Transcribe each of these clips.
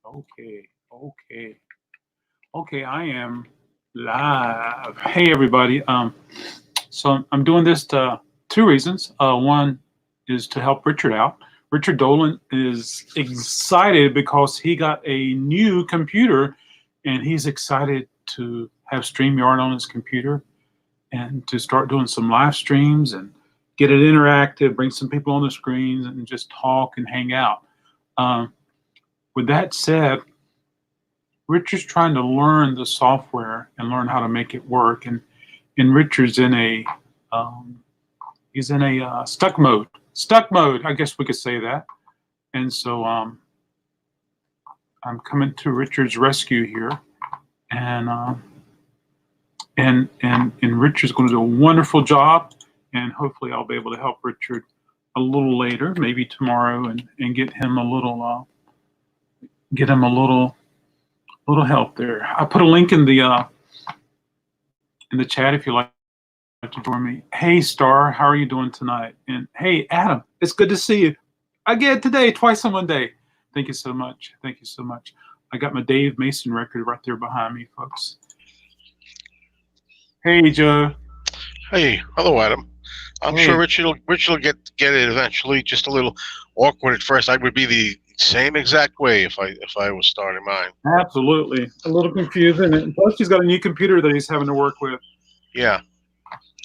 Okay, okay, okay. I am live. Hey, everybody. So I'm doing this to two reasons. One is to help Richard out. Richard Dolan is excited because he got a new computer, and he's excited to have StreamYard on his computer and to start doing some live streams and get it interactive, bring some people on the screens, and just talk and hang out. Um, with that said, Richard's trying to learn the software and learn how to make it work. And Richard's in a stuck mode. Stuck mode, I guess we could say that. And so I'm coming to Richard's rescue here, and Richard's going to do a wonderful job, and hopefully I'll be able to help Richard a little later, maybe tomorrow, and get him a little help there. I put a link in the chat if you like to join me. Hey, Star, how are you doing tonight? And hey, Adam, it's good to see you again today, twice in one day. Thank you so much. Thank you so much. I got my Dave Mason record right there behind me, folks. Hey, Joe. Hey, hello, Adam. I'm sure Richard will get it eventually. Just a little awkward at first. I would be the same exact way if I was starting mine. Absolutely, a little confusing. And plus, he's got a new computer that he's having to work with. Yeah.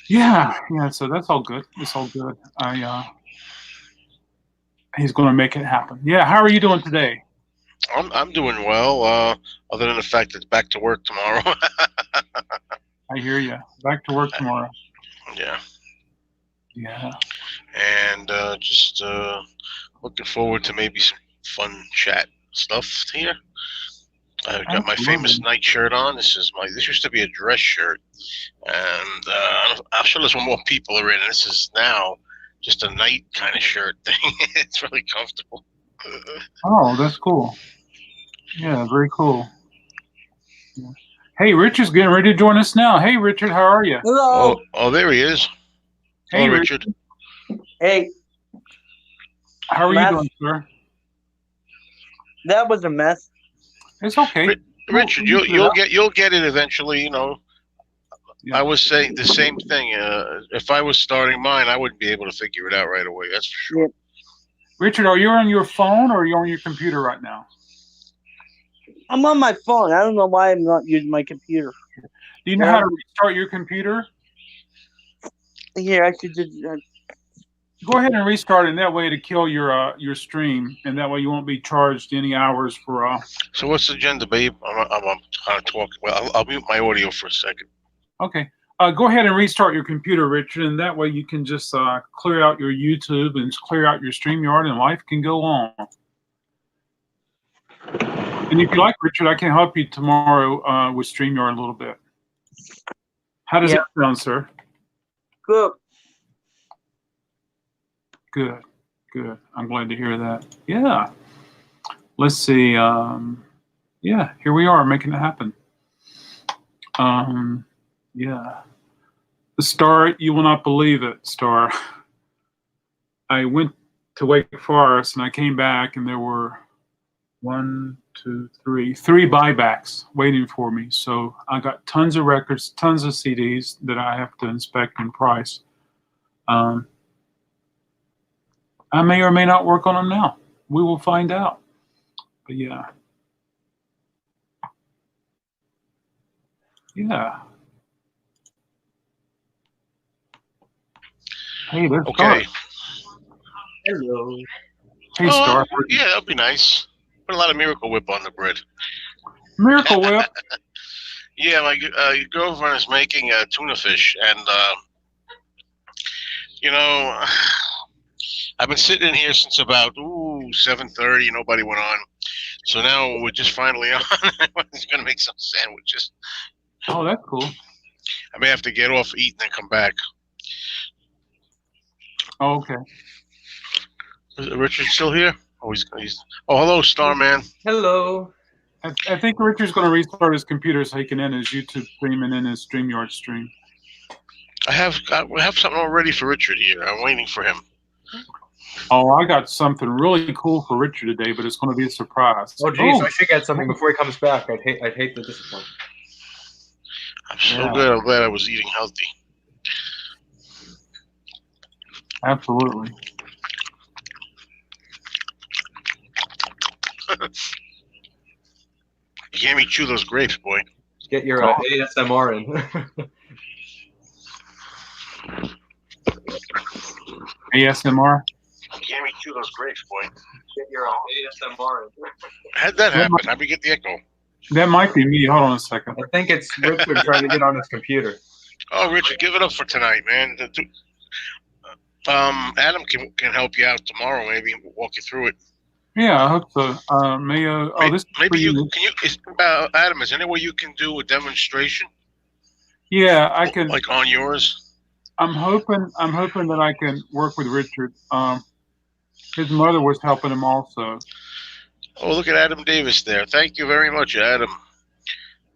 Yeah. So that's all good. It's all good. He's going to make it happen. Yeah. How are you doing today? I'm doing well. Other than the fact that it's back to work tomorrow. I hear you. Back to work tomorrow. Yeah. Yeah. And just looking forward to maybe some fun chat stuff here. I've got my famous night shirt on. This used to be a dress shirt, and I'll show this when more people are in. This is now just a night kind of shirt thing. It's really comfortable. Oh, that's cool. Yeah, very cool. Yeah. Hey, Richard's getting ready to join us now. Hey, Richard, how are you? Hello. Oh, there he is. Hey, hello, Richard. Hey. How are you doing, sir? That was a mess. It's okay. Richard, you'll get it eventually. You know, yeah. I was saying the same thing. If I was starting mine, I wouldn't be able to figure it out right away. That's for sure. Yep. Richard, are you on your phone or are you on your computer right now? I'm on my phone. I don't know why I'm not using my computer. Do you know how to restart your computer? Here, I should just. Go ahead and restart it, and that way to kill your stream, and that way you won't be charged any hours for. So what's the agenda, babe? I'm trying to talk. Well, I'll mute my audio for a second. Okay. Go ahead and restart your computer, Richard, and that way you can just clear out your YouTube and clear out your StreamYard, and life can go on. And if you like, Richard, I can help you tomorrow with StreamYard a little bit. How does that sound, sir? Good. Good, good. I'm glad to hear that. Yeah. Let's see. Yeah, here we are making it happen. Yeah. Star, you will not believe it, Star. I went to Wake Forest and I came back and there were three buybacks waiting for me. So I got tons of records, tons of CDs that I have to inspect and price. I may or may not work on them now. We will find out. But yeah. Yeah. Hey, there's Star. Hello. Hey, Star. Yeah, that'd be nice. Put a lot of Miracle Whip on the bread. Miracle Whip? Yeah, my girlfriend is making tuna fish, and you know, I've been sitting in here since about 7:30. Nobody went on, so now we're just finally on. I'm just gonna make some sandwiches. Oh, that's cool. I may have to get off, eat, and then come back. Oh, okay. Is Richard still here? Oh, oh, hello, Starman. Hello. I think Richard's going to restart his computer so he can end his YouTube stream and then his StreamYard stream. We have something all ready for Richard here. I'm waiting for him. Oh, I got something really cool for Richard today, but it's going to be a surprise. Oh, geez, I should get something before he comes back. I'd hate to disappoint. I'm so Yeah. glad. I'm glad I was eating healthy. Absolutely. You can't me chew those grapes, boy. Get your ASMR in. ASMR. You can't me chew those grapes, boy. Get your ASMR in. How'd that happen? How'd we get the echo? That might be me. Hold on a second. I think it's Richard trying to get on his computer. Oh, Richard, give it up for tonight, man. Adam can help you out tomorrow, maybe walk you through it. Yeah, I hope so. Mayo. Oh, this. Maybe you can. Adam, is there any way you can do a demonstration? Yeah, I can. Like on yours. I'm hoping that I can work with Richard. His mother was helping him also. Oh, look at Adam Davis there. Thank you very much, Adam.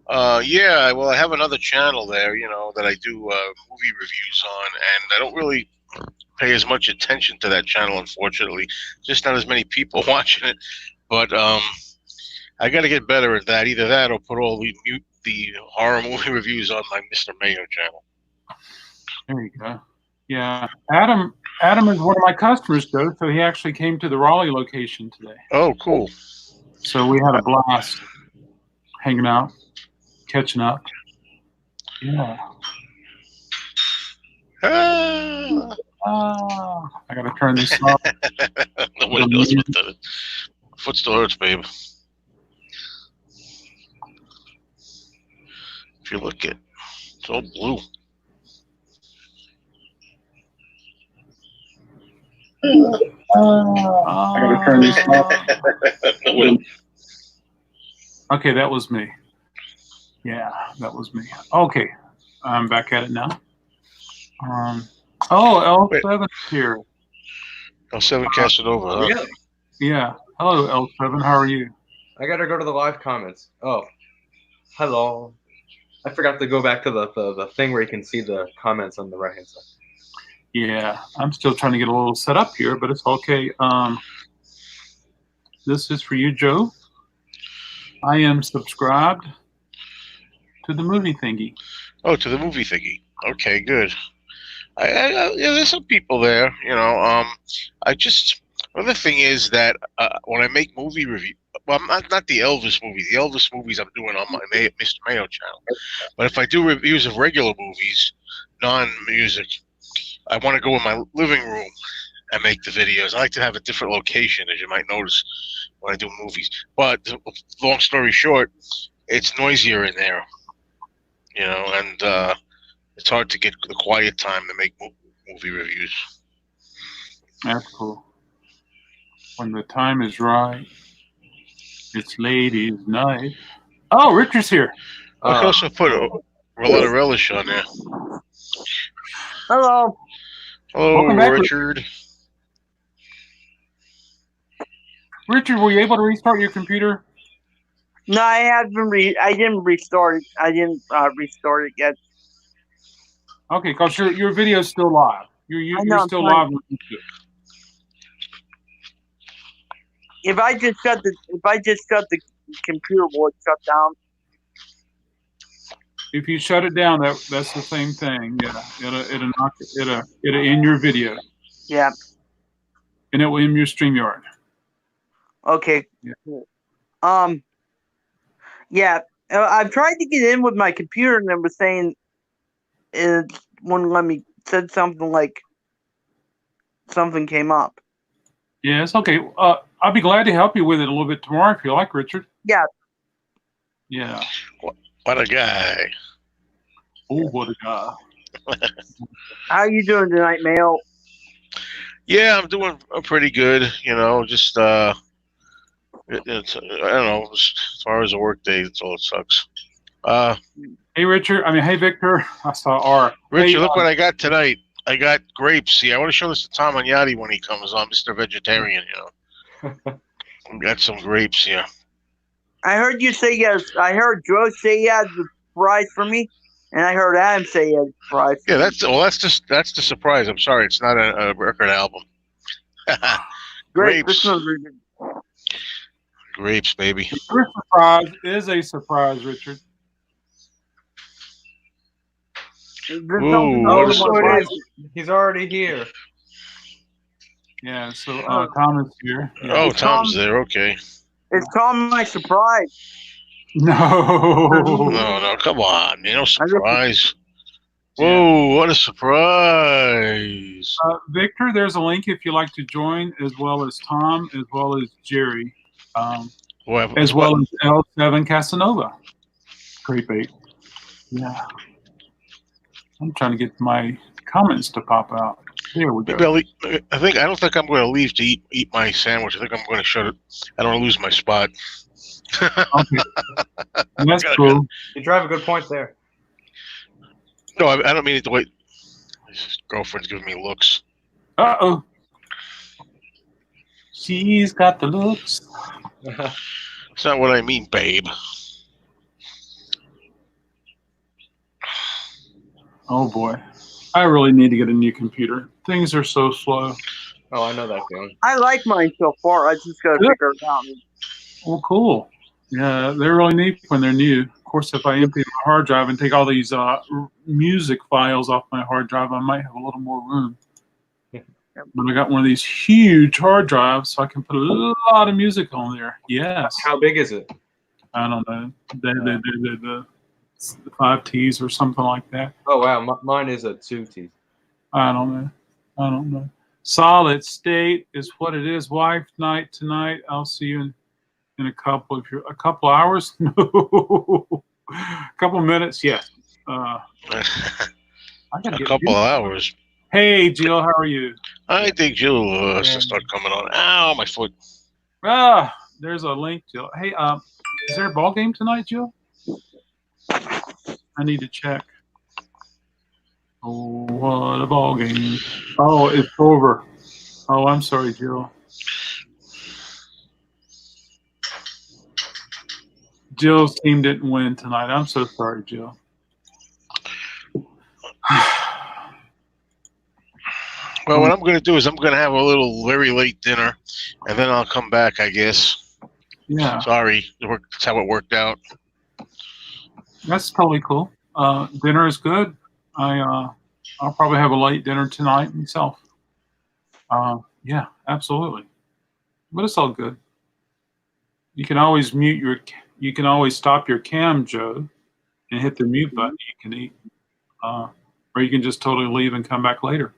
Yeah, well, I have another channel there, that I do movie reviews on, and I don't really pay as much attention to that channel, unfortunately. Just not as many people watching it. But I got to get better at that. Either that or put all the horror movie reviews on my Mr. Mayo channel. There you go. Yeah, Adam is one of my customers, though, so he actually came to the Raleigh location today. Oh, cool. So we had a blast hanging out, catching up. Yeah. I gotta turn this off. Nobody knows what the foot still hurts, babe. If you look at it's all blue. I gotta turn this off. Okay, that was me. Yeah, that was me. Okay, I'm back at it now. L7 is here. L7 Casanova. Huh? Really? Yeah. Hello, L7. How are you? I gotta go to the live comments. Oh, hello. I forgot to go back to the thing where you can see the comments on the right hand side. Yeah, I'm still trying to get a little set up here, but it's okay. This is for you, Joe. I am subscribed to the movie thingy. Oh, to the movie thingy. Okay, good. Yeah, there's some people there. Another thing is that when I make movie review, well, not the Elvis movies. The Elvis movies I'm doing on my Mr. Mayo channel. But if I do reviews of regular movies, non-music, I want to go in my living room and make the videos. I like to have a different location, as you might notice when I do movies. But long story short, it's noisier in there, and it's hard to get the quiet time to make movie reviews. That's cool. When the time is right, it's ladies' night. Oh, Richard's here. I can also put a lot of relish on there. Hello. Hello, Welcome back, Richard. Richard, were you able to restart your computer? No, I haven't. I didn't restart it. I didn't restart it yet. Okay, because your video is still live. You're still live. If I just shut the computer, will it shut down? If you shut it down, that's the same thing. Yeah, it'll end your video. Yeah. And it will end your StreamYard. Okay. Yeah. Yeah. I've tried to get in with my computer, and it was saying it wouldn't let me. Said something like something came up. Yeah, it's okay. I'll be glad to help you with it a little bit tomorrow if you like, Richard. Yeah. Yeah. What a guy. Oh, what a guy. How are you doing tonight, Mayo? Yeah, I'm doing pretty good. Just I don't know. As far as a work day, that's all it sucks. Hey, Richard. Hey, Victor. I saw R. Richard, hey, look what I got tonight. I got grapes. See, I want to show this to Tom Agnotti when he comes on, Mr. Vegetarian. We got some grapes here. I heard you say yes. I heard Joe say you had the surprise for me, and I heard Adam say you had a surprise. Yeah, that's the surprise. I'm sorry, it's not a record album. Great. This Grapes. smells really good. Grapes, baby. Your surprise is a surprise, Richard. This Ooh, something what Oh, a really so wants it is. He's already here. Yeah, so Tom is here. Yeah. Oh, It's Tom's Tom. there. Okay. It's Tom. My surprise. No. No, come on. No just- surprise. Whoa, what a surprise. Victor, there's a link if you'd like to join, as well as Tom, as well as Jerry, as well as L7 Casanova. Great bait. Yeah. I'm trying to get my comments to pop out. There we Maybe go. I don't think I'm going to leave to eat my sandwich. I think I'm going to shut it. I don't want to lose my spot. Okay. That's Gotta cool. You drive a good point there. No, I don't mean it the way his girlfriend's giving me looks. Uh-oh. She's got the looks. It's not what I mean, babe. Oh, boy. I really need to get a new computer. Things are so slow. Oh, I know that feeling. I like mine so far. I just gotta Good. figure it out. Well, cool. Yeah, they're really neat when they're new. Of course, if I empty my hard drive and take all these music files off my hard drive, I might have a little more room. But I got one of these huge hard drives, so I can put a lot of music on there. Yes. How big is it? I don't know. The 5 Ts or something like that. Oh wow, mine is a 2T. I don't know. Solid state is what it is. Wife night tonight. I'll see you in a couple hours. No, a couple minutes. Yes. I gotta A get couple of hours. Hey, Jill, how are you? I think Jill has to start coming on. Ow, my foot. There's a link, Jill. Hey, is there a ball game tonight, Jill? I need to check. Oh, what a ball game! Oh, it's over. Oh, I'm sorry, Jill. Jill's team didn't win tonight. I'm so sorry, Jill. Well, what I'm going to do is I'm going to have a little very late dinner, and then I'll come back, I guess. Yeah, Sorry, that's how it worked out. that's totally cool. Dinner is good. I'll probably have a late dinner tonight myself. Yeah, absolutely. But it's all good. You can always you can always stop your cam, Joe, and hit the mute button. You can eat, or you can just totally leave and come back later.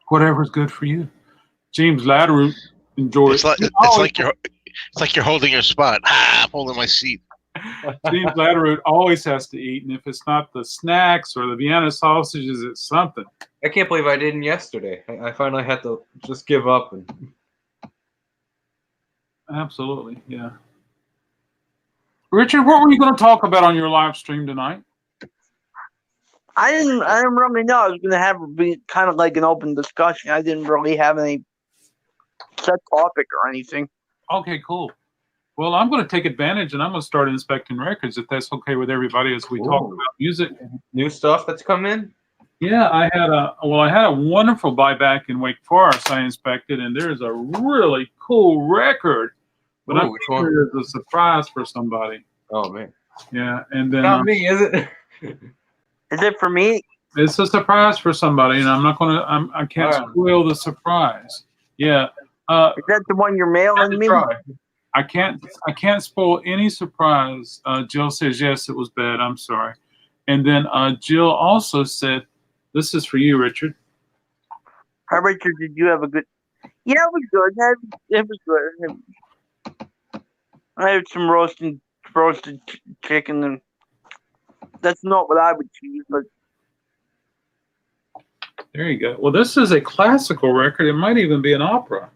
Whatever's good for you. James Latteroot enjoys. It's like you're holding your spot. I'm holding my seat. James Latteroot always has to eat, and if it's not the snacks or the Vienna sausages, it's something. I can't believe I didn't yesterday. I finally had to just give up. And Absolutely, yeah. Richard, what were you going to talk about on your live stream tonight? I didn't really know. I was gonna have it be kind of like an open discussion. I didn't really have any set topic or anything. Okay, cool. Well, I'm going to take advantage, and I'm going to start inspecting records, if that's okay with everybody, as we talk Ooh. about music. new stuff that's come in. Yeah, I had a wonderful buyback in Wake Forest I inspected, and there's a really cool record. But Ooh, I'm which one? sure it's a surprise for somebody. Oh man, Yeah, and then not me, is it? Is it for me? it's a surprise for somebody, and I'm not going to. I can't Wow. spoil the surprise. Yeah, Is that the one you're Had mailing to me? try. I can't spoil any surprise. Jill says yes, it was bad. I'm sorry. And then Jill also said, "This is for you, Richard." Hi, Richard. Did you have a good? Yeah, it was good. It was good. I had some roasted chicken, and that's not what I would choose, but There you go. Well, this is a classical record. It might even be an opera.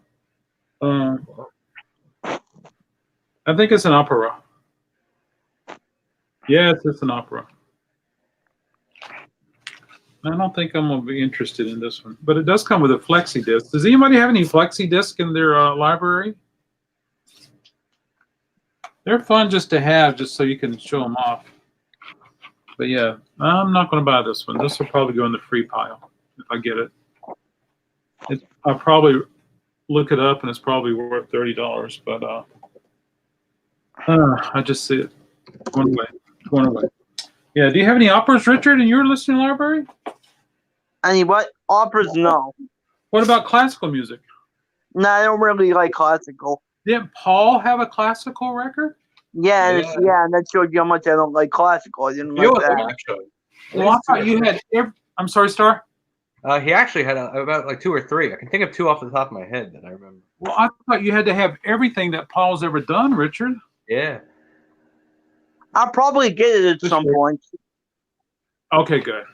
I think it's an opera. Yes, it's an opera. I don't think I'm going to be interested in this one, but it does come with a flexi disc. Does anybody have any flexi disc in their library? They're fun just to have, just so you can show them off. But yeah, I'm not going to buy this one. This will probably go in the free pile if I get it. I'll probably look it up, and it's probably worth $30. But I just see it going away, going away. Yeah. Do you have any operas, Richard, in your listening library? Any what? Operas? No. What about classical music? No, I don't really like classical. Didn't Paul have a classical record? Yeah, Yeah. and that shows you how much I don't like classical. I didn't Few like of them, that. actually. Well, I thought you had. I'm sorry, Star. He actually had about like 2 or 3. I can think of 2 off the top of my head that I remember. Well, I thought you had to have everything that Paul's ever done, Richard. Yeah. I'll probably get it at some point. Okay, good.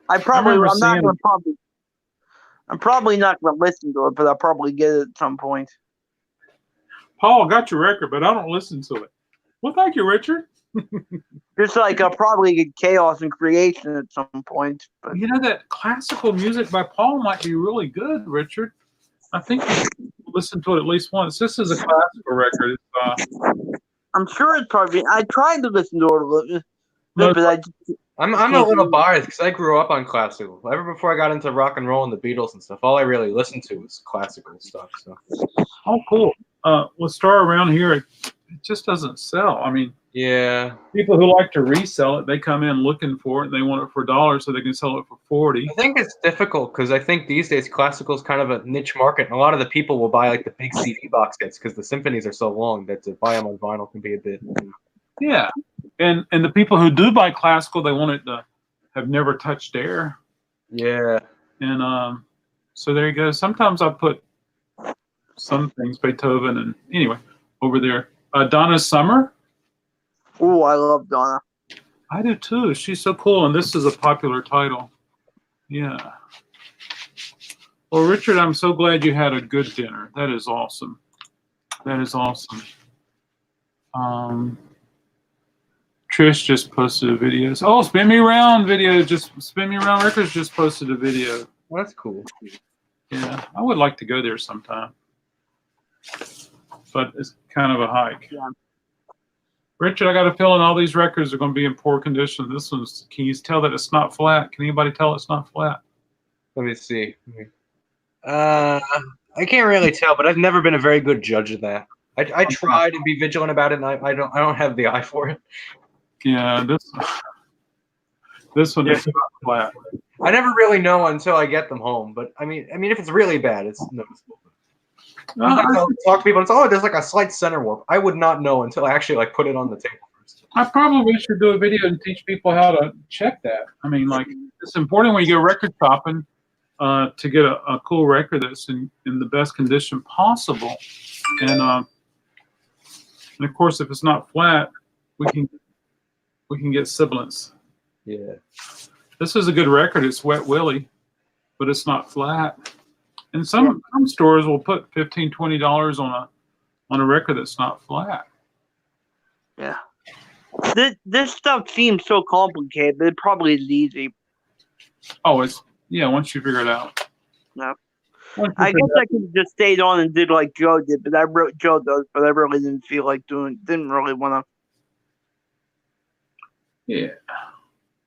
I'm remember not seeing- gonna probably. I'm probably not gonna listen to it, but I'll probably get it at some point. Paul got your record, but I don't listen to it. Well, thank you, Richard. Just like I'll probably get Chaos and Creation at some point. But You know that classical music by Paul might be really good, Richard. I think you should listen to it at least once. This is a classical record. It's, I'm sure it's probably. I tried to listen to it a little bit, No, but I I'm a little biased because I grew up on classical. Ever before I got into rock and roll and the Beatles and stuff, all I really listened to was classical stuff. So oh, cool. Well, Star around here, it just doesn't sell. I mean, yeah, people who like to resell it, they come in looking for it, and they want it for $1 so they can sell it for 40. I think it's difficult because I think these days classical is kind of a niche market, and a lot of the people will buy like the big CD box sets because the symphonies are so long that to buy them on vinyl can be a bit. Yeah, and the people who do buy classical, they want it to have never touched air, Yeah. and so there you go. Sometimes I put some things, Beethoven, and anyway, over there, Donna Summer. Oh, I love Donna. I do too. She's so cool, and this is a popular title. Yeah. Well, Richard, I'm so glad you had a good dinner. That is awesome. That is awesome. Trish just posted a video. Oh, Spin Me Around video. Just Spin Me Around Records just posted a video. Well, that's cool. Yeah, I would like to go there sometime, but it's kind of a hike. Yeah. Richard, I got a feeling all these records are going to be in poor condition. This one's, can you tell that it's not flat? Can anybody tell it's not flat? Let me see. I can't really tell, but I've never been a very good judge of that. I try to be vigilant about it, and I don't have the eye for it. Yeah, this one is not flat. I never really know until I get them home. But I mean, if it's really bad, it's noticeable. I'll talk to people and it's there's like a slight center warp. I would not know until I actually like put it on the table first. I probably should do a video and teach people how to check that. I mean, like, it's important when you go record shopping to get a cool record that's in the best condition possible. And of course, if it's not flat, we can get sibilance. Yeah. This is a good record. It's Wet Willie, but it's not flat. And some stores will put $15, $20 on a record that's not flat. Yeah. This stuff seems so complicated, but it probably is easy. Oh, once you figure it out. No. I I guess I could have just stayed on and did like Joe did, but Joe does, but I really didn't feel like didn't really want to. Yeah.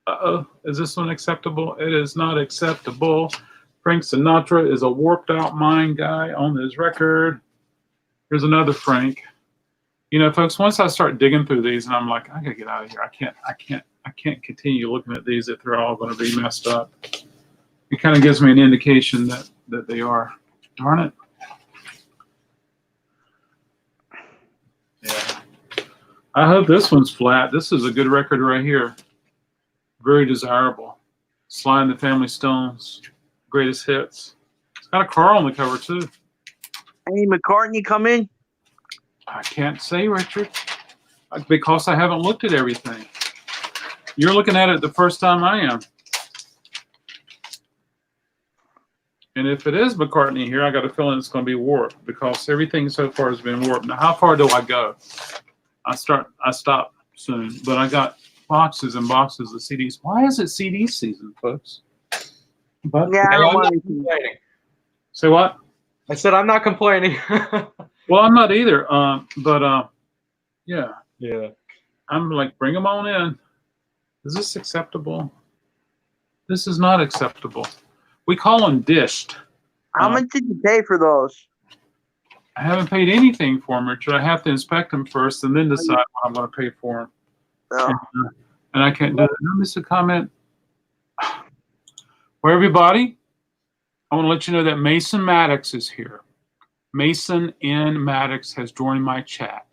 Uh-oh. Is this one acceptable? It is not acceptable. Frank Sinatra is a warped out mind guy on this record. Here's another Frank. You know, folks, once I start digging through these and I'm like, I gotta get out of here. I can't continue looking at these if they're all going to be messed up. It kind of gives me an indication that they are. Darn it. Yeah. I hope this one's flat. This is a good record right here. Very desirable. Sly and the Family Stones, greatest hits. It's got a car on the cover too. Any McCartney come in? I can't say, Richard, because I haven't looked at everything. You're looking at it the first time I am. And if it is McCartney here, I got a feeling it's going to be warped because everything so far has been warped. Now, how far do I go? I stop soon, but I got boxes and boxes of CDs. Why is it CD season, folks? But Yeah, I Hey, don't I'm want not to. complaining. say what? I said I'm not complaining. Well, I'm not either. Yeah, Yeah. I'm like, bring them on in. Is this acceptable? This is not acceptable. We call them dished. How much did you pay for those? I haven't paid anything for them, Richard. I have to inspect them first and then decide what I'm going to pay for them. Oh. And I can't do that. Let me see a comment. For everybody, I want to let you know that Mason Maddox is here. Mason N. Maddox has joined my chat.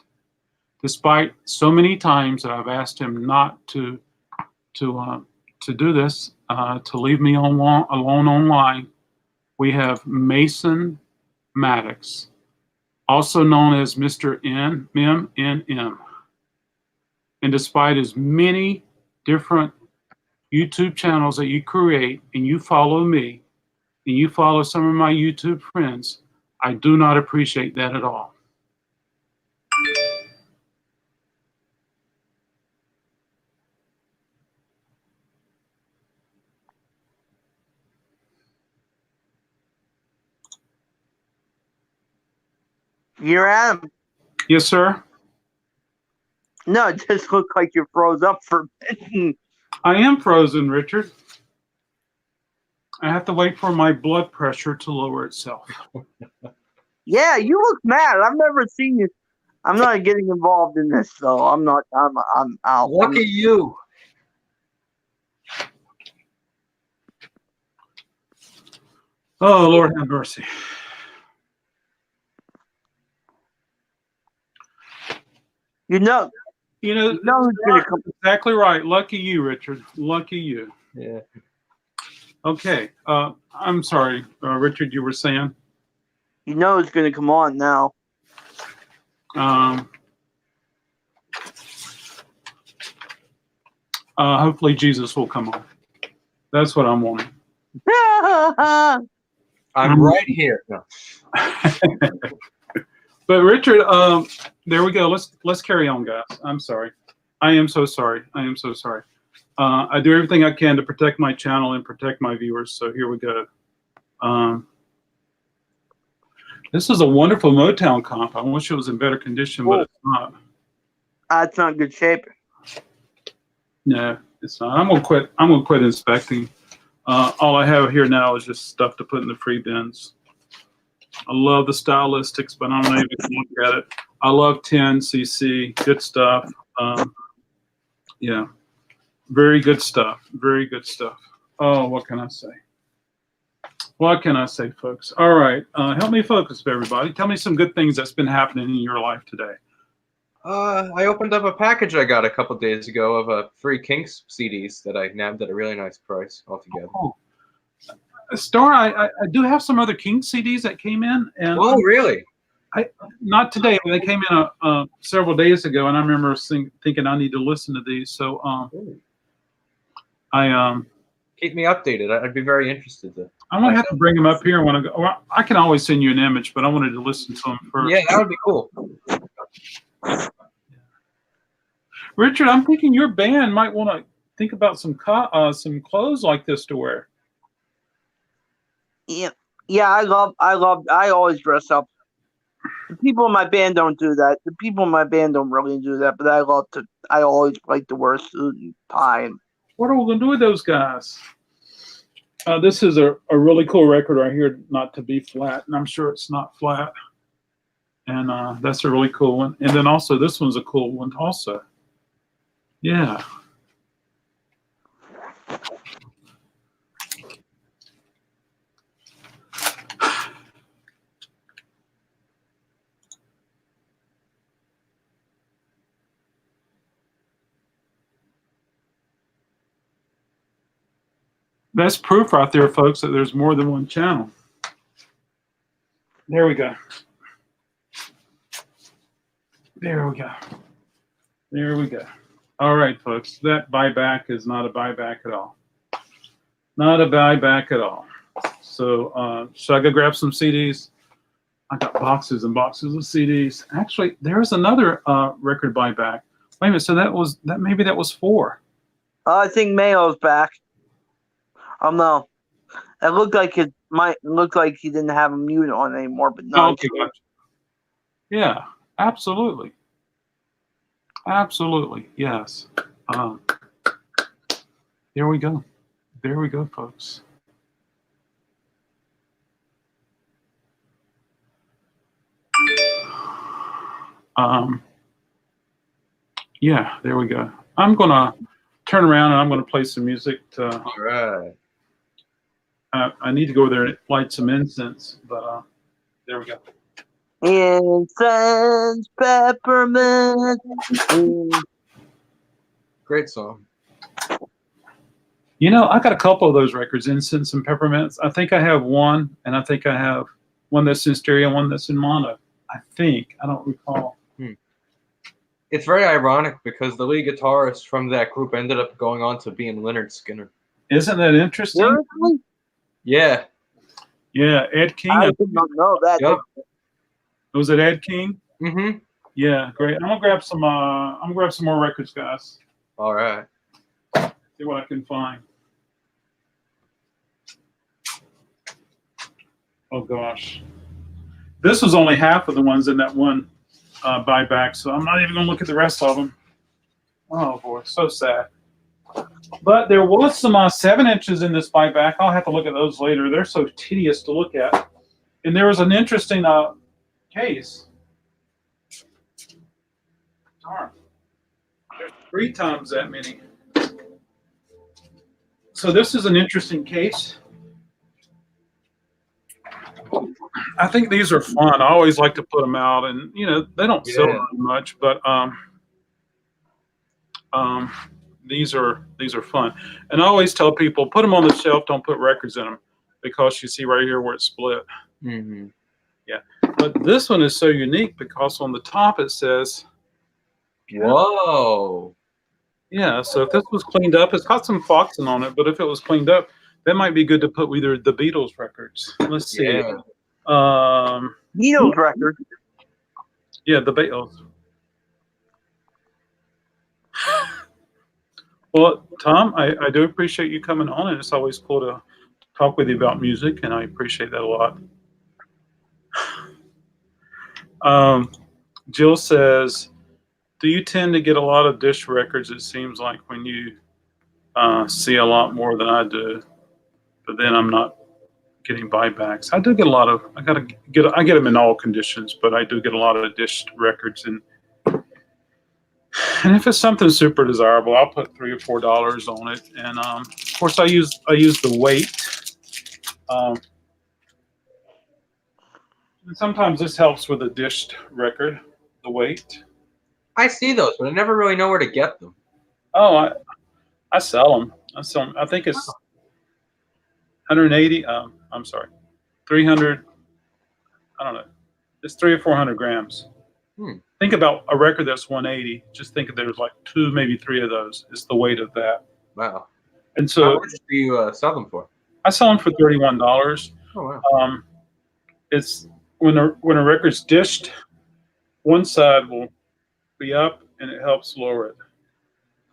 Despite so many times that I've asked him not to do this, to leave me alone online, we have Mason Maddox, also known as Mr. MMM. And despite as many different YouTube channels that you create and you follow me and you follow some of my YouTube friends, I do not appreciate that at all. You're Adam. Yes, sir. No, it just looked like you froze up for a minute. I am frozen, Richard. I have to wait for my blood pressure to lower itself. Yeah, you look mad. I've never seen you. I'm not getting involved in this, though. I'm out. Lucky you. Oh, Lord have mercy. You know who's gonna come. Exactly right. Lucky you, Richard. Lucky you. Yeah. Okay. I'm sorry, Richard, you were saying? You know who's gonna come on now. Hopefully Jesus will come on. That's what I'm wanting. I'm right here. No. But Richard, there we go. Let's carry on, guys. I'm sorry. I am so sorry. I am so sorry. I do everything I can to protect my channel and protect my viewers. So here we go. This is a wonderful Motown comp. I wish it was in better condition, but it's not. It's not good shape. No, it's not. I'm gonna quit. I'm gonna quit inspecting. All I have here now is just stuff to put in the free bins. I love the stylistics, but I'm not even gonna look at it. I love 10cc, good stuff. Yeah, very good stuff. Very good stuff. Oh, what can I say? What can I say, folks? All right, help me focus, everybody. Tell me some good things that's been happening in your life today. I opened up a package I got a couple days ago of free Kinks CDs that I nabbed at a really nice price altogether. Oh. Star, I do have some other King CDs that came in, and Oh, really? not today, but they came in several days ago, and I remember thinking I need to listen to these. So I Keep me updated. I'd be very interested to. I'm gonna have to bring them up here when I go. Well, I can always send you an image, but I wanted to listen to them first. Yeah, that would be cool. Richard, I'm thinking your band might want to think about some clothes like this to wear. Yeah, I always dress up. The people in my band don't do that. The people in my band don't really do that, but I always like to wear a suit and tie. What are we gonna do with those guys? This is a really cool record right here, Not to Be Flat, and I'm sure it's not flat. And that's a really cool one. And then also this one's a cool one also. Yeah. That's proof right there, folks, that there's more than one channel. There we go. There we go. There we go. All right, folks, that buyback is not a buyback at all. Not a buyback at all. So should I go grab some CDs? I got boxes and boxes of CDs. Actually, there's another record buyback. Wait a minute, so maybe that was 4. I think Mayo's back. No. It looked like he didn't have a mute on anymore, but no. Okay, gotcha. Yeah, absolutely. Absolutely, yes. There we go. There we go, folks. Yeah, there we go. I'm gonna turn around and I'm gonna play some music. All right. I need to go there and light some incense, but there we go. Incense, peppermint. Great song. You know, I got a couple of those records, Incense and Peppermints. I think I have one, and I think I have one that's in stereo and one that's in mono. I think. I don't recall. It's very ironic because the lead guitarist from that group ended up going on to being Leonard Skinner. Isn't that interesting? Seriously? Yeah. Yeah, Ed King. I did not know that. Yep. Was it Ed King? Mm-hmm. Yeah, great. I'm gonna grab some more records, guys. All right. See what I can find. Oh gosh. This was only half of the ones in that one buyback, so I'm not even gonna look at the rest of them. Oh boy, so sad. But there was some 7 inches in this buyback. I'll have to look at those later. They're so tedious to look at. And there was an interesting case. Darn. There's 3 times that many. So this is an interesting case. I think these are fun. I always like to put them out, and you know they don't sell very much, but these are fun. And I always tell people, put them on the shelf. Don't put records in them, because you see right here where it's split. Mm-hmm. Yeah, but this one is so unique because on the top it says, "Whoa." Yeah, so if this was cleaned up, it's got some Foxing on it, but if it was cleaned up, that might be good to put either the Beatles records. Let's see. Yeah. Beatles record. Yeah, the Beatles. Well, Tom, I do appreciate you coming on, and it's always cool to talk with you about music, and I appreciate that a lot. Jill says, do you tend to get a lot of dish records? It seems like when you see a lot more than I do, but then I'm not getting buybacks. I do get a lot of. I get them in all conditions, but I do get a lot of dish records, and if it's something super desirable, I'll put $3 or $4 on it. And of course, I use the weight. And sometimes this helps with a dished record, the weight. I see those, but I never really know where to get them. Oh, I sell them. I think it's 180. I'm sorry, 300. I don't know. It's 300 or 400 grams. Think about a record that's 180. Just think if there's like 2, maybe 3 of those. It's the weight of that. Wow. And so, how much do you sell them for? I sell them for $31. Oh wow. It's when a record's dished, one side will be up, and it helps lower it.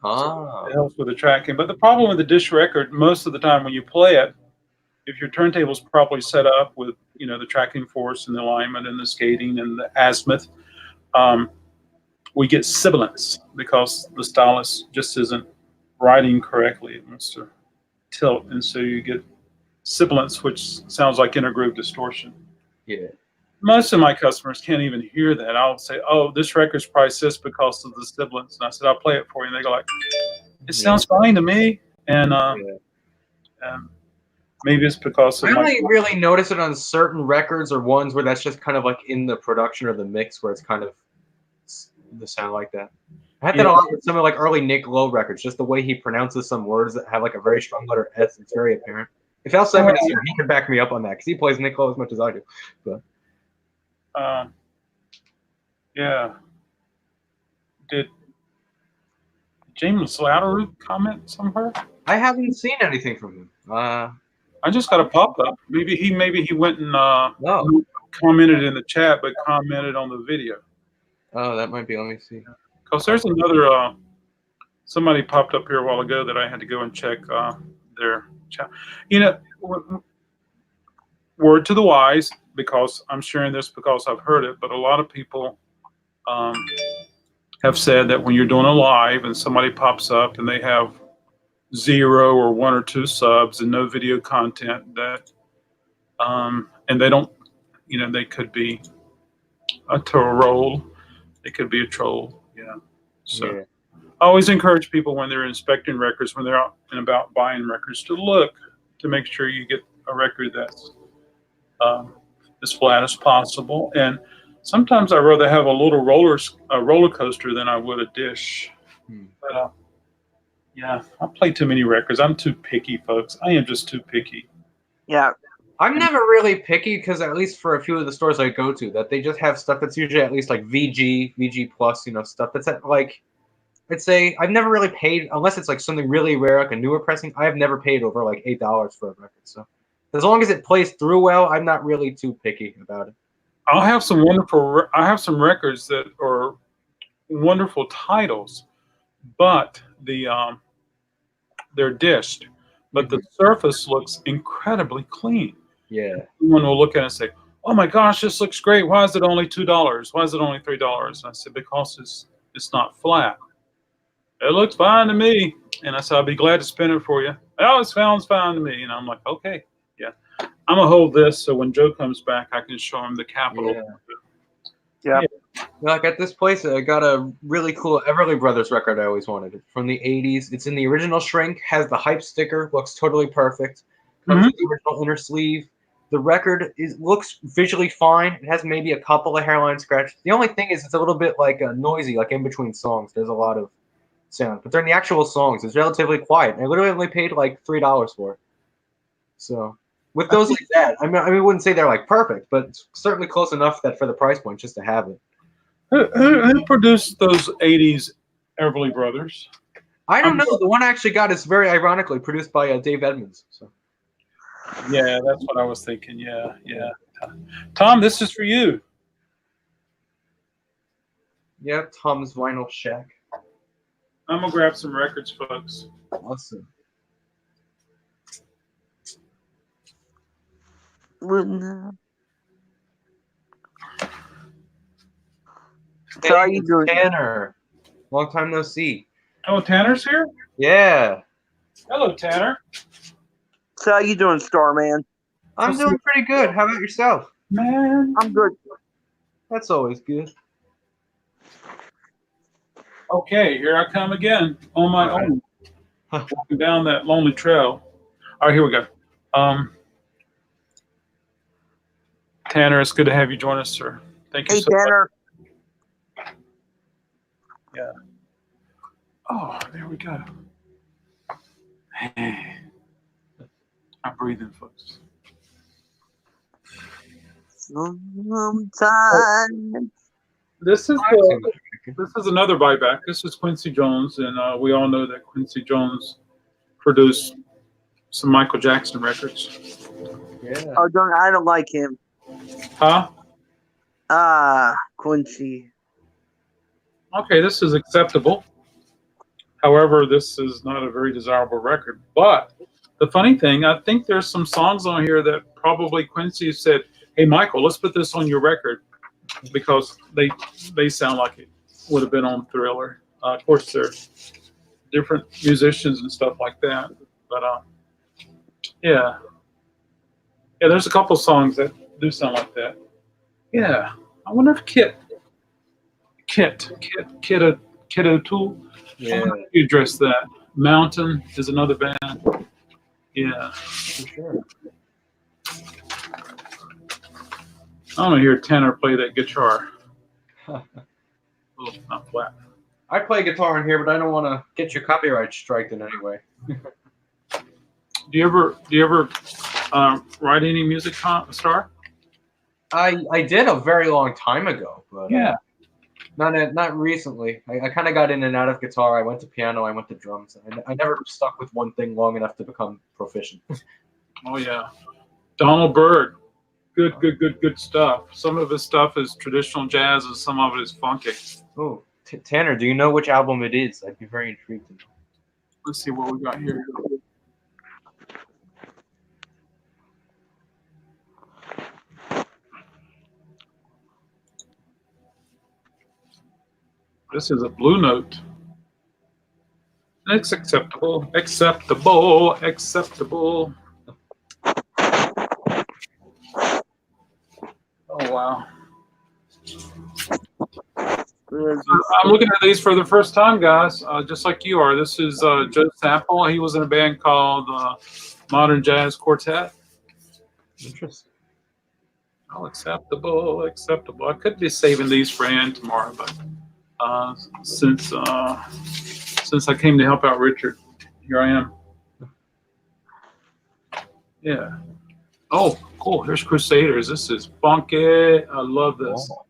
So it helps with the tracking. But the problem with the dish record, most of the time when you play it, if your turntable's properly set up with the tracking force and the alignment and the skating and the azimuth, we get sibilance because the stylus just isn't writing correctly. It wants to tilt, and so you get sibilance, which sounds like intergroove distortion. Yeah. Most of my customers can't even hear that. I'll say, "Oh, this record's priced this because of the sibilance," and I said, "I'll play it for you." And they go like, "It sounds fine to me," and maybe it's because of I only really notice it on certain records or ones where that's just kind of like in the production or the mix where it's kind of the sound like that. I had that a lot with some of like early Nick Lowe records, just the way he pronounces some words that have like a very strong letter S. It's very apparent. If Al Seven is here, he can back me up on that because he plays Nick Lowe as much as I do. But yeah. Did James Louderer comment somewhere? I haven't seen anything from him. I just got a pop up. Maybe he went and No. commented in the chat, but commented on the video. Oh, that might be. Let me see. Because there's another somebody popped up here a while ago that I had to go and check their chat. Word to the wise, because I'm sharing this because I've heard it, but a lot of people have said that when you're doing a live and somebody pops up and they have 0 or 1 or 2 subs and no video content, that and they don't, they could be a troll. It could be a troll. Yeah. So Yeah. I always encourage people when they're inspecting records, when they're out and about buying records, to look to make sure you get a record that's as flat as possible. And sometimes I'd rather have a roller coaster than I would a dish. Hmm. But yeah, I play too many records. I'm too picky, folks. I am just too picky. Yeah. I'm never really picky because at least for a few of the stores I go to, that they just have stuff that's usually at least like VG plus, stuff that's at like, I'd say I've never really paid, unless it's like something really rare, like a newer pressing, I've never paid over like $8 for a record. So as long as it plays through well, I'm not really too picky about it. I have some records that are wonderful titles, but they're dished, but the surface looks incredibly clean. Yeah. Someone will look at it and say, "Oh my gosh, this looks great. Why is it only $2? Why is it only $3?" And I said, "Because it's not flat." It looks fine to me. And I said, "I'll be glad to spin it for you." "Oh, it sounds fine to me." And I'm like, "Okay, yeah. I'm gonna hold this so when Joe comes back, I can show him the Capitol." Yeah. Like at this place, I got a really cool Everly Brothers record I always wanted from the 80s. It's in the original shrink, has the hype sticker, looks totally perfect. Comes with the original inner sleeve. The record looks visually fine. It has maybe a couple of hairline scratches. The only thing is it's a little bit like noisy, like in between songs. There's a lot of sound. But during the actual songs, it's relatively quiet. I literally only paid like $3 for it. So with those like that, I wouldn't say they're like perfect, but it's certainly close enough that for the price point, just to have it. Who produced those 80s Everly Brothers? I don't know. The one I actually got is very ironically produced by Dave Edmunds. So. Yeah, that's what I was thinking. Yeah. Tom, this is for you. Yeah, Tom's Vinyl Shack. I'm gonna grab some records, folks. Awesome. So how you doing? Tanner. Long time no see. Oh, Tanner's here? Yeah. Hello, Tanner. So how you doing, Starman? I'm doing pretty good. How about yourself? Man. I'm good. That's always good. Okay, here I come again on my own. Walking down that lonely trail. All right, here we go. Tanner, it's good to have you join us, sir. Thank you Hey, so Tanner. much. Yeah. Oh, there we go. Hey. I'm breathing, folks. Sometimes. This is another buyback. This is Quincy Jones, and we all know that Quincy Jones produced some Michael Jackson records. Yeah. Oh, I don't like him. Huh? Quincy. Okay, this is acceptable. However, this is not a very desirable record. But the funny thing, I think there's some songs on here that probably Quincy said, "Hey, Michael, let's put this on your record," because they sound like it would have been on Thriller. Of course, they're different musicians and stuff like that. But yeah, there's a couple songs that do sound like that. Yeah, I wonder if Kid O'Toole. Yeah. You address that. Mountain is another band. Yeah. For sure. I want to hear Tanner play that guitar. Oh, not flat. I play guitar in here, but I don't want to get your copyright striked in any way. Do you ever write any music, Star? I did a very long time ago, but Yeah. not recently. I kind of got in and out of guitar. I went to piano. I went to drums. I never stuck with one thing long enough to become proficient. Oh yeah. Donald Byrd. Good stuff. Some of his stuff is traditional jazz and some of it is funky. Oh, Tanner, do you know which album it is? I'd be very intrigued to know. Let's see what we got here. This is a Blue Note. It's acceptable. Oh, wow. I'm looking at these for the first time, guys, just like you are. This is Joe Sample. He was in a band called Modern Jazz Quartet. Interesting. Oh, acceptable. I could be saving these for Ann tomorrow, but since I came to help out Richard, here I am. Yeah. Oh, cool. Here's Crusaders. This is funky. I love this. Oh.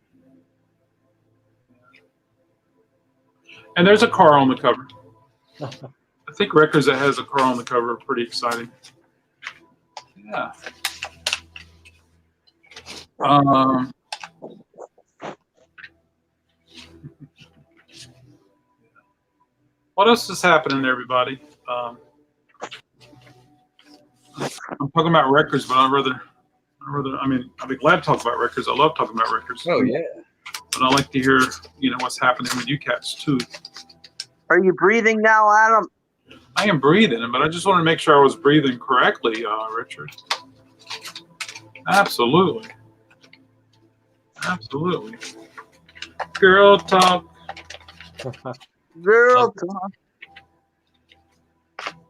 And there's a car on the cover. I think records that has a car on the cover are pretty exciting. Yeah. What else is happening, everybody? I'm talking about records, but I'd be glad to talk about records. I love talking about records. Oh yeah. But I like to hear, what's happening with you cats too. Are you breathing now, Adam? I am breathing, but I just want to make sure I was breathing correctly, Richard. Absolutely. Girl talk. Girl talk.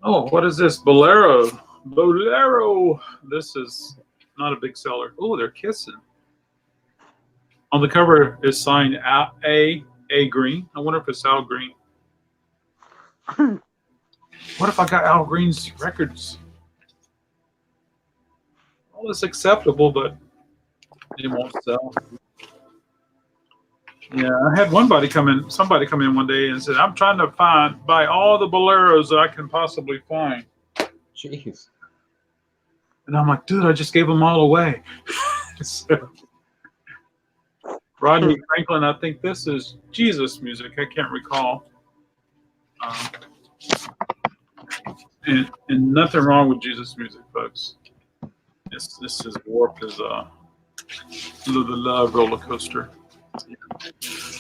Oh, what is this? Bolero. This is not a big seller. Oh, they're kissing. On the cover is signed A. Green. I wonder if it's Al Green. What if I got Al Green's records? Well, it's acceptable, but it won't sell. Yeah, I had somebody come in one day and said, I'm trying to buy all the boleros that I can possibly find. Jeez. And I'm like, dude, I just gave them all away. So, Rodney Franklin, I think this is Jesus music. I can't recall. And nothing wrong with Jesus music, folks. This is warped as the love roller coaster.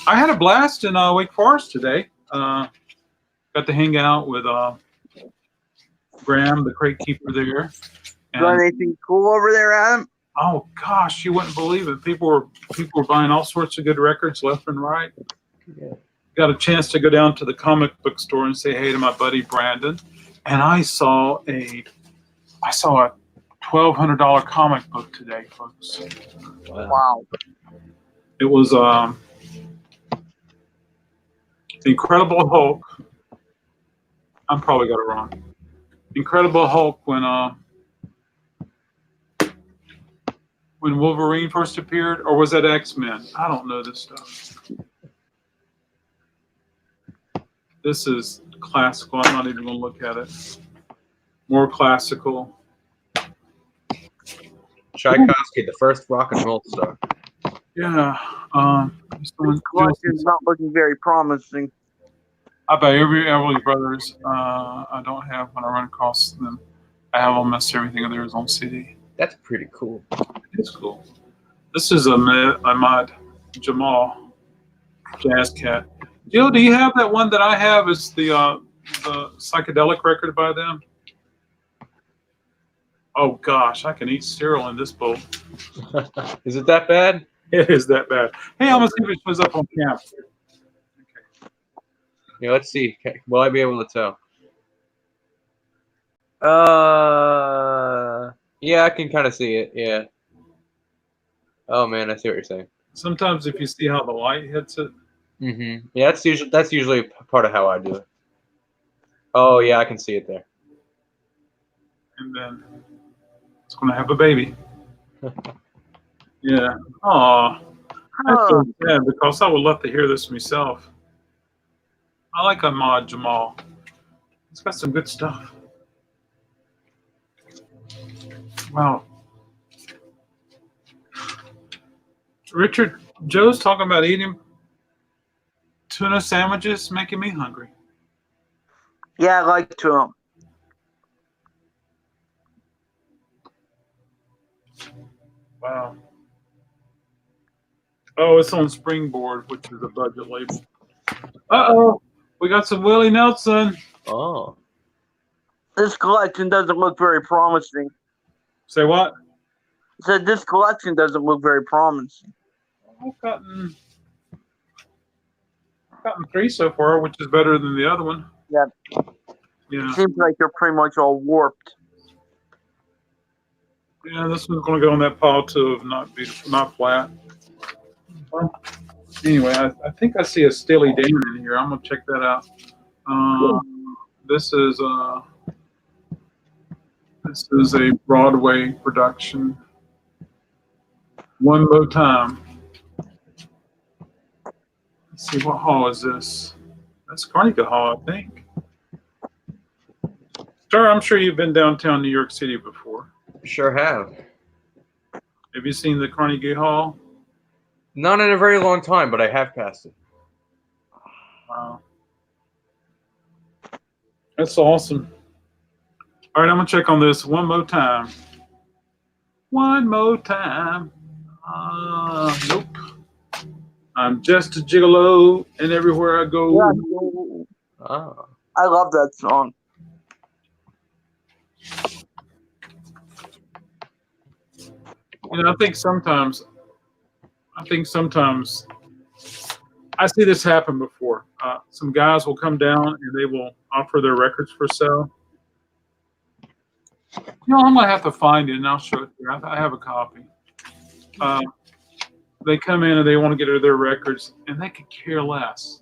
I had a blast in Wake Forest today. Got to hang out with Graham, the crate keeper there. Got anything cool over there, Adam? Oh gosh, you wouldn't believe it. People were buying all sorts of good records left and right. Yeah. Got a chance to go down to the comic book store and say hey to my buddy Brandon, and I saw a $1,200 comic book today, folks. Wow. It was Incredible Hulk. I'm probably got it wrong. Incredible Hulk when Wolverine first appeared, or was that X-Men? I don't know this stuff. This is classical. I'm not even going to look at it. More classical. Tchaikovsky, the first rock and roll star. Yeah. This collection's not looking very promising. I buy every Everly Brothers. I don't have when I run across them. I have almost everything of theirs on CD. That's pretty cool. It's cool. This is Ahmad Jamal Jazz Cat. Jill, do you have that one that I have? It's the psychedelic record by them. Oh gosh, I can eat cereal in this bowl. Is it that bad? It is that bad. Hey, I'm gonna see if it shows up on camp. Yeah, let's see. Will I be able to tell? Yeah, I can kind of see it. Yeah. Oh man, I see what you're saying. Sometimes if you see how the light hits it. Mm-hmm. Yeah, that's usually part of how I do it. Oh yeah, I can see it there. And then it's gonna have a baby. Yeah. Aw. That's so sad because I would love to hear this myself. I like Ahmad Jamal. He's got some good stuff. Wow. Richard, Joe's talking about eating tuna sandwiches, making me hungry. Yeah, I like to. Wow. Oh, it's on Springboard, which is a budget label. Uh-oh. We got some Willie Nelson. Oh. This collection doesn't look very promising. Say what? I said this collection doesn't look very promising. I've gotten gotten 3 so far, which is better than the other one. Yeah. Yeah. Seems like they're pretty much all warped. Yeah, this one's going to go in that pile too of not flat. Well, anyway, I think I see a Steely Dan in here. I'm going to check that out. This is a Broadway production. One More Time. Let's see, what hall is this? That's Carnegie Hall, I think. Sir, I'm sure you've been downtown New York City before. Sure have. Have you seen the Carnegie Hall? Not in a very long time, but I have passed it. Wow. That's awesome. All right, I'm going to check on this one more time. One more time. Nope. I'm just a gigolo, and everywhere I go. Yeah, Oh. I love that song. You know, I think sometimes I see this happen before. Some guys will come down and they will offer their records for sale. You know, I'm gonna have to find it and I'll show it to you. I have a copy. They come in and they want to get their records and they could care less.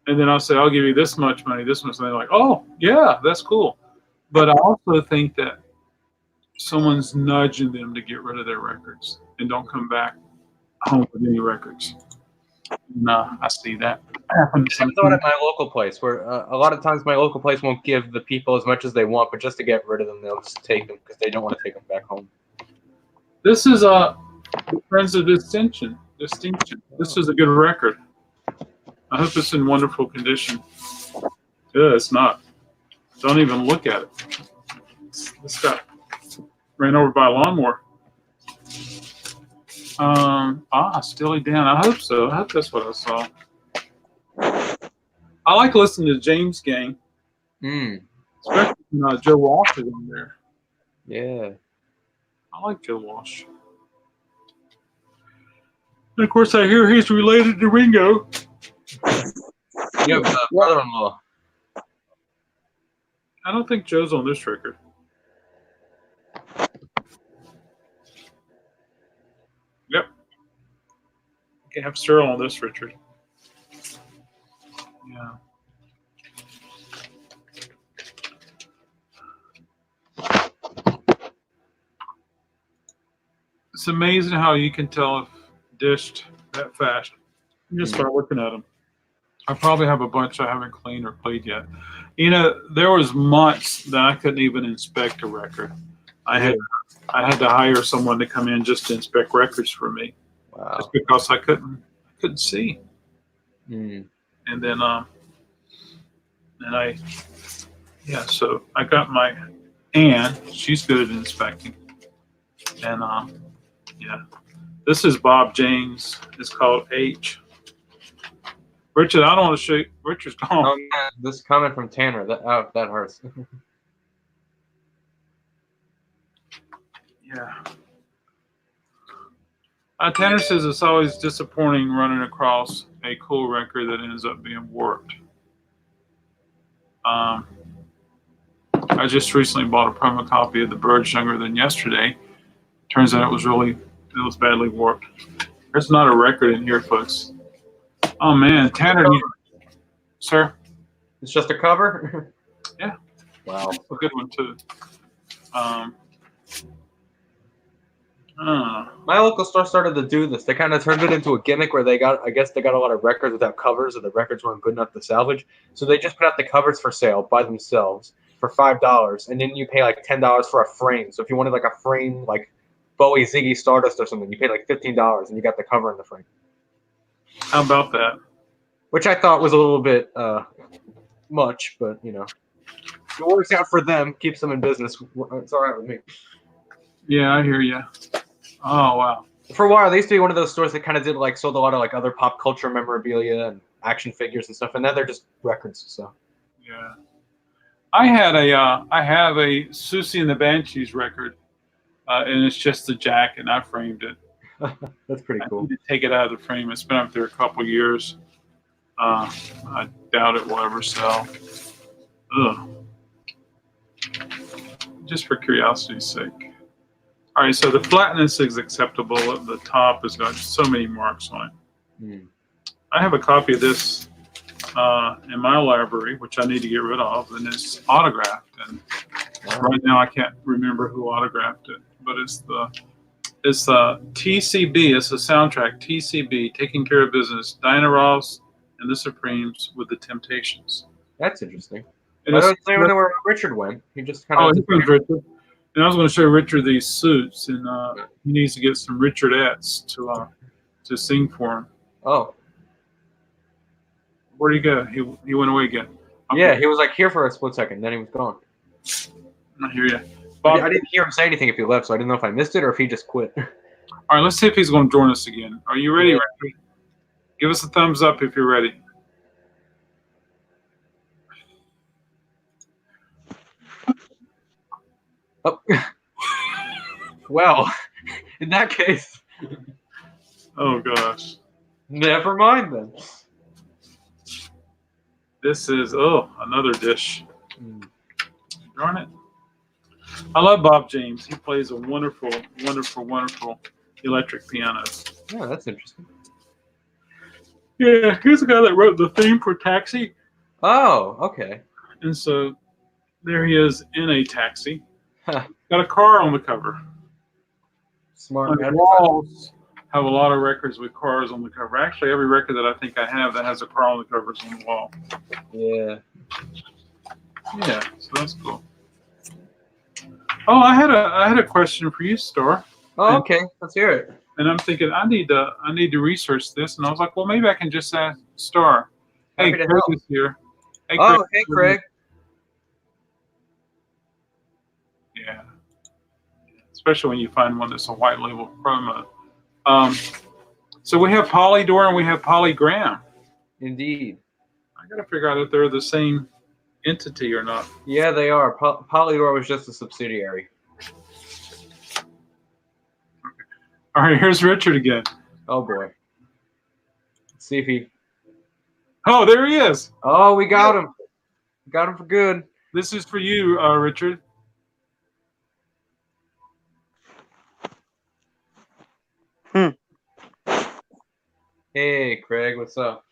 And then I'll say, I'll give you this much money, this much. And they're like, oh, yeah, that's cool. But I also think that someone's nudging them to get rid of their records and don't come back home with any records. No, I see that happen. I thought at my local place, where a lot of times my local place won't give the people as much as they want, but just to get rid of them, they'll just take them because they don't want to take them back home. This is a Friends of Distinction. This is a good record. I hope it's in wonderful condition. Yeah, it's not. Don't even look at it. This got ran over by a lawnmower. Steely Dan. I hope so. I hope that's what I saw. I like listening to James Gang, especially when Joe Walsh is on there. Yeah. I like Joe Walsh. And of course, I hear he's related to Ringo. You have a brother-in-law. I don't think Joe's on this record. Yep. You can have Cyril on this, Richard. Yeah. It's amazing how you can tell if dished that fast. You just start looking at them. I probably have a bunch I haven't cleaned or played yet. You know, there was months that I couldn't even inspect a record. I had to hire someone to come in just to inspect records for me. Wow. Just because I couldn't see. Mm. And then so I got my Ann, she's good at inspecting. And this is Bob James. It's called H. Richard, I don't want to show you. Richard's gone. Oh, man, this comment from Tanner, that hurts. Yeah. Tanner says it's always disappointing running across a cool record that ends up being warped. I just recently bought a promo copy of The Birds Younger Than Yesterday. Turns out it was badly warped. There's not a record in here, folks. Oh man, Tanner, sir? It's just a cover? Yeah. Wow. A good one too. My local store started to do this. They kind of turned it into a gimmick where I guess they got a lot of records without covers, or the records weren't good enough to salvage. So they just put out the covers for sale by themselves for $5, and then you pay like $10 for a frame. So if you wanted like a frame, like Bowie, Ziggy Stardust or something, you paid like $15, and you got the cover and the frame. How about that? Which I thought was a little bit much, but you know, it works out for them, keeps them in business. It's all right with me. Yeah, I hear you. Oh wow. For a while, they used to be one of those stores that kind of sold a lot of like other pop culture memorabilia and action figures and stuff, and now they're just records. So Yeah. I have a Susie and the Banshees record, and it's just the jack, and I framed it. that's pretty I cool. need to take it out of the frame. It's been up there a couple years. I doubt it will ever sell. Ugh. Just for curiosity's sake. All right, so the flatness is acceptable. The top has got so many marks on it. Hmm. I have a copy of this in my library, which I need to get rid of, and it's autographed. And right now I can't remember who autographed it, but it's the TCB. It's the soundtrack. TCB, Taking Care of Business. Diana Ross and the Supremes with the Temptations. That's interesting. And I it's- don't even know where Richard went. He just kind Oh, of. here comes Richard. And I was going to show Richard these suits, and he needs to get some Richardettes to sing for him. Oh, Where'd he go? He went away again. Okay. yeah. He was like here for a split second, then he was gone. I hear you. I Bob, didn't hear him say anything if he left, so I didn't know if I missed it or if he just quit. all right, let's see if he's going to join us again. Are you ready, Yeah. Richard? Give us a thumbs up if you're ready. Oh. Well, in that case, Oh, gosh. never mind then. This is, another dish. Hmm. Darn it. I love Bob James. He plays a wonderful, wonderful, wonderful electric piano. Yeah, that's interesting. Yeah, he's the guy that wrote the theme for Taxi. Oh, okay. And so there he is in a taxi. Huh. Got a car on the cover. Smart My man. walls have a lot of records with cars on the cover. Actually, every record that I think I have that has a car on the cover is on the wall. Yeah. Yeah, so that's cool. Oh, I had a question for you, Star. Oh, okay. Let's hear it. And I'm thinking I need to research this. And I was like, well, maybe I can just ask Star. Hey, Happy to Craig help. is here. Hey, Oh, hey, Craig. Yeah. Especially when you find one that's a white label promo. So we have Polydor and we have Polygram. Indeed. I got to figure out if they're the same entity or not. Yeah, they are. Polydor was just a subsidiary. All right, here's Richard again. Oh, boy. Let's see if he... Oh, there he is. Oh, we got him. Got him for good. This is for you, Richard. Hey, Craig, what's up?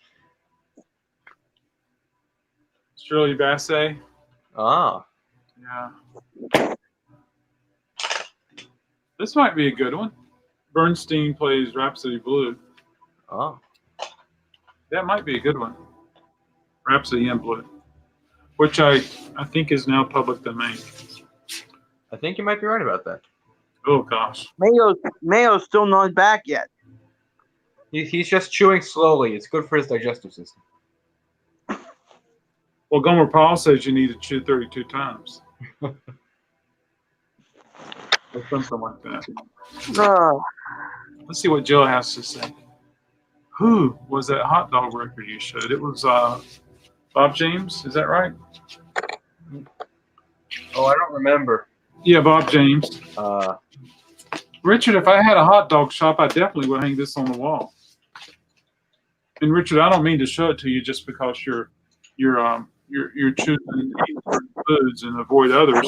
Shirley Bassey. Ah, Yeah. This might be a good one. Bernstein plays Rhapsody Blue. oh. That might be a good one. Rhapsody in Blue, which I think is now public domain. I think you might be right about that. Oh gosh. Mayo's still not back yet. He's just chewing slowly. It's good for his digestive system. Well, Gomer Paul says you need to chew 32 times. Or something like that. Uh, Let's see what Jill has to say. Who was that hot dog record you showed? It was Bob James. Is that right? Oh, I don't remember. Yeah, Bob James. Richard, if I had a hot dog shop, I definitely would hang this on the wall. And Richard, I don't mean to show it to you just because you're choosing to eat certain foods and avoid others.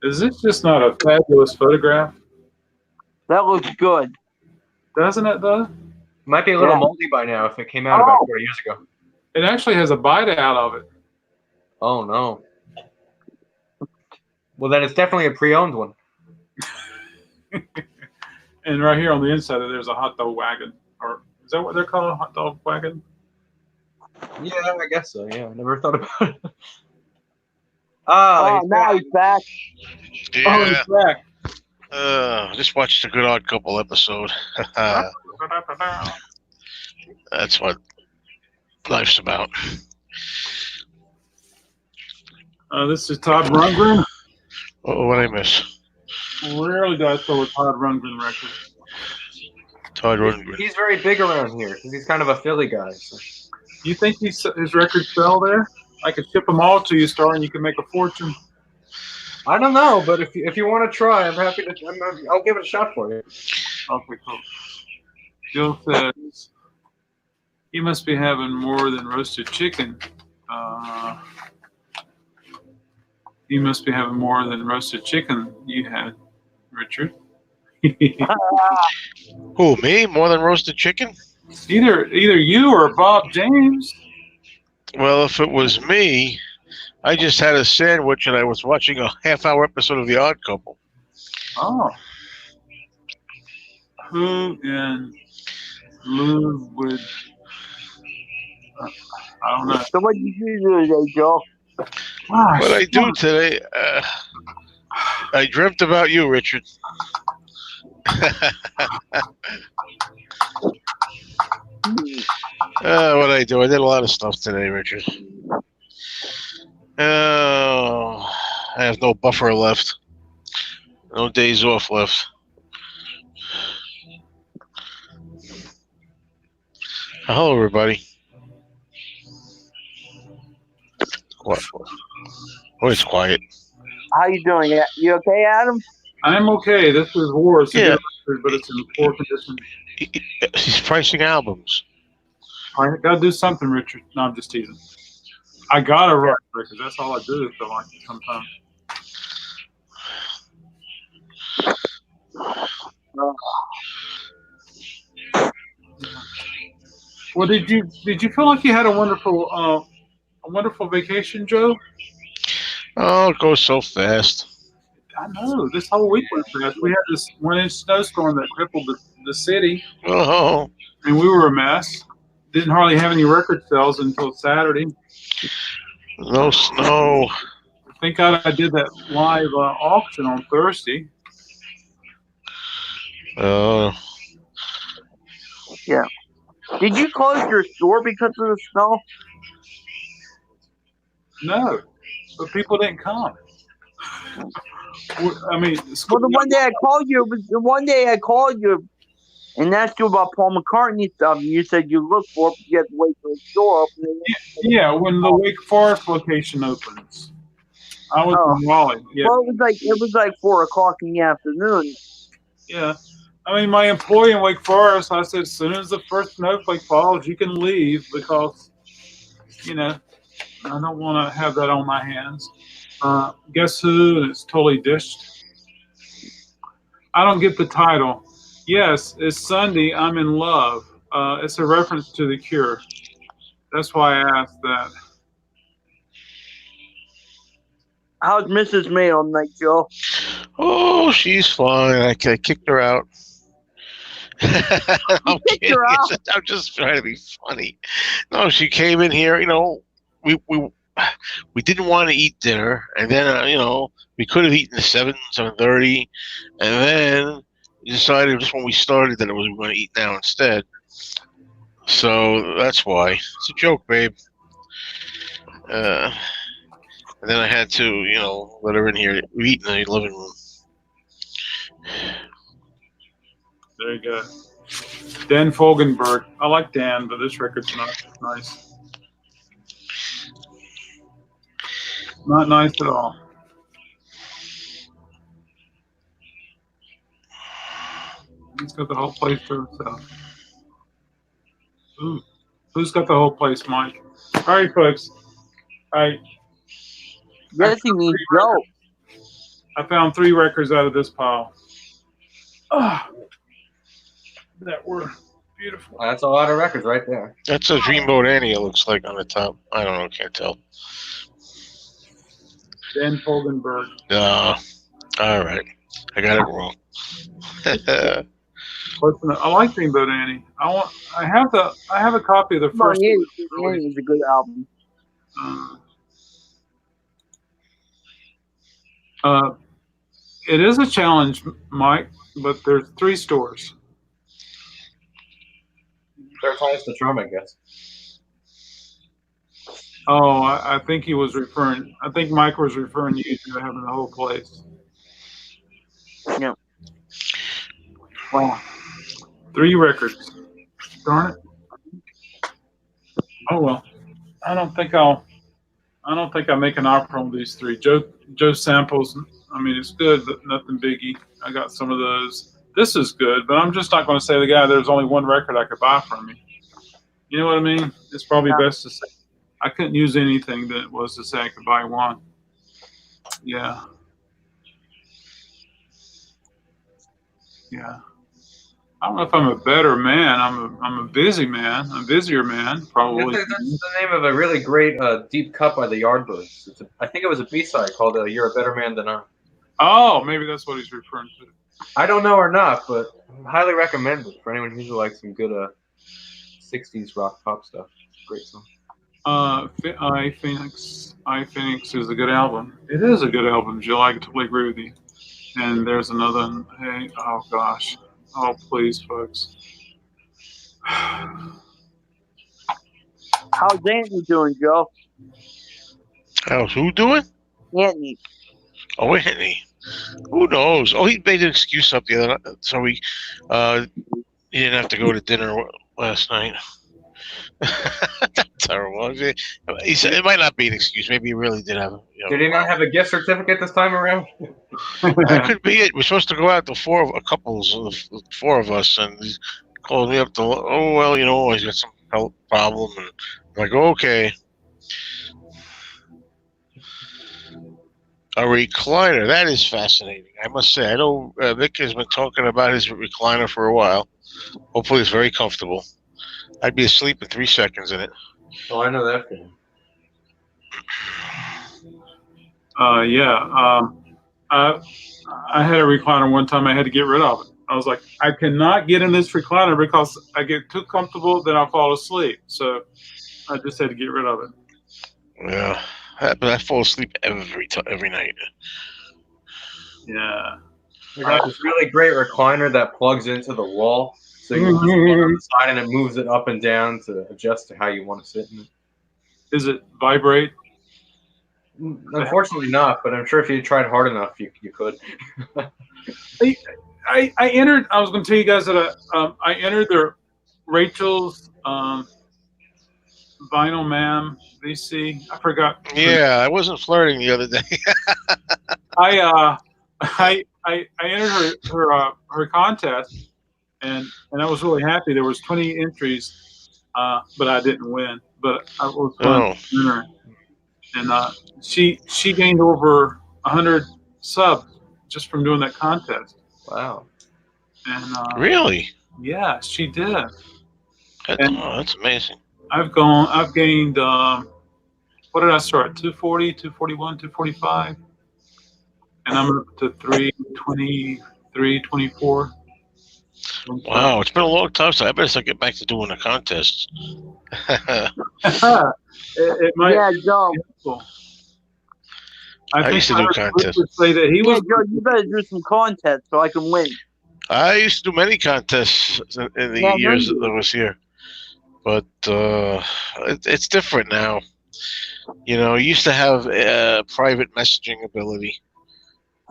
Is this just not a fabulous photograph? that looks good. Doesn't it though? Might be a little Yeah. moldy by now if it came out about 4 years ago. It actually has a bite out of it. Oh, no. Well, then it's definitely a pre-owned one. And right here on the inside, there's a hot dog wagon. Or is that what they're called, a hot dog wagon? Yeah, I guess so. Yeah, I never thought about it. Ah, Oh, now he's back. Oh, Yeah. it's back. Just watched a Good Odd Couple episode. That's what life's about. This is Todd Rundgren. Oh, what I miss? Rarely do I throw a Todd Rundgren record. Todd Rundgren. he's very big around here because he's kind of a Philly guy. So. You think his records sell there? I could ship them all to you, Star, and you can make a fortune. I don't know, but if you want to try, I'm happy to. I'll give it a shot for you. Okay, cool. Jill says he must be having more than roasted chicken. He must be having more than roasted chicken you had, Richard. Who, me? More than roasted chicken? Either you or Bob James. Well, if it was me, I just had a sandwich and I was watching a half-hour episode of The Odd Couple. Oh. Who in Lou would... I don't know. So what did you do today, Joe? Gosh, What I do today, I dreamt about you, Richard. What I do? I did a lot of stuff today, Richard. Oh, I have no buffer left. No days off left. Hello, everybody. What? Oh, it's quiet. How you doing? You okay, Adam? I'm okay. This is war. It's a Yeah. good record, but it's in poor condition. He's pricing albums. I gotta do something, Richard. No, I'm just teasing. I gotta write records. That's all I do. Feel like sometimes. Well, did you feel like you had a wonderful vacation, Joe? Oh, it goes so fast. I know. This whole week went fast. We had this 1-inch snowstorm that crippled the city, Oh, and we were a mess. Didn't hardly have any record sales until Saturday. no snow. Thank God I did that live auction on Thursday. Did you close your store because of the snow? No, but people didn't come. I mean, Well, the one day I called you, and asked you about Paul McCartney stuff, and you said you looked for it, but you had to wait for the store open. yeah, when the Wake Forest location opens. I was in Raleigh. Yeah, Well, it was like 4:00 in the afternoon. yeah. I mean, my employee in Wake Forest, I said, as soon as the first snowflake falls, you can leave because, I don't want to have that on my hands. Guess who? It's totally dished. I don't get the title. Yes, it's Sunday. I'm in love. It's a reference to The Cure. That's why I asked that. How's Mrs. Mayo tonight, Joe? Oh, she's fine. I kicked her out. I'm kicked her out? I'm just trying to be funny. No, she came in here. We didn't want to eat dinner, and then we could have eaten at 7:30, and then we decided just when we started that we were going to eat now instead. So that's why. It's a joke, babe. And then I had to, let her in here. We eat in the living room. There you go. Dan Fogelberg. I like Dan, but this record's not nice. Not nice at all. He's got the whole place to himself. Ooh. Who's got the whole place, Mike? All right, folks. All right. Yes, he means Joe. I found 3 records out of this pile. That were beautiful. That's a lot of records right there. That's a Dreamboat Annie, it looks like, on the top. I don't know, can't tell. Dan Fogelberg. All right. I got it wrong. Listen, I like Dreamboat Annie. I have a copy of the Come on, first. Annie is a good album. It is a challenge, Mike, but there's 3 stores. Third time's the charm, I guess. Oh, I think he was referring. I think Mike was referring to you to having the whole place. Yeah. Wow. 3 records. Darn it. Oh well. I don't think I'll make an offer on these 3. Joe samples. I mean, it's good, but nothing biggie. I got some of those. this is good, but I'm just not going to say to the guy there's only one record I could buy from you. You know what I mean? It's probably best to say I couldn't use anything that was to say I could buy one. Yeah. Yeah. I don't know if I'm a better man. I'm a busy man. I'm a busier man, probably. That's the name of a really great deep cut by the Yardbirds. I think it was a B-side called "You're a Better Man Than I." Oh, maybe that's what he's referring to. I don't know or not, but highly recommend it for anyone who likes some good 60s rock pop stuff. Great song. I Phoenix is a good album. It is a good album, Jill. I totally agree with you. And there's another one. Hey, oh gosh. Oh, please, folks. How's Anthony doing, Joe? How's who doing? Anthony. Oh, Anthony. Who knows? Oh, he made an excuse up the other night, so he didn't have to go to dinner last night. That's terrible. He said it might not be an excuse. Maybe he really did have. Did he not have a gift certificate this time around? That could be it. We're supposed to go out to four of us, and he called me up to. Oh well, he's got some health problem, and I'm like, okay. A recliner. That is fascinating. I must say. I know Vic has been talking about his recliner for a while. Hopefully, it's very comfortable. I'd be asleep in 3 seconds in it. Oh, I know that feeling. Yeah. I had a recliner one time. I had to get rid of it. I was like, I cannot get in this recliner because I get too comfortable, then I'll fall asleep. So I just had to get rid of it. Yeah, but I fall asleep every night. Yeah. We got this really great recliner that plugs into the wall. So you can sit on the side and it moves it up and down to adjust to how you want to sit in it. Is it vibrate? Unfortunately not, but I'm sure if you tried hard enough, you could. I entered. I was going to tell you guys that I entered the Rachel's Vinyl Ma'am VC. I forgot. Yeah, I wasn't flirting the other day. I entered her contest, and I was really happy. There was 20 entries, but I didn't win. But I was one winner, and she gained over 100 subs just from doing that contest. Wow! And really? Yeah, she did. That's amazing. I've gained. What did I start? 240, 241, 245, and I'm up to 323, 24. Wow, it's been a long time, so I better start get back to doing the contests. it might. Yeah, Joe. Cool. I used to do contests. Say that he was. Joe, you better do some contests so I can win. I used to do many contests in the years that I was here, but it's different now. You used to have private messaging ability.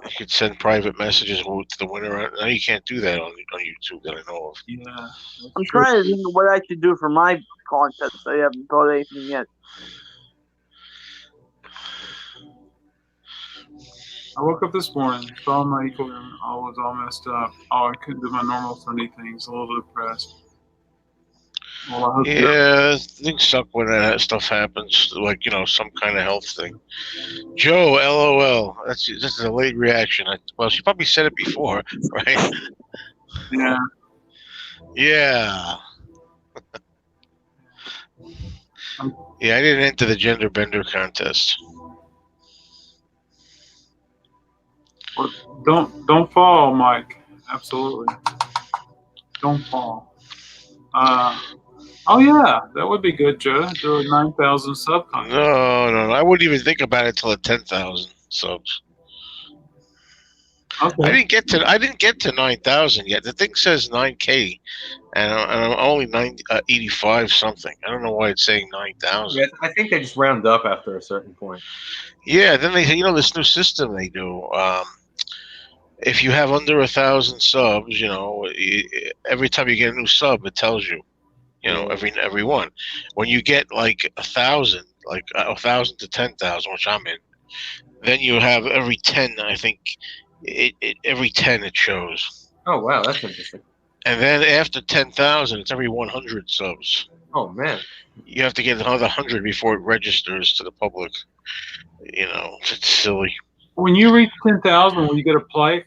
You could send private messages to the winner. Now you can't do that on YouTube that I know of. Yeah. I'm trying to think of what I should do for my contest. I haven't thought of anything yet. I woke up this morning, saw my equilibrium, I was all messed up. I couldn't do my normal Sunday things, a little depressed. Well, I hope things suck when that stuff happens, like, some kind of health thing. Joe, LOL. This is a late reaction. Well, she probably said it before, right? Yeah. Yeah. Yeah, I didn't enter the gender bender contest. Don't fall, Mike. Absolutely. Don't fall. Oh yeah, that would be good, Joe. Do a 9,000 sub contest. No. I wouldn't even think about it till at 10,000 subs. Okay. I didn't get to 9,000 yet. The thing says 9K, and I'm only 85 something. I don't know why it's saying 9,000. Yeah, I think they just round up after a certain point. Yeah, then they, this new system they do. If you have under 1,000 subs, every time you get a new sub, it tells you, every one. When you get like 1,000, like 1,000 to 10,000, which I'm in, then you have every 10. I think every 10 it shows. Oh wow, that's interesting. And then after 10,000, it's every 100 subs. Oh man. You have to get another 100 before it registers to the public. You know, it's silly. When you reach 10,000, will you get a plaque?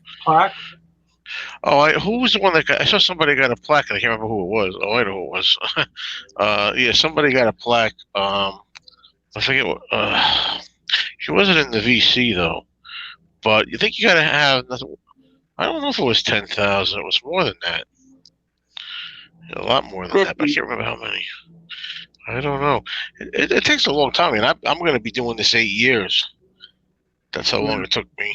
Oh, who was the one that got? I saw somebody got a plaque. And I can't remember who it was. Oh, I know who it was. Yeah, somebody got a plaque. I forget what. She wasn't in the VC though. But you think you gotta have? I don't know if it was 10,000. It was more than that. A lot more than that. But I can't remember how many. I don't know. It takes a long time, and I'm going to be doing this 8 years. That's how long it took me.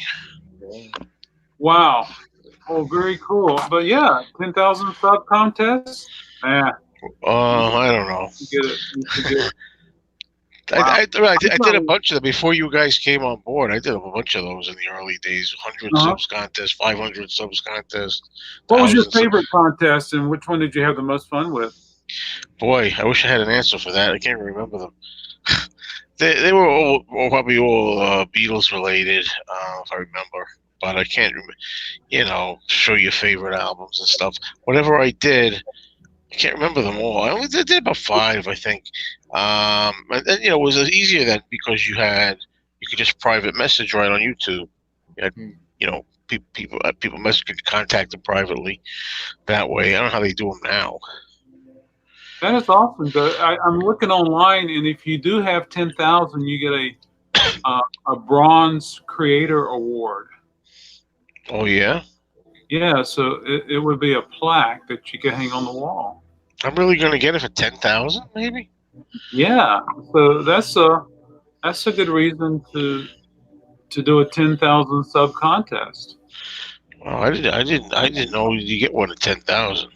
Wow. Oh, very cool. But yeah, 10,000 sub contest. Yeah. I don't know. You get it. You get it. I did a bunch of them before you guys came on board. I did a bunch of those in the early days. 100 subs contest, 500 subs contest. What was your favorite contest, and which one did you have the most fun with? Boy, I wish I had an answer for that. I can't remember them. They were probably all Beatles related, if I remember. But I can't remember. You know, show your favorite albums and stuff. Whatever I did, I can't remember them all. I only did about 5, I think. And then, you know, it was easier then because you could just private message right on YouTube. You had, you know, people message could contact them privately that way. I don't know how they do them now. That is awesome. I'm looking online, and if you do have 10,000, you get a bronze creator award. Oh yeah. Yeah, so it would be a plaque that you could hang on the wall. I'm really gonna get it for 10,000, maybe. Yeah, so that's a good reason to do a 10,000 sub contest. Oh, I didn't know you get one at 10,000.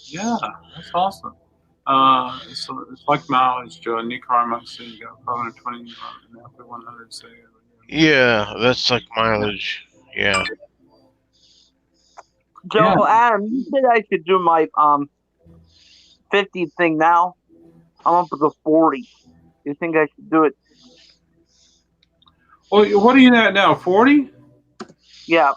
Yeah, that's awesome. So it's like mileage, Joe. New car might say you got 520 after 100. Say. Yeah, that's like mileage. Yeah. Joe, Adam, you said I should do my 50 thing now. I'm up to 40. You think I should do it? Well, what are you at now? 40? Yeah.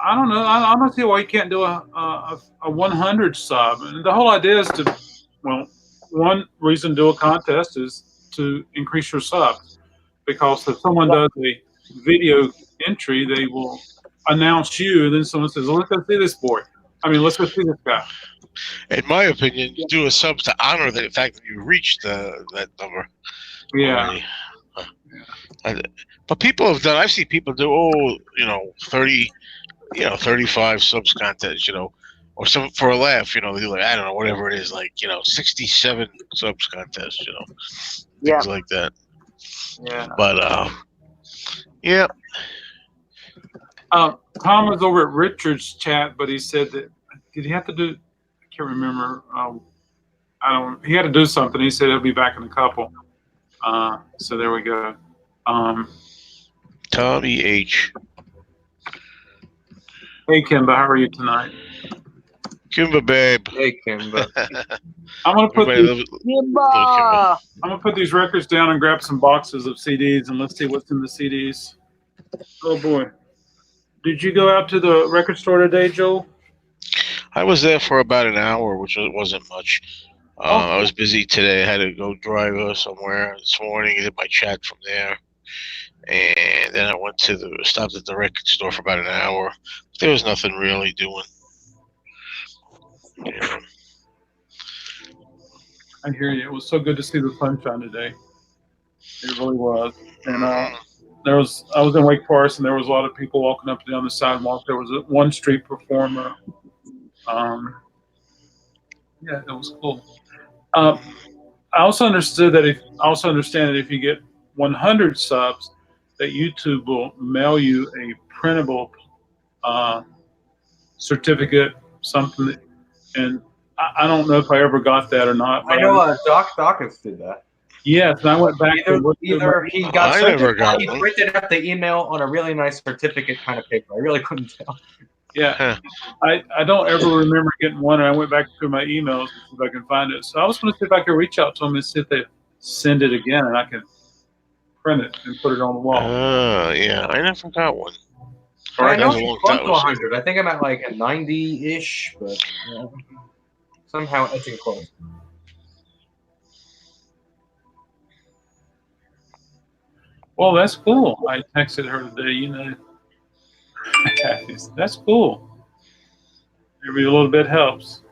I don't know. I don't see why you can't do a 100 sub. And the whole idea is to, well, one reason to do a contest is to increase your subs, because if someone does a video entry, they will announce you, and then someone says, "Well, let's go see this boy. Let's go see this guy." In my opinion, you do a sub to honor the fact that you reached that number. Yeah. But people have done. I've seen people do 30, 35 subs contest, or some for a laugh, they do like, I don't know, whatever it is, like 67 subs contest, things like that. Yeah. But yeah. Tom was over at Richard's chat, but he said that did he have to do? I can't remember. He had to do something. He said he'll be back in a couple. So there we go. Tommy H. Hey Kimba, how are you tonight? Kimba, babe. Hey Kimba. I'm gonna put Kimba. I'm gonna put these records down and grab some boxes of CDs, and let's see what's in the CDs. Oh boy. Did you go out to the record store today, Joel? I was there for about an hour, which wasn't much. I was busy today. I had to go drive somewhere this morning. I did my chat from there. And then I went stopped at the record store for about an hour. There was nothing really doing. Yeah. I hear you. It was so good to see the sunshine today. It really was. And I was in Wake Forest, and there was a lot of people walking up and down the sidewalk. There was one street performer. Yeah, it was cool. I also understand that if you get 100 subs, that YouTube will mail you a printable certificate, something. And I don't know if I ever got that or not. I know Doc Dawkins did that. Yes, and I went back Either he got he one. printed out the email on a really nice certificate kind of paper. I really couldn't tell. Yeah, I don't ever remember getting one, and I went back through my emails to see if I can find it. So I was going to see if I could reach out to them and see if they send it again, and I can print it and put it on the wall. Yeah, I never got one. And I know That's a it's long close time. to 100. I think I'm at like a 90-ish, but somehow edging close. Well, that's cool. I texted her today, that's cool. Every little bit helps.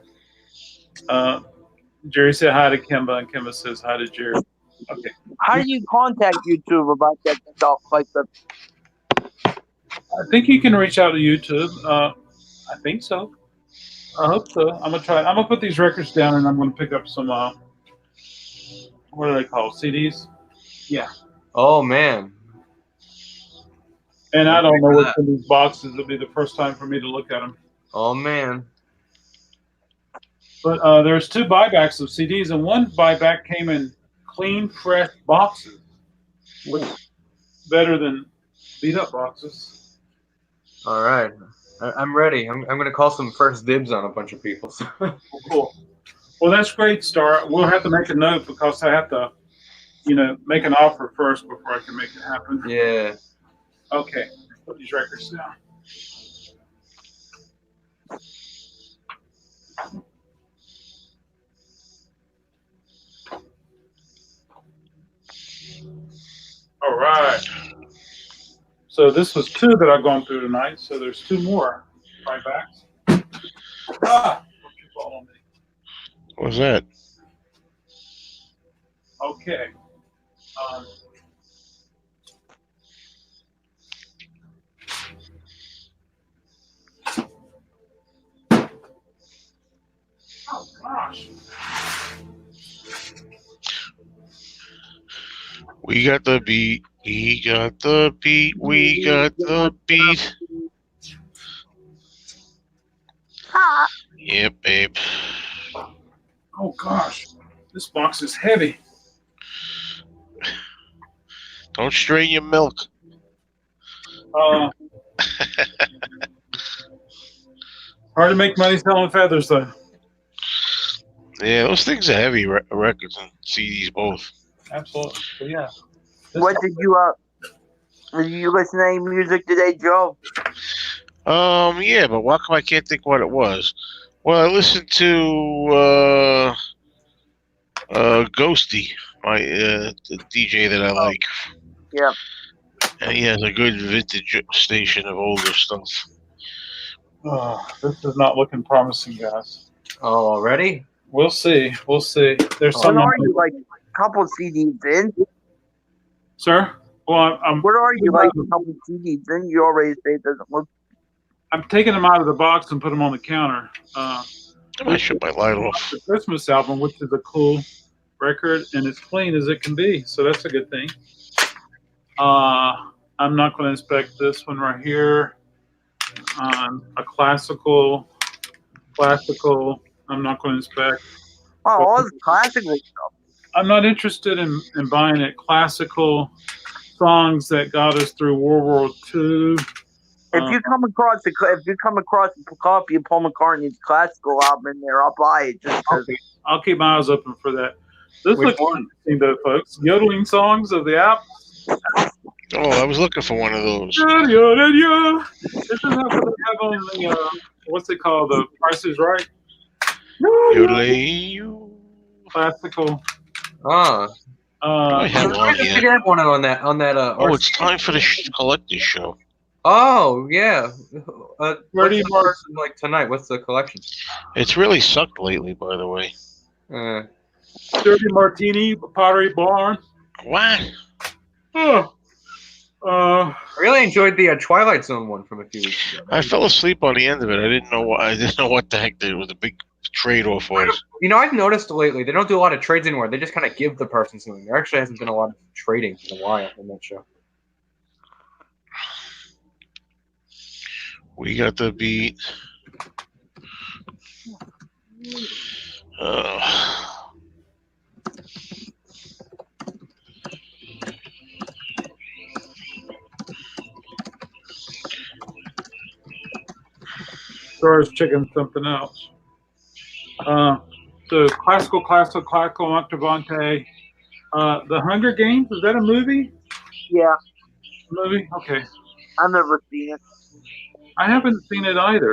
Jerry said hi to Kimba, and Kimba says hi to Jerry. Okay. How do you contact YouTube about that stuff? Like the I think you can reach out to YouTube. I think so. I hope so. I'm gonna try. I'm gonna put these records down, and I'm gonna pick up some. What are they called? CDs. Yeah. Oh man. And I I'll don't know figure what's that. in these boxes. It'll be the first time for me to look at them. Oh man. But there's 2 buybacks of CDs, and one buyback came in clean, fresh boxes, which is better than beat up boxes. All right. I'm ready. I'm going to call some first dibs on a bunch of people. Cool. Well, that's great, Star. We'll have to make a note because I have to, make an offer first before I can make it happen. Yeah. Okay. Put these records down. All right. So this was 2 that I've gone through tonight. So there's 2 more buybacks. Don't you fall on me. What's that? Okay. Oh gosh. We got the beat. We got the beat. We got the beat. Yep, babe. Oh gosh. This box is heavy. Don't strain your milk. Hard to make money selling feathers though. Yeah, those things are heavy records and CDs both. Absolutely. But yeah. what did you listen to any music today, Joe? Yeah, but why come I can't think what it was? Well, I listened to Ghosty, the DJ that I like. Yeah. And he has a good vintage station of older stuff. This is not looking promising, guys. Oh, already? We'll see. We'll see. There's What some. are you like? Couple CDs in? Sir? Well, What are you like? A couple CDs in? You already say it doesn't look. I'm taking them out of the box and put them on the counter. I might shut my light off. The Christmas album, which is a cool record, and it's clean as it can be, so that's a good thing. I'm not going to inspect this one right here. A classical. I'm not going to inspect. Oh, all this classical stuff. I'm not interested in buying it classical songs that got us through World War II. If you come across a copy of Paul McCartney's classical album in there, I'll buy it just because. Okay, I'll keep my eyes open for that. This Which looks one? interesting, though, folks. Yodeling songs of the app. Oh, I was looking for one of those. Isn't that what they have on the what's it called? The Price is Right. Yodelay. Classical. Ah. I have So one I just here. figured out one on that. Oh, it's time for the collector's show. Oh yeah. Where do you mark? Like tonight? What's the collection? It's really sucked lately, by the way. Dirty Martini, Pottery Barn. What? Oh. I really enjoyed the Twilight Zone one from a few weeks ago. I fell asleep on the end of it. I didn't know what the heck there was a big trade-off was. You know, I've noticed lately they don't do a lot of trades anymore. They just kind of give the person something. There actually hasn't been a lot of trading in a while in that show. We got the beat. Star's checking something else. So classical, Octavante. The Hunger Games, is that a movie? Yeah, Movie? Okay. I've never seen it. I haven't seen it either.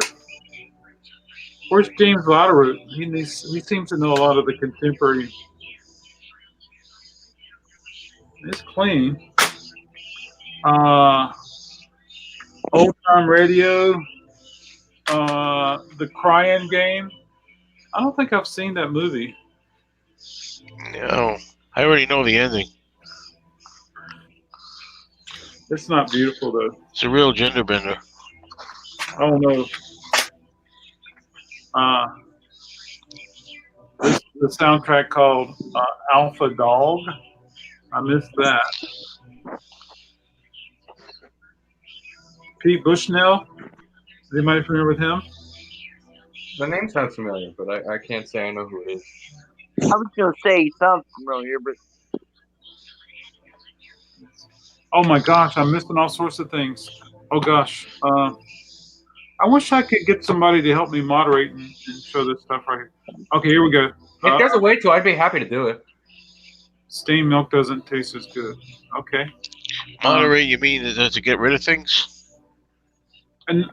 Where's James Latteroot? He seems to know a lot of the contemporary. It's clean. Uh, Old Time Radio. The Crying Game. I don't think I've seen that movie. No, I already know the ending. It's not beautiful though. It's a real gender bender. I don't know. This is the soundtrack called Alpha Dog. I missed that. Pete Bushnell. Is anybody familiar with him? The name sounds familiar, but I can't say I know who it is. I was gonna say he sounds familiar, but Oh my gosh, I'm missing all sorts of things. Oh gosh. I wish I could get somebody to help me moderate and show this stuff right here. Okay, here we go. If there's a way to, I'd be happy to do it. Steamed milk doesn't taste as good. Okay. Moderate, you mean to get rid of things? And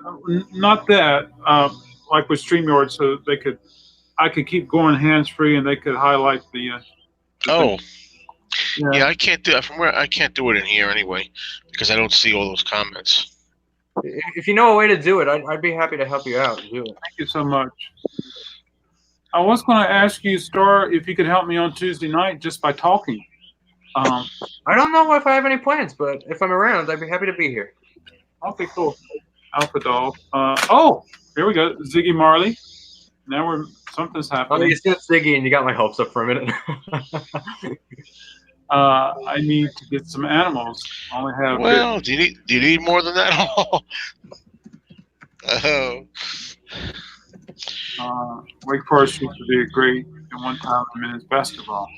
not that, like with StreamYard, so I could keep going hands free, and they could highlight the. Oh, Yeah. yeah, I can't do from where I can't do it in here anyway because I don't see all those comments. If you know a way to do it, I'd be happy to help you out and do it. Thank you so much. I was going to ask you, Star, if you could help me on Tuesday night just by talking. I don't know if I have any plans, but if I'm around, I'd be happy to be here. Okay, cool. Alpha Dog. Oh, here we go. Ziggy Marley. Now something's Oh, happening. you said Ziggy, and you got my hopes up for a minute. I need to get some animals. I only have. Well, do you need more than that? Oh. Wake Forest used to be a great at one time in men's basketball.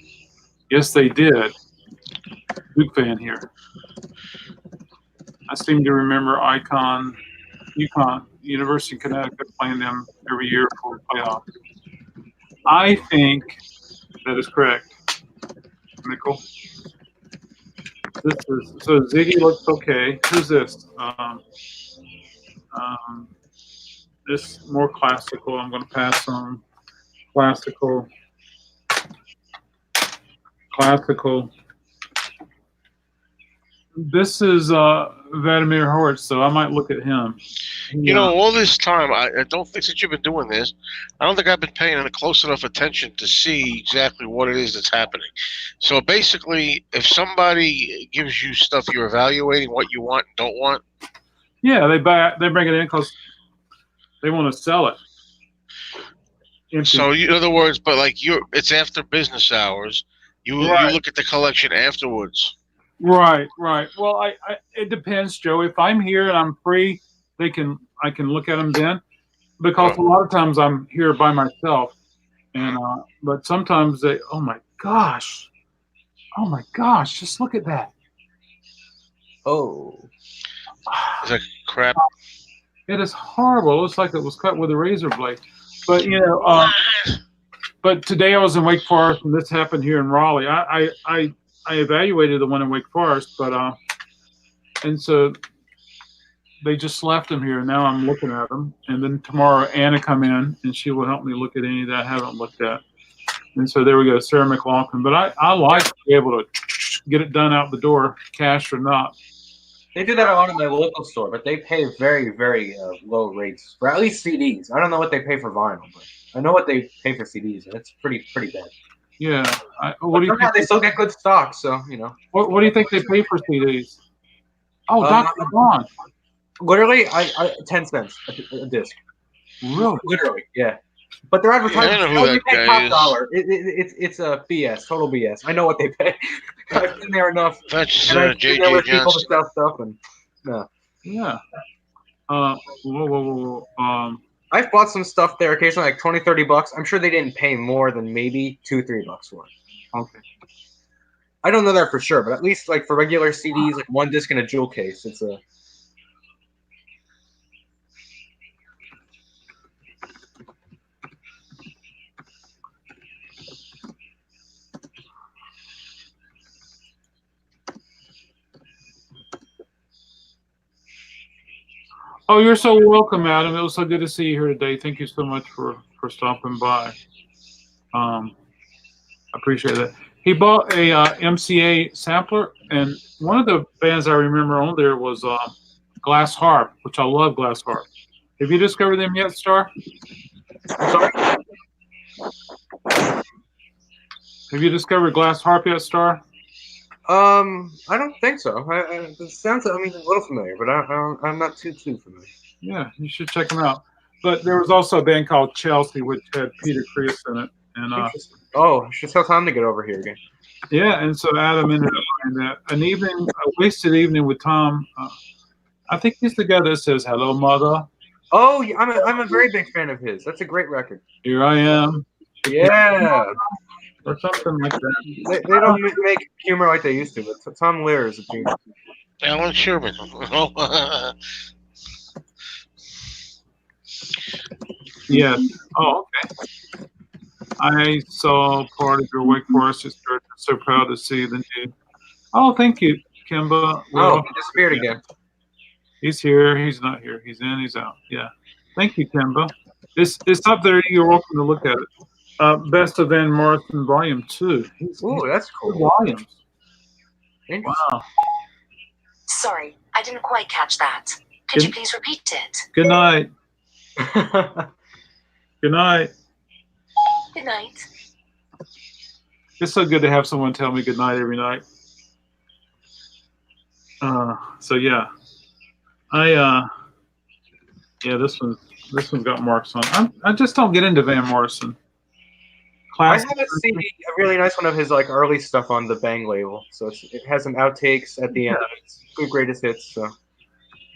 Yes, they did. Duke fan here. I seem to remember UConn, University of Connecticut playing them every year for playoffs. I think that is correct. Nickel. So Ziggy looks okay. Who's this? This more classical. I'm going to pass on classical. This is Vladimir Horst, so I might look at him. You know, all this time, I don't think since you've been doing this, I don't think I've been paying close enough attention to see exactly what it is that's happening. So basically, if somebody gives you stuff you're evaluating what you want and don't want. Yeah, they bring it in because they want to sell it. Empty. So in other words, but like it's after business hours. You look at the collection afterwards. Right. Well, it depends, Joe. If I'm here and I'm free, I can look at them then, because a lot of times I'm here by myself, and but sometimes oh my gosh, just look at that. Oh, Is that crap? It is horrible. It looks like it was cut with a razor blade. But but today I was in Wake Forest, and this happened here in Raleigh. I evaluated the one in Wake Forest, but and so they just left them here. Now I'm looking at them, and then tomorrow Anna come in, and she will help me look at any that I haven't looked at. And so there we go, Sarah McLaughlin. But I like to be able to get it done out the door, cash or not. they do that a lot in my local store, but they pay very, very low rates for at least CDs. I don't know what they pay for vinyl, but I know what they pay for CDs, and it's pretty bad. Yeah. What do you think? They still get good stock, so you know. What do you think they pay for CDs? Oh, Dr. Vaughn. Literally, I 10 cents a disc. Really? Literally, yeah. But they're advertising. I know who that pay guy top is. dollar. It's a BS, total BS. I know what they pay. I've been there enough. That's And I've been there J.J. with people to Johnson. sell stuff, and no. Yeah. Whoa. I've bought some stuff there occasionally, like $20-$30. I'm sure they didn't pay more than maybe $2-3 for it. Okay. I don't know that for sure, but at least like for regular CDs, like one disc in a jewel case, it's a. Oh, you're so welcome, Adam. It was so good to see you here today. Thank you so much for stopping by. I appreciate it. He bought a MCA sampler, and one of the bands I remember on there was Glass Harp, which I love. Glass Harp. Have you discovered them yet, Star? Sorry? Have you discovered Glass Harp yet, Star? I don't think so. It sounds, I mean, a little familiar, but I'm not too familiar. Yeah, you should check them out. But there was also a band called Chelsea, which had Peter Criss in it, and Interesting. Oh, I should tell Tom to get over here again. yeah, and so Adam ended up doing that. An evening, a wasted evening with Tom. I think he's the guy that says "Hello, Mother." Oh, yeah, I'm a very big fan of his. That's a great record. Here I am, Yeah. or something like that. They don't make humor like they used to, but Tom Lehrer is a genius. Alan Sherman. Yes. Oh, okay. I saw part of your Wake Forest history. So proud to see the new. Oh, thank you, Kimba. Oh, he disappeared again. He's here. He's not here. He's in. He's out. Yeah. Thank you, Kimba. It's up there. You're welcome to look at it. Best of Van Morrison, Volume 2. Ooh, that's Two cool. volumes. Interesting. Wow. Sorry, I didn't quite catch that. Could you please repeat it? Good night. Good night. Good night. It's so good to have someone tell me good night every night. So yeah, this one's got marks on. I just don't get into Van Morrison. I have Classic. a CD, a really nice one of his like early stuff on the Bang label. So it has some outtakes at the end. It's good greatest hits. So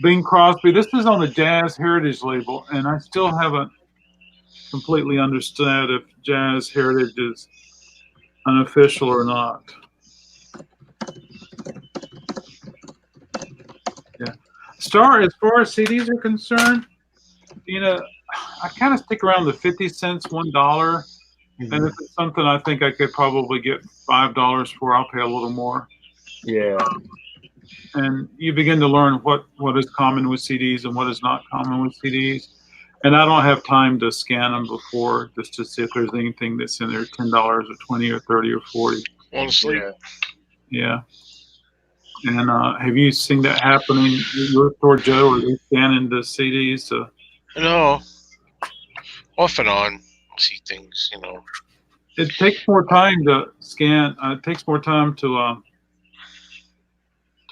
Bing Crosby. This is on the Jazz Heritage label, and I still haven't completely understood if Jazz Heritage is unofficial or not. Yeah. Star, as far as CDs are concerned, you know, I kind of stick around the 50 cents, $1. And if it's something I think I could probably get $5 for, I'll pay a little more. yeah. And you begin to learn what is common with CDs and what is not common with CDs. And I don't have time to scan them before just to see if there's anything that's in there $10 or 20 or 30 or 40. Honestly, Yeah. And have you seen that happening at your store, Joe? Are you scanning the CDs? off and on, see things, It takes more time to scan. It takes more time to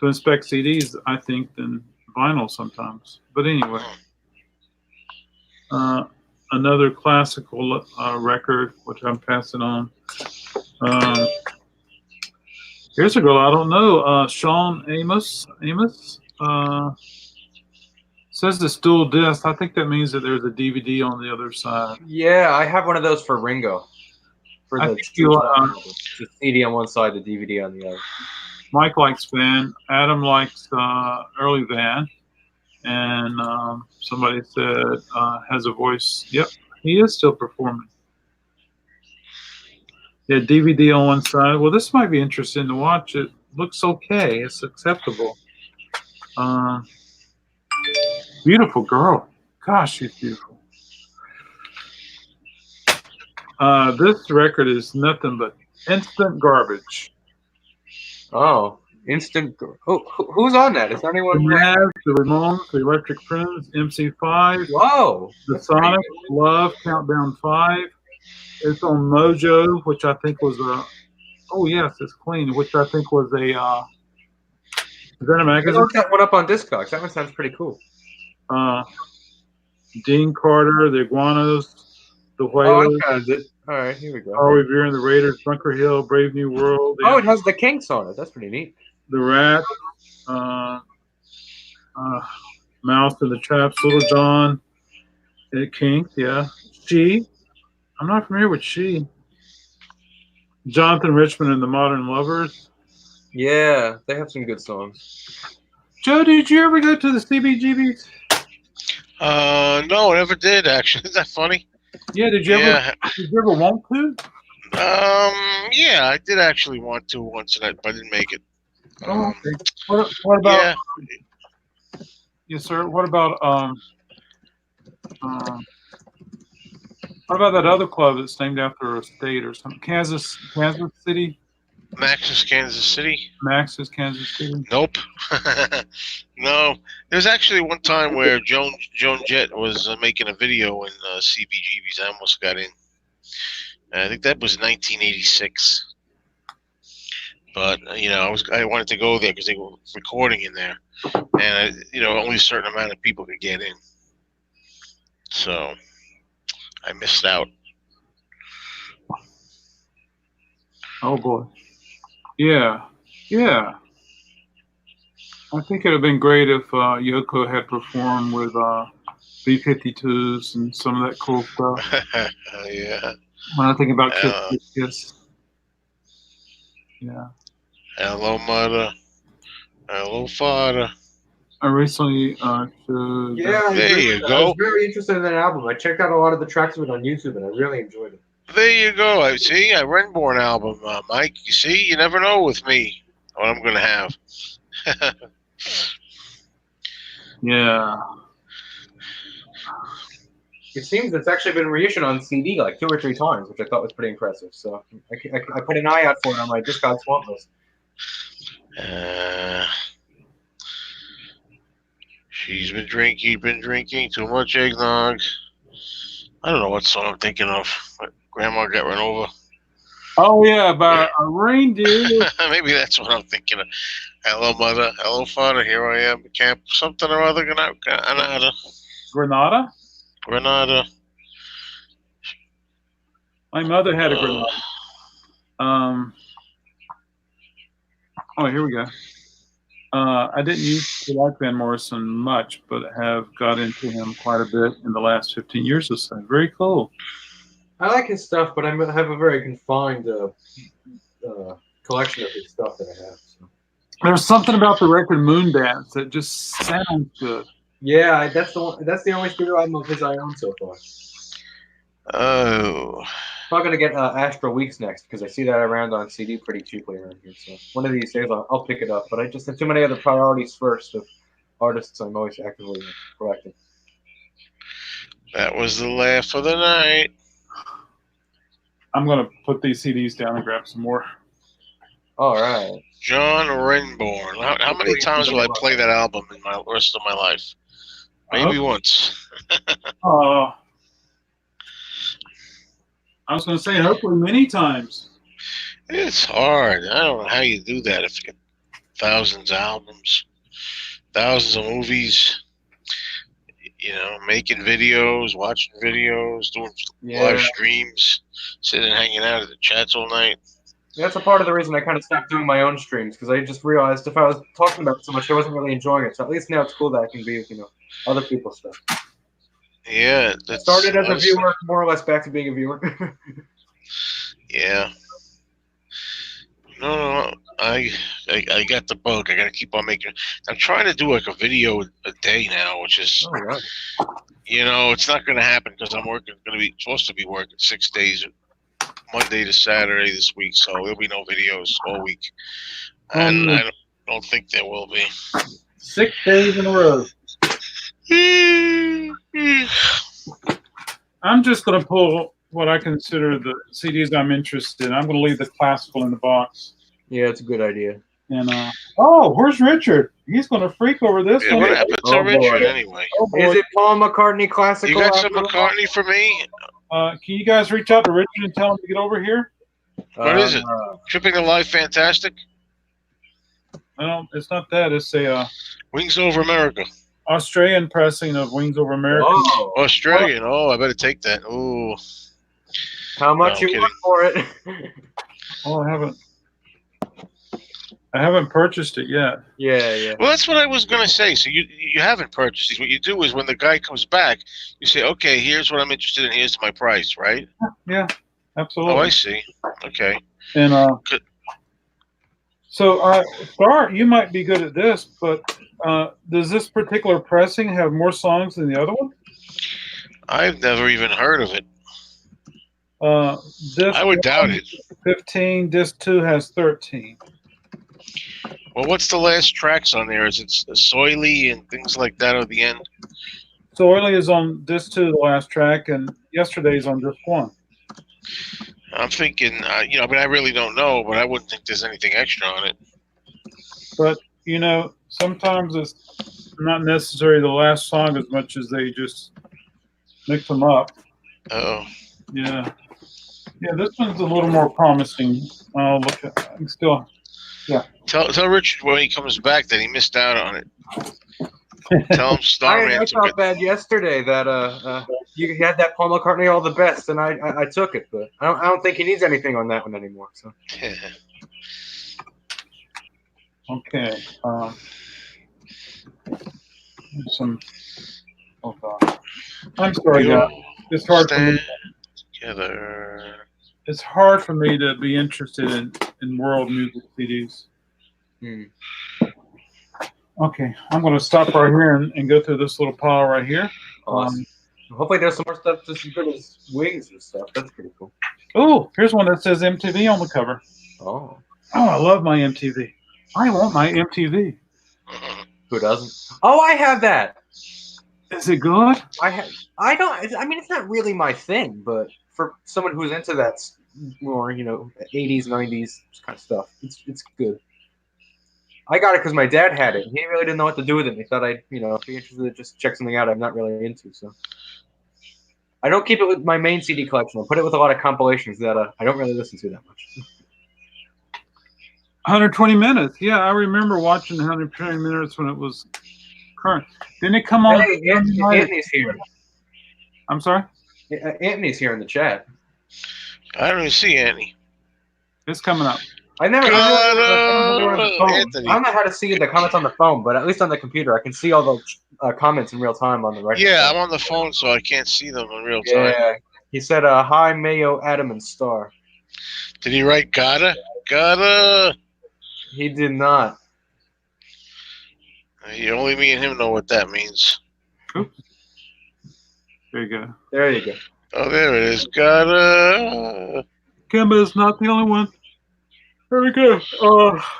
inspect CDs, I think, than vinyl sometimes. But anyway, another classical record, which I'm passing on. Here's a girl I don't know. Sean Amos. Says the dual disc. I think that means that there's a DVD on the other side. Yeah, I have one of those for Ringo. For I the, think you, the CD on one side, the DVD on the other. Mike likes Van. Adam likes early Van. And somebody said has a voice. Yep, he is still performing. Yeah, DVD on one side. Well, this might be interesting to watch. It looks okay. It's acceptable. Beautiful girl. Gosh, she's beautiful. This record is nothing but instant garbage. Oh, instant. Who's on that? Is there The anyone? Mavs, the Ramones, the Electric Prunes, MC5, Whoa. the Sonic, Love, Countdown 5. It's on Mojo, which I think was a. Oh yes, it's clean. Which I think was a. Is that a I magazine? looked that one up on Discogs. That one sounds pretty cool. Dean Carter, the Iguanas, the Oh, Whalers, I found it. All right, here we go. Are Revere and the Raiders, Bunker Hill, Brave New World, Oh, it has the Kinks on it. That's pretty neat. the Rat, Mouse and the Traps, Little John, Kink, yeah. She, I'm not familiar with She. Jonathan Richman and the Modern Lovers. Yeah, they have some good songs. Joe, did you ever go to the CBGBs? No, I never did actually. Is that funny? Yeah, did you Yeah. ever want to? Yeah, I did actually want to once, but I didn't make it. Oh, okay. What about Yeah. Yes, sir. What about that other club that's named after a state or something? Kansas City? Max's Kansas City? Max's Kansas City? Nope. No. There's actually one time where Joan Jett was making a video in CBGB's. I almost got in. I think that was 1986. But I wanted to go there because they were recording in there, and only a certain amount of people could get in. So I missed out. Oh boy. Yeah. I think it'd have been great if Yoko had performed with B-52s and some of that cool stuff. Yeah. When I think about Kiss. Yeah. Hello, mother. Hello, father. I recently should. Yeah, There you I go. was very interested in that album. I checked out a lot of the tracks of it on YouTube, and I really enjoyed it. There you go. I see a Renborn album, Mike. You see, you never know with me what I'm gonna have. Yeah. It seems it's actually been reissued on CD like 2 or 3 times, which I thought was pretty impressive. So I put an eye out for it on my Discog Swamp list. She's been drinking too much eggnog. I don't know what song I'm thinking of. But Grandma got run over. Oh yeah, by a reindeer. Maybe that's what I'm thinking of. Hello, mother. Hello, father. Here I am. Camp something or other. Granada. My mother had a Grenada. Oh, here we go. I didn't used to like Van Morrison much, but have got into him quite a bit in the last 15 years or so. Very cool. I like his stuff, but I have a very confined collection of his stuff that I have. So. There's something about the record Moondance that just sounds good. Yeah, that's the only studio album of his I own so far. Oh. I'm gonna get Astral Weeks next because I see that around on CD pretty cheaply around here. So one of these days I'll pick it up. But I just have too many other priorities first of artists I'm always actively collecting. That was the laugh of the night. I'm gonna put these CDs down and grab some more. All right. John Renborn. How many times will I play that album in my rest of my life? Maybe once. I was going to say, hopefully many times. It's hard. I don't know how you do that if you get thousands of albums, thousands of movies, making videos, watching videos, doing live streams, sitting and hanging out at the chats all night. That's a part of the reason I kind of stopped doing my own streams because I just realized if I was talking about it so much, I wasn't really enjoying it. So at least now it's cool that I can be with, other people's stuff. Yeah, that started as a viewer, more or less back to being a viewer. Yeah. No, I got the bug. I got to keep on making. I'm trying to do like a video a day now, which is, it's not going to happen because I'm supposed to be working 6 days, Monday to Saturday this week, so there'll be no videos all week, and I don't think there will be. 6 days in a row. I'm just going to pull what I consider the CDs I'm interested in. I'm going to leave the classical in the box. Yeah, it's a good idea. And where's Richard? He's going to freak over this one. What happened to Richard anyway? Is it Paul McCartney classical? You got some McCartney for me? Can you guys reach out to Richard and tell him to get over here? What is it? Tripping the Life Fantastic? No, it's not that. It's a Wings Over America. Australian pressing of Wings Over America. Oh, Australian. Oh, I better take that. Ooh. How much you want for it? Oh, I haven't purchased it yet. Yeah. Well, that's what I was gonna say. So you haven't purchased these. What you do is when the guy comes back, you say, "Okay, here's what I'm interested in. Here's my price." Right? Yeah, absolutely. Oh, I see. Okay. And so, Star, you might be good at this, but does this particular pressing have more songs than the other one? I've never even heard of it. Disc I would doubt it. 15. Disc 2 has 13. Well, what's the last tracks on there? Is it Soily and things like that at the end? So Oily is on disc 2, the last track, and yesterday's on disc 1. I'm thinking, I mean, I really don't know, but I wouldn't think there's anything extra on it. But, sometimes it's not necessarily the last song as much as they just mix them up. Oh, Yeah. Yeah, this one's a little more promising. I'll look at I'm still. tell Richard when he comes back that he missed out on it. Tell him I Starman took felt it. bad yesterday that you had that Paul McCartney All the Best, and I took it, but I don't think he needs anything on that one anymore. So Okay. Oh God. I'm sorry, You guys. It's hard for me. stand together. It's hard for me to be interested in world music CDs. Okay, I'm going to stop right here and go through this little pile right here. Awesome. Hopefully, there's some more stuff just as good as Wings and stuff. That's pretty cool. Oh, here's one that says MTV on the cover. Oh, I love my MTV. I want my MTV. who doesn't? Oh, I have that. Is it good? I don't. I mean, it's not really my thing, but for someone who's into that more, 80s, 90s kind of stuff, it's good. I got it because my dad had it. He really didn't know what to do with it. He thought I'd, be interested to just check something out I'm not really into. So I don't keep it with my main CD collection. I put it with a lot of compilations that I don't really listen to that much. 120 minutes. Yeah, I remember watching 120 minutes when it was current. Didn't it come on? Hey, Anthony's here. I'm sorry? Anthony's here in the chat. I don't even see any. It's coming up. I never. I Anthony. don't know how to see the comments on the phone, but at least on the computer, I can see all the comments in real time on the right. Yeah, I'm on the phone, so I can't see them in real time. Yeah. He said, "Hi, Mayo, Adam, and Star." Did he write gotta? Gotta. He did not. Only me and him know what that means. Oops. There you go. There you go. Oh, there it is. Gotta. Kimba is not the only one. There we go.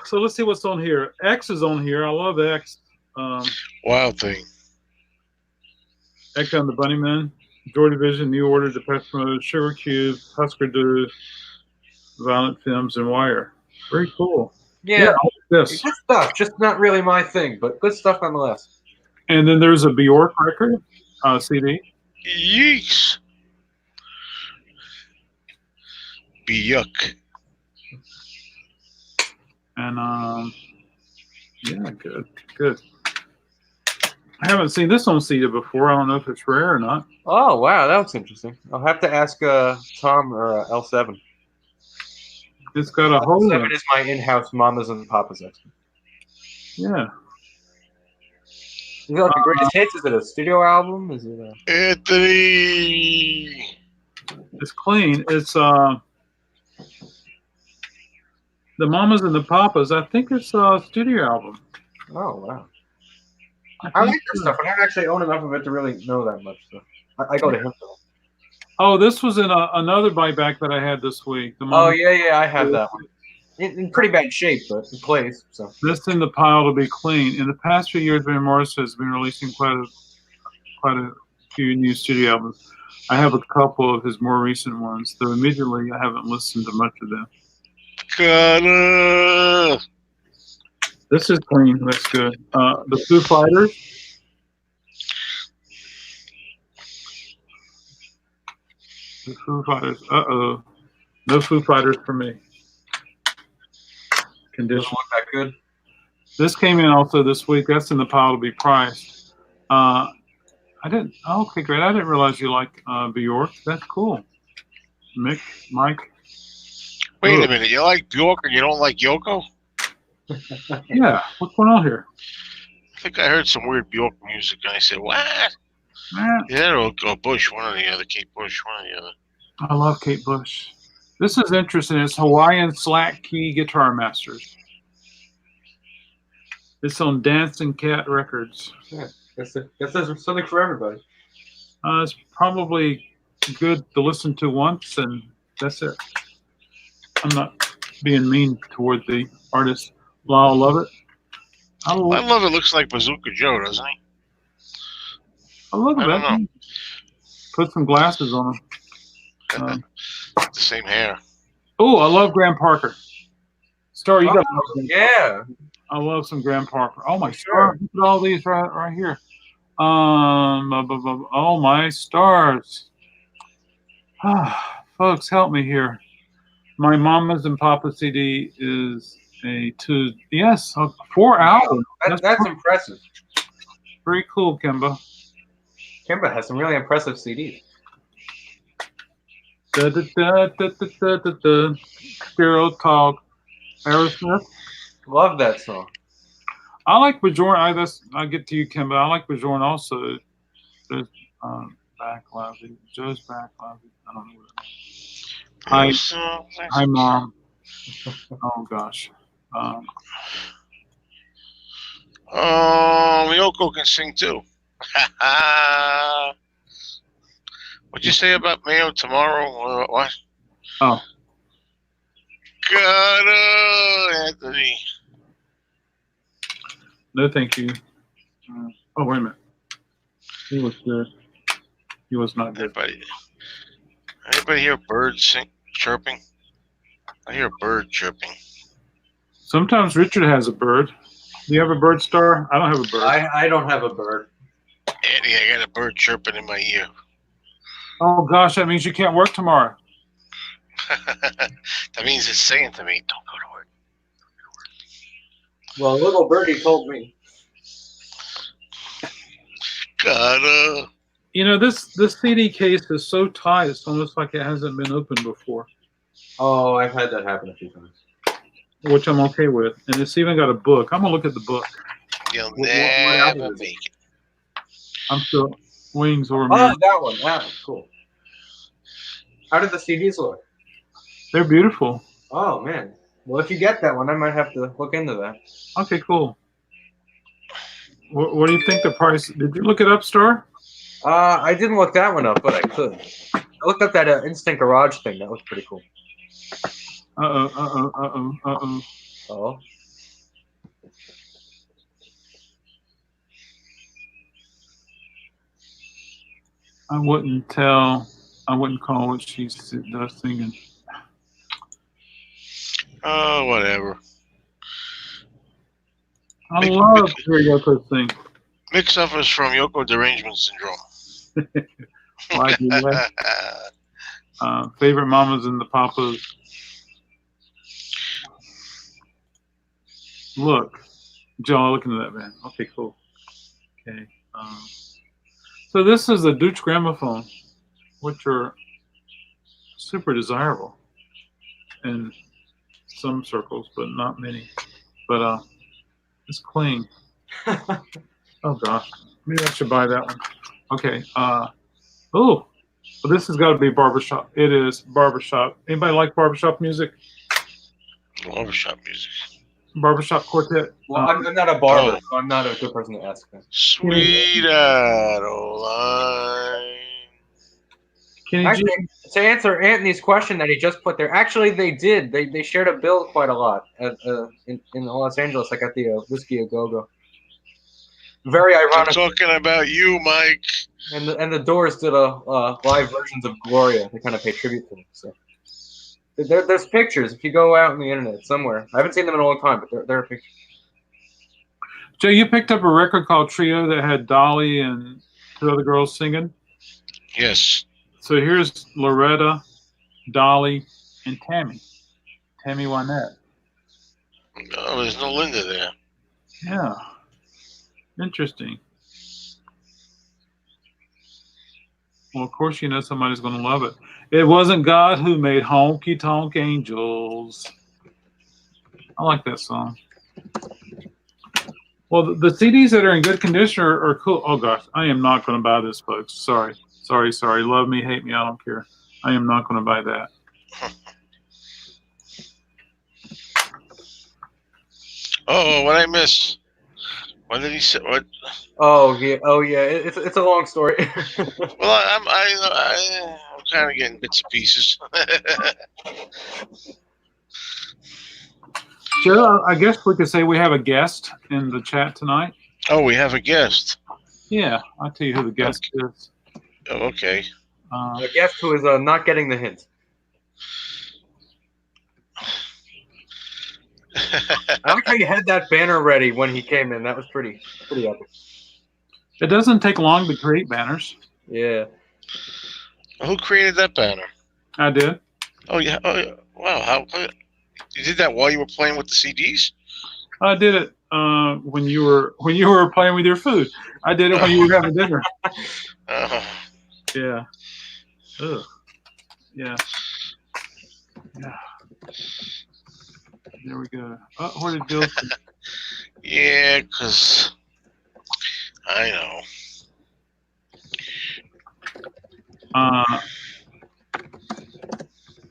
So let's see what's on here. X is on here. I love X. Wild Thing. X on the Bunnymen, Joy Division, New Order, Depeche Mode, Sugar Cube, Husker Du, Violent Femmes, and Wire. Very cool. Yeah, This. good stuff. Just not really my thing, but good stuff nonetheless. And then there's a Bjork record, CD. Yeeks. Bjork. And yeah, good. I haven't seen this on CD before. I don't know if it's rare or not. Oh wow, that was interesting. I'll have to ask Tom or L7. It's got a hole in L7 it. is my in-house Mamas and Papas expert. Yeah. Is it like a greatest hits? Is it a studio album? Is it a... Anthony. It's clean. It's the Mamas and the Papas. I think it's a studio album. Oh wow. I think like this stuff. I don't actually own enough of it to really know that much. So I go to him for that. Oh, this was in another buyback that I had this week. The Oh Mamas- yeah, I have that one. In pretty bad shape, but it plays. So This in the pile to be clean. In the past few years, Van Morrison has been releasing quite a few new studio albums. I have a couple of his more recent ones, though immediately I haven't listened to much of them. Gotta. This is clean. That's good. The Foo Fighters. The Foo Fighters. Uh-oh. No Foo Fighters for me. Condition. doesn't look that good. This came in also this week. That's in the pile to be priced. I didn't. Okay, great. I didn't realize you like Bjork. That's cool. Mick, Mike. Wait Ooh. a minute. You like Bjork and you don't like Yoko? Yeah. What's going on here? I think I heard some weird Bjork music and I said, what? Man, Yeah, or Bush, one or the other. Kate Bush, one or the other. I love Kate Bush. This is interesting. It's Hawaiian Slack Key Guitar Masters. It's on Dancing Cat Records. Guess there's something for everybody. It's probably good to listen to once, and that's it. I'm not being mean toward the artist. Well, I love it. I I love, love it. Looks like Bazooka Joe, doesn't he? I love I don't that. know. Put some glasses on him. The same hair. Oh, I love Graham Parker. Star, you got. Yeah. I love some Graham Parker. Oh my Sure. stars! Look at all these right here. Oh my stars. Folks, help me here. My Mamas and Papa CD is a 4 albums. That's impressive. Very cool, Kimba. Kimba has some really impressive CDs. Da, da, da, da, da, da, da, da. Girl Talk. Aerosmith. Love that song. I like Bajorn. I get to you, Kimba. I like Bajorn also. There's back lousy. Joe's back lousy. I don't know what it is. Hi, Mom. Oh gosh. Yoko can sing too. What'd you say about Mayo tomorrow? What? Oh. God, Anthony. No, thank you. Oh, wait a minute. He was good. He was not good. Anybody hear birds chirping? I hear a bird chirping. Sometimes Richard has a bird. Do you have a bird, Star? I don't have a bird. I don't have a bird. Andy, I got a bird chirping in my ear. Oh gosh, that means you can't work tomorrow. That means it's saying to me, don't go to work. Well, little birdie told me. God, You know, this CD case is so tight, it's almost like it hasn't been opened before, Oh, I've had that happen a few times. which I'm okay with. And it's even got a book. I'm gonna look at the book. you'll What never album is it? make it. I'm still Wings or Oh, Me. that one. That one. Cool. How did the CDs look? They're beautiful. Oh, man. Well, if you get that one, I might have to look into that. Okay, cool. What do you think the price? Did you look it up, Star? I didn't look that one up, but I could. I looked up that Instant Garage thing. That was pretty cool. Uh-oh. Oh. I wouldn't call what she does singing. Oh, whatever. I love to hear Yoko sing. Mick suffers from Yoko derangement syndrome. Why do that? Favorite mamas and the papas. Look, Joe, look into that, man. Okay, cool. Okay. So this is a Deutsche gramophone, which are super desirable in some circles, but not many. But it's clean. Oh gosh, maybe I should buy that one. Okay. Well, this has got to be barbershop. It is barbershop. Anybody like barbershop music? Barbershop music. Barbershop quartet. Well, I'm not a barber, so I'm not a good person to ask that. Sweet Adeline. Kenny G. Actually, to answer Anthony's question that he just put there, actually they did. They shared a bill quite a lot in Los Angeles, like at the Whiskey A Go Go. Very I'm ironic. talking about you, Mike. And the Doors did a live versions of Gloria to kind of pay tribute to them. So there's pictures if you go out on the internet somewhere. I haven't seen them in a long time, but there are pictures. Joe, you picked up a record called Trio that had Dolly and two other girls singing. Yes. So here's Loretta, Dolly, and Tammy Wynette. No, there's no Linda there. Yeah. Interesting. Well, of course, you know somebody's going to love it. It wasn't God who made honky tonk angels. I like that song. Well, the CDs that are in good condition are cool. Oh gosh, I am not going to buy this, folks. Sorry. Love me, hate me, I don't care. I am not going to buy that. Oh, what I miss? What did he say? What? Oh yeah. It's a long story. Well, I'm kind of getting bits and pieces. So I guess we could say we have a guest in the chat tonight. Oh, we have a guest. Yeah, I'll tell you who the guest is. Oh, okay. A guest who is not getting the hint. I like how you had that banner ready when he came in. That was pretty epic. It doesn't take long to create banners. Yeah. Who created that banner? I did. Oh yeah. Oh, yeah. Wow. How you did that while you were playing with the CDs? I did it when you were playing with your food. I did it when you were having dinner. Yeah. Ugh. Yeah. Yeah. There we go. Oh, where did Bill? Yeah, because I know.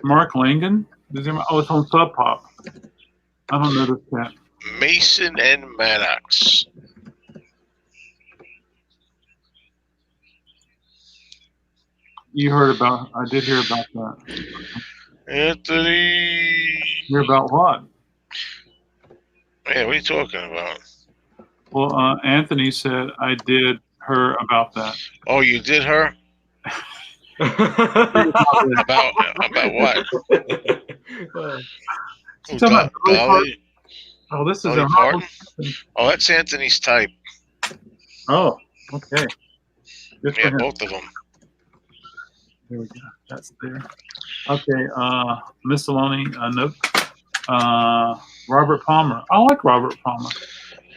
Mark Langan? Oh, it's on Sub Pop. I don't know this cat. Mason and Maddox. You heard about? I did hear about that. Anthony. Hear about what? Yeah, what are you talking about? Well, Anthony said I did her about that. Oh, you did her? About what? You talking about Dolly Dolly? Oh, this is Dolly a Parton? Oh, that's Anthony's type. Oh, okay. Good for Yeah, him. both of them. Here we go. That's there. Okay, Miscellany, nope. Robert Palmer. I like Robert Palmer.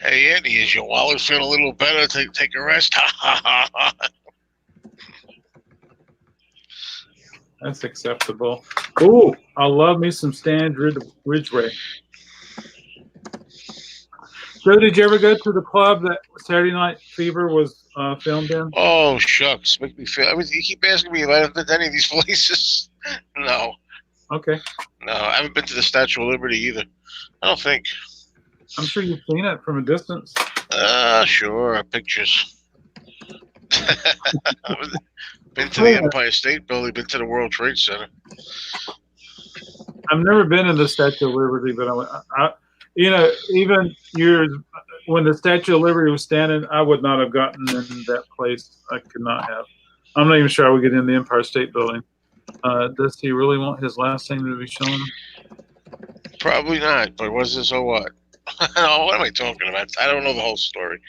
Hey, Andy, is your wallet feel a little better? Take a rest? That's acceptable. Ooh, I love me some Stan Ridgway. So, did you ever go to the club that Saturday Night Fever was filmed in? Oh, shucks. Make me feel. You keep asking me if I've been to any of these places. No. Okay. No, I haven't been to the Statue of Liberty either. I don't think. I'm sure you've seen it from a distance. Sure. Pictures. Been to the Empire State Building, been to the World Trade Center. I've never been in the Statue of Liberty, but even years when the Statue of Liberty was standing, I would not have gotten in that place. I could not have. I'm not even sure I would get in the Empire State Building. Does he really want his last name to be shown? Probably not, but was this so what? No, what am I talking about? I don't know the whole story.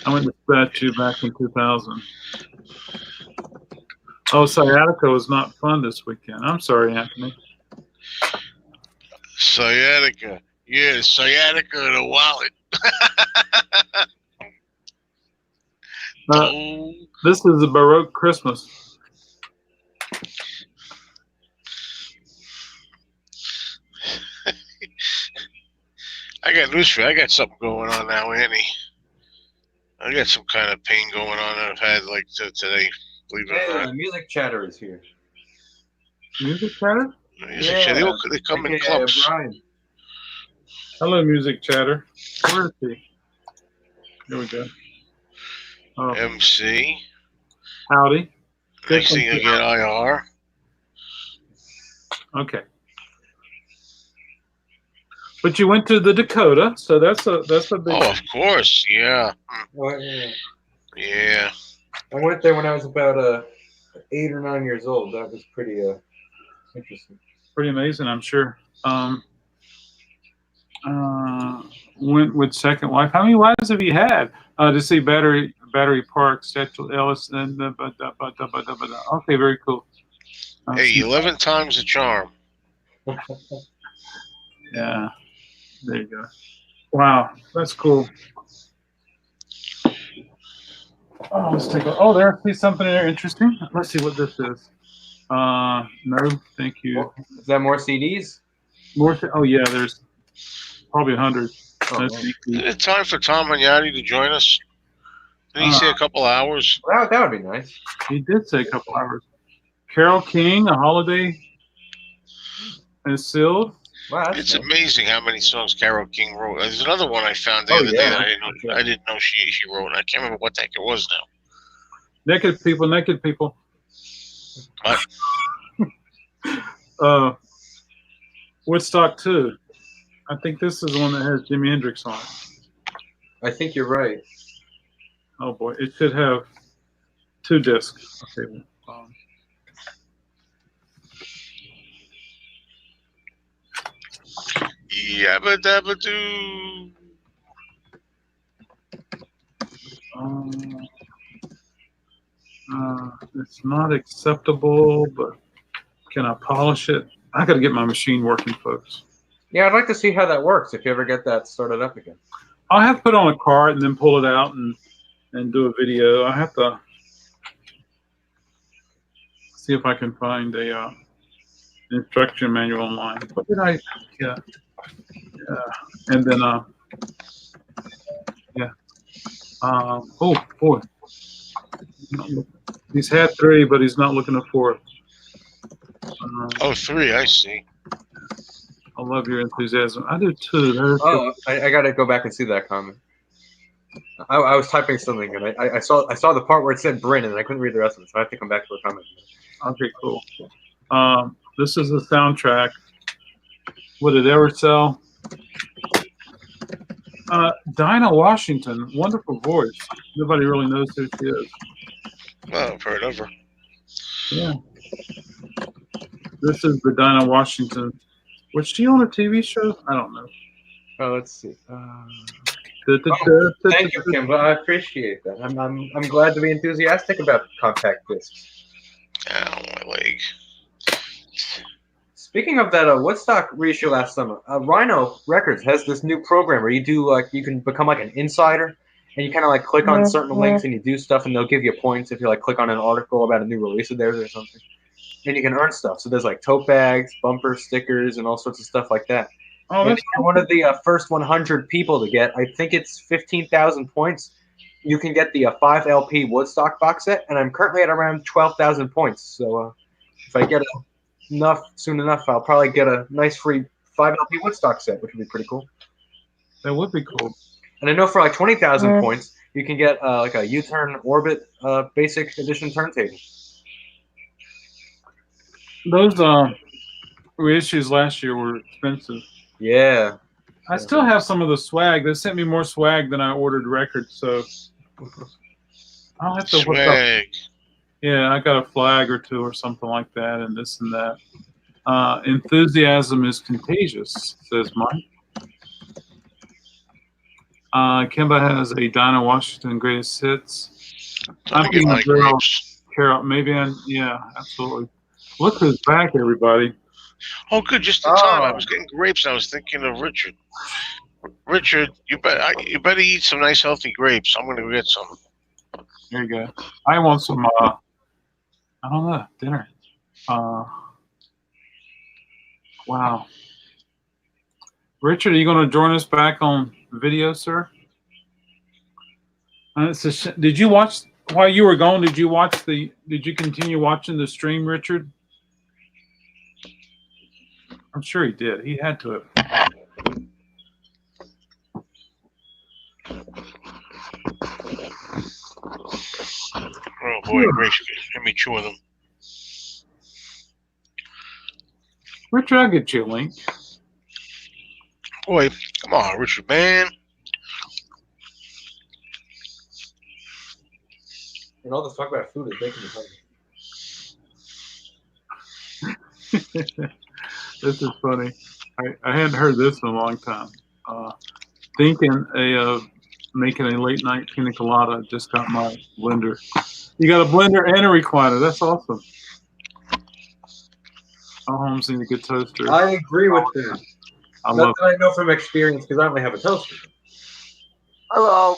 I went to Statue back in 2000. Oh, sciatica was not fun this weekend. I'm sorry, Anthony. Sciatica. Yeah, sciatica in a wallet. Oh. This is a Baroque Christmas. I got news for you. I got something going on now, Annie. I got some kind of pain going on that I've had like today. Believe it or Hey, not. Music Chatter is here. Music Chatter? They come in clumps. Brian. Hello, Music Chatter. Where is he? Here we go. Oh, MC. howdy. Next thing you get IR. Okay. But you went to the Dakota, so that's a big. Oh, of course. Yeah. Oh, yeah. Yeah. I went there when I was about 8 or 9 years old. That was pretty interesting. Pretty amazing, I'm sure. Went with second wife. How many wives have you had? To see Battery Park, Statue Ellis, and okay, very cool. Hey, 11 times the charm. Yeah, there you go. Wow, that's cool. Oh, let's take a. Oh, there. See something there interesting. Let's see what this is. No, thank you. Is that more CDs? More. Oh yeah, there's probably 100. Oh, That's man. neat. Is it time for Tom Magnotti to join us? Did he say a couple hours? Well, that would be nice. He did say a couple hours. Carol King, A Holiday is sealed. Wow, that's It's nice. amazing how many songs Carole King wrote. There's another one I found the Oh, other day yeah. that Okay. I didn't know she wrote, and I can't remember what the heck it was now. Naked People, Naked People. What? Woodstock 2. I think this is the one that has Jimi Hendrix on it. I think you're right. Oh boy, it should have 2 discs. Okay. Yabba dabba doo. It's not acceptable, but can I polish it? I got to get my machine working, folks. Yeah, I'd like to see how that works if you ever get that started up again. I'll have to put on a card and then pull it out and do a video. I have to see if I can find a instruction manual online. What did I get? And then oh boy, he's had 3, but he's not looking at 4. Oh, 3, I see. I love your enthusiasm. I do too. That is Oh, I got to go back and see that comment. I was typing something and I saw the part where it said Bryn and I couldn't read the rest of it, so I have to come back to the comment. okay, cool. This is the soundtrack. Would it ever sell? Dinah Washington, wonderful voice. Nobody really knows who she is. Well, I've heard of her. Yeah. This is the Dinah Washington. Was she on a TV show? I don't know. Oh, let's see. Thank you, Kim. I appreciate that. I'm glad to be enthusiastic about compact discs. Ow, my leg. Speaking of that Woodstock reissue last summer, Rhino Records has this new program where you do you can become like an insider, and you kind of like click on certain links and you do stuff, and they'll give you points if you like click on an article about a new release of theirs or something, and you can earn stuff. So there's like tote bags, bumper stickers, and all sorts of stuff like that. Oh, And that's if you're one of the first 100 people to get, I think it's 15,000 points. You can get the 5 LP Woodstock box set, and I'm currently at around 12,000 points. So if I get soon enough, I'll probably get a nice free 5 LP Woodstock set, which would be pretty cool. That would be cool. And I know for like 20,000 points, you can get like a U-Turn Orbit Basic Edition turntable. Those reissues last year were expensive. Yeah. I still have some of the swag. They sent me more swag than I ordered records, so I'll have to look up. Swag. Yeah, I got a flag or 2 or something like that, and this and that. Enthusiasm is contagious, says Mike. Kimba has a Dinah Washington greatest hits. Time to get my grapes. Carol, maybe yeah, absolutely. Look who's back, everybody. Oh, good, just in time. I was getting grapes and I was thinking of Richard. Richard, you better eat some nice healthy grapes. I'm going to go get some. There you go. I want some, I don't know, dinner. Wow. Richard, are you going to join us back on video, sir? Did you watch, while you were gone, did you continue watching the stream, Richard? I'm sure he did. He had to have. Oh, boy, grapes. Let me chew them. Richard, I'll get you a link. Boy, come on, Richard, man. And all this talk about food is making me hungry. This is funny. I hadn't heard this in a long time. Thinking making a late night pina colada. Just got my blender. You got a blender and a recliner. That's awesome. Our homes need a good toaster. I agree with that. I love I know from experience because I only have a toaster. Hello.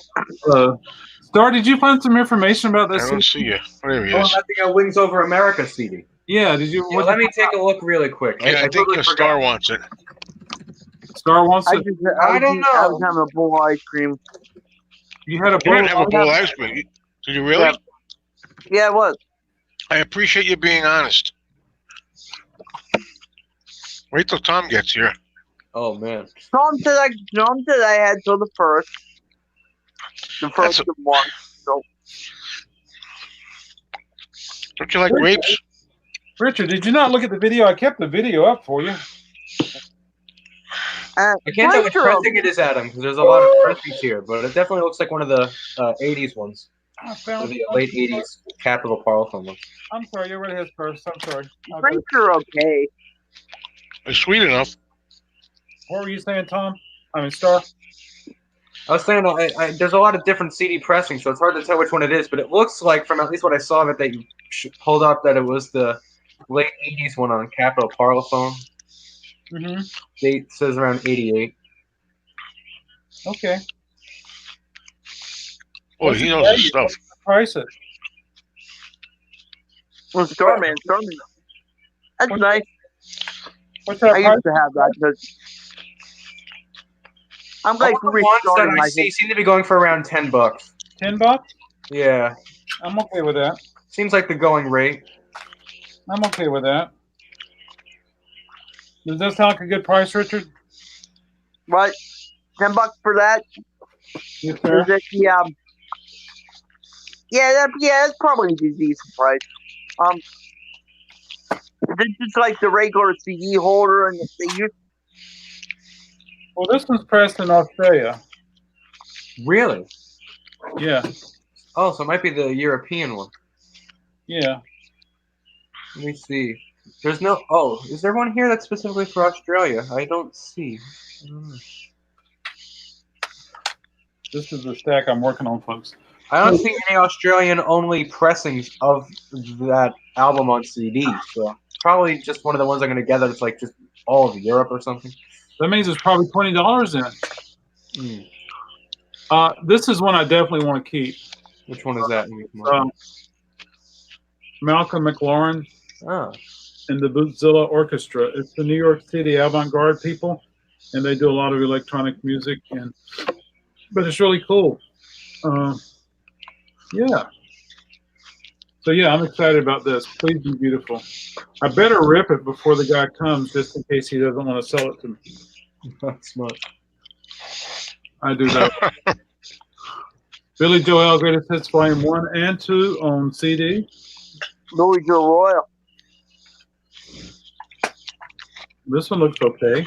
Star, did you find some information about this? I don't see you. There he Oh, is. I think Wings Over America CD. Yeah, did you? Yeah, let me take a look really quick. Yeah, I think totally your forgot. Star wants it. Star wants I it. don't know. I was having a bowl of ice cream. You had a You didn't have a bowl. bowl of ice cream. Did you really? Yeah. Yeah, it was. I appreciate you being honest. Wait till Tom gets here. Oh man. Tom said I had till the first. The first of the month. So Don't you like grapes? Richard, did you not look at the video? I kept the video up for you. I can't tell which Retro. pressing it is, Adam, because there's a lot of pressings here, but it definitely looks like one of the 80s ones. I One of found the late 80s Capital Parlophone ones. I'm sorry, you're ready his first. I'm sorry. Prints are okay. It's sweet enough. What were you saying, Tom? I mean, Star? I was saying there's a lot of different CD pressings, so it's hard to tell which one it is, but it looks like, from at least what I saw of it, that you pulled up that it was the late 80s one on Capital Parlophone. Mm-hmm. Date says around 88. Okay. Boy, he knows his stuff. Price it. Well, Starman. That's nice. What's that I price? used to have that because I'm like All the ones that restarting I my see seem to be going for around $10. $10? Yeah, I'm okay with that. seems like the going rate. I'm okay with that. Does that sound like a good price, Richard? What? $10 for that? Yes, sir. Is it, that's probably a decent price. This is like the regular CD holder, and they use. Well, this one's pressed in Australia. Really? Yeah, Oh, so it might be the European one. yeah. Let me see. There's no. Oh, is there one here that's specifically for Australia? I don't see. I don't know. This is the stack I'm working on, folks. I don't see any Australian-only pressings of that album on CD. So it's probably just one of the ones I'm going to gather that's like just all of Europe or something. That means it's probably $20 in. This is one I definitely want to keep. Which one is that? Malcolm McLaurin Oh, and the Bootzilla Orchestra. It's the New York City avant-garde people, and they do a lot of electronic music, but it's really cool. Yeah. So yeah, I'm excited about this. Please be beautiful. I better rip it before the guy comes, just in case he doesn't want to sell it to me. that's smart. I do that. Billy Joel Greatest Hits Volume 1 and 2 on CD. Louis Joe Royal. This one looks okay.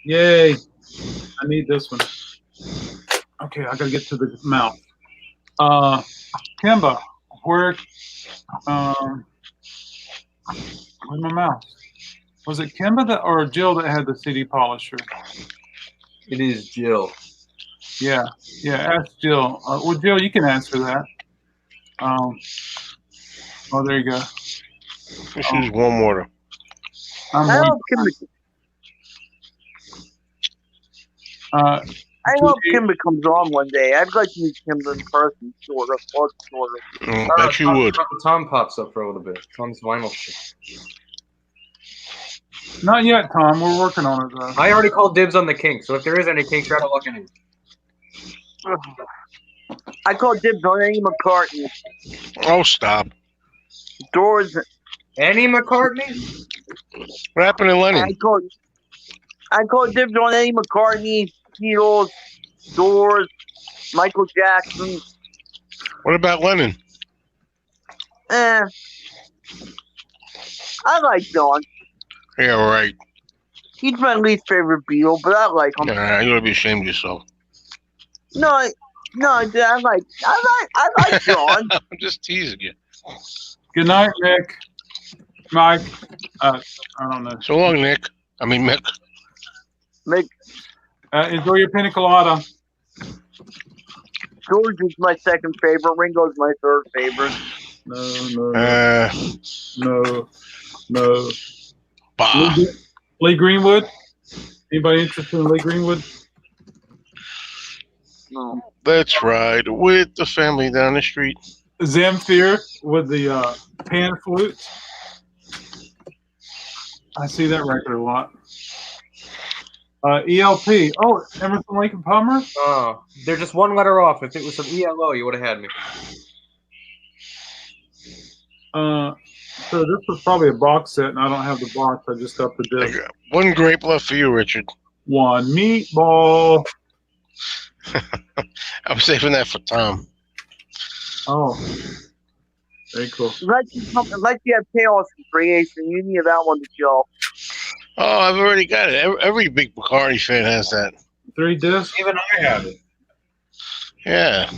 Yay. I need this one. Okay, I gotta get to the mouth. Kimba, where's my mouse? Was it Kimba or Jill that had the CD polisher? It is Jill. Yeah, ask Jill. Well, Jill, you can answer that. Oh, there you go. This is warm water. I hope Kimba comes on one day. I'd like to meet Kimba in person, sort of. Bet you would. Tom pops up for a little bit. Tom's vinyl shit. Not yet, Tom. We're working on it, though. I already called dibs on the kink, so if there is any kink, try to look in it. I call dibs on Eddie McCartney. Oh, stop. Doors. Any McCartney? What happened to Lennon? I call dibs on Eddie McCartney, Beatles, Doors, Michael Jackson. What about Lennon? I like John. Yeah, right. He's my least favorite Beatle, but I like him. Yeah, you ought to be ashamed of yourself. No, I like John. I'm just teasing you. Good night, Nick. Mike. I don't know. So long, Nick. I mean, Mick. Like, Enjoy your pina colada. George is my second favorite. Ringo's my third favorite. No. Bah. Lee Greenwood? Anybody interested in Lee Greenwood? No. Let's ride with the family down the street. Zamfir with the pan flute. I see that record a lot. ELP. Oh, Emerson Lake and Palmer? Oh, they're just one letter off. If it was some ELO, you would have had me. So this was probably a box set, and I don't have the box. I just got the disc. One grape left for you, Richard. One meatball. I'm saving that for Tom. Oh, very cool. Unless you have Chaos and Creation, you need that one to show. Oh, I've already got it. Every big McCartney fan has that. 3 discs. Even I have it. Yeah.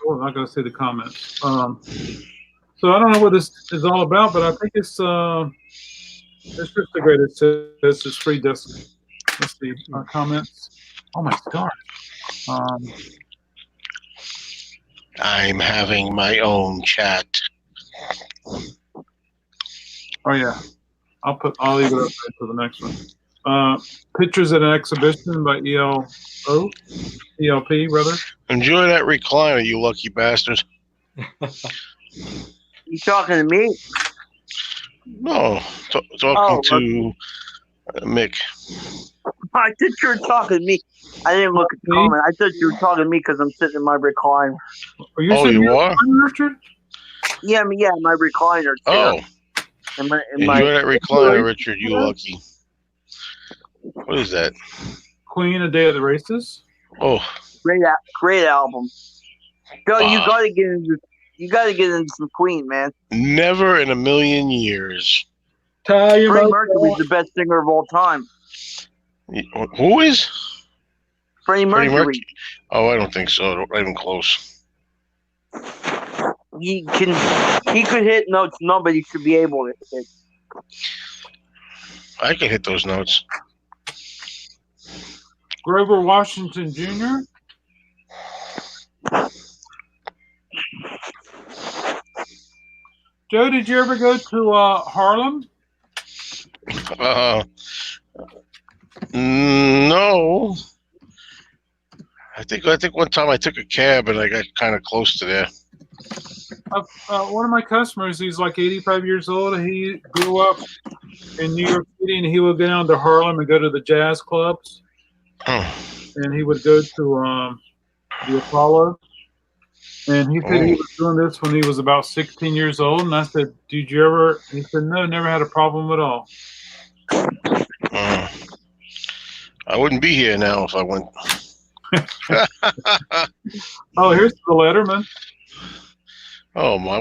Oh, I'm not going to say the comments. So I don't know what this is all about, but I think it's just the greatest. This is 3 discs. Let's see comments. Oh my God. I'm having my own chat. Oh yeah, I'll leave it up there for the next one. Pictures at an exhibition by ELP rather. Enjoy that recliner, you lucky bastard. You talking to me? No, talking Oh, to Mick. I thought you were talking to me. I didn't look at the Me? comment. I thought you were talking to me because I'm sitting in my recliner. Are you Oh, sitting you here, are? Richard? Yeah, my recliner. Oh, And my, enjoy that recliner, Richard, you lucky. What is that? Queen, A Day of the Races. Oh, great album. Joe, you Ah. gotta get into some Queen, man. never in a million years. Freddie Freddie Mercury's the best singer of all time. Who is? Freddie Freddie Mercury. Mercury? Oh, I don't think so. Not even close. He could hit notes nobody should be able to hit. I can hit those notes. Grover Washington Jr. Joe, did you ever go to Harlem? No. I think one time I took a cab and I got kind of close to there. One of my customers, he's like 85 years old. He grew up in New York City, and he would go down to Harlem and go to the jazz clubs. And he would go to the Apollo. And he said he was doing this when he was about 16 years old. And I said, did you ever? He said, no, never had a problem at all. I wouldn't be here now if I went. Oh, here's the Letterman. Oh my!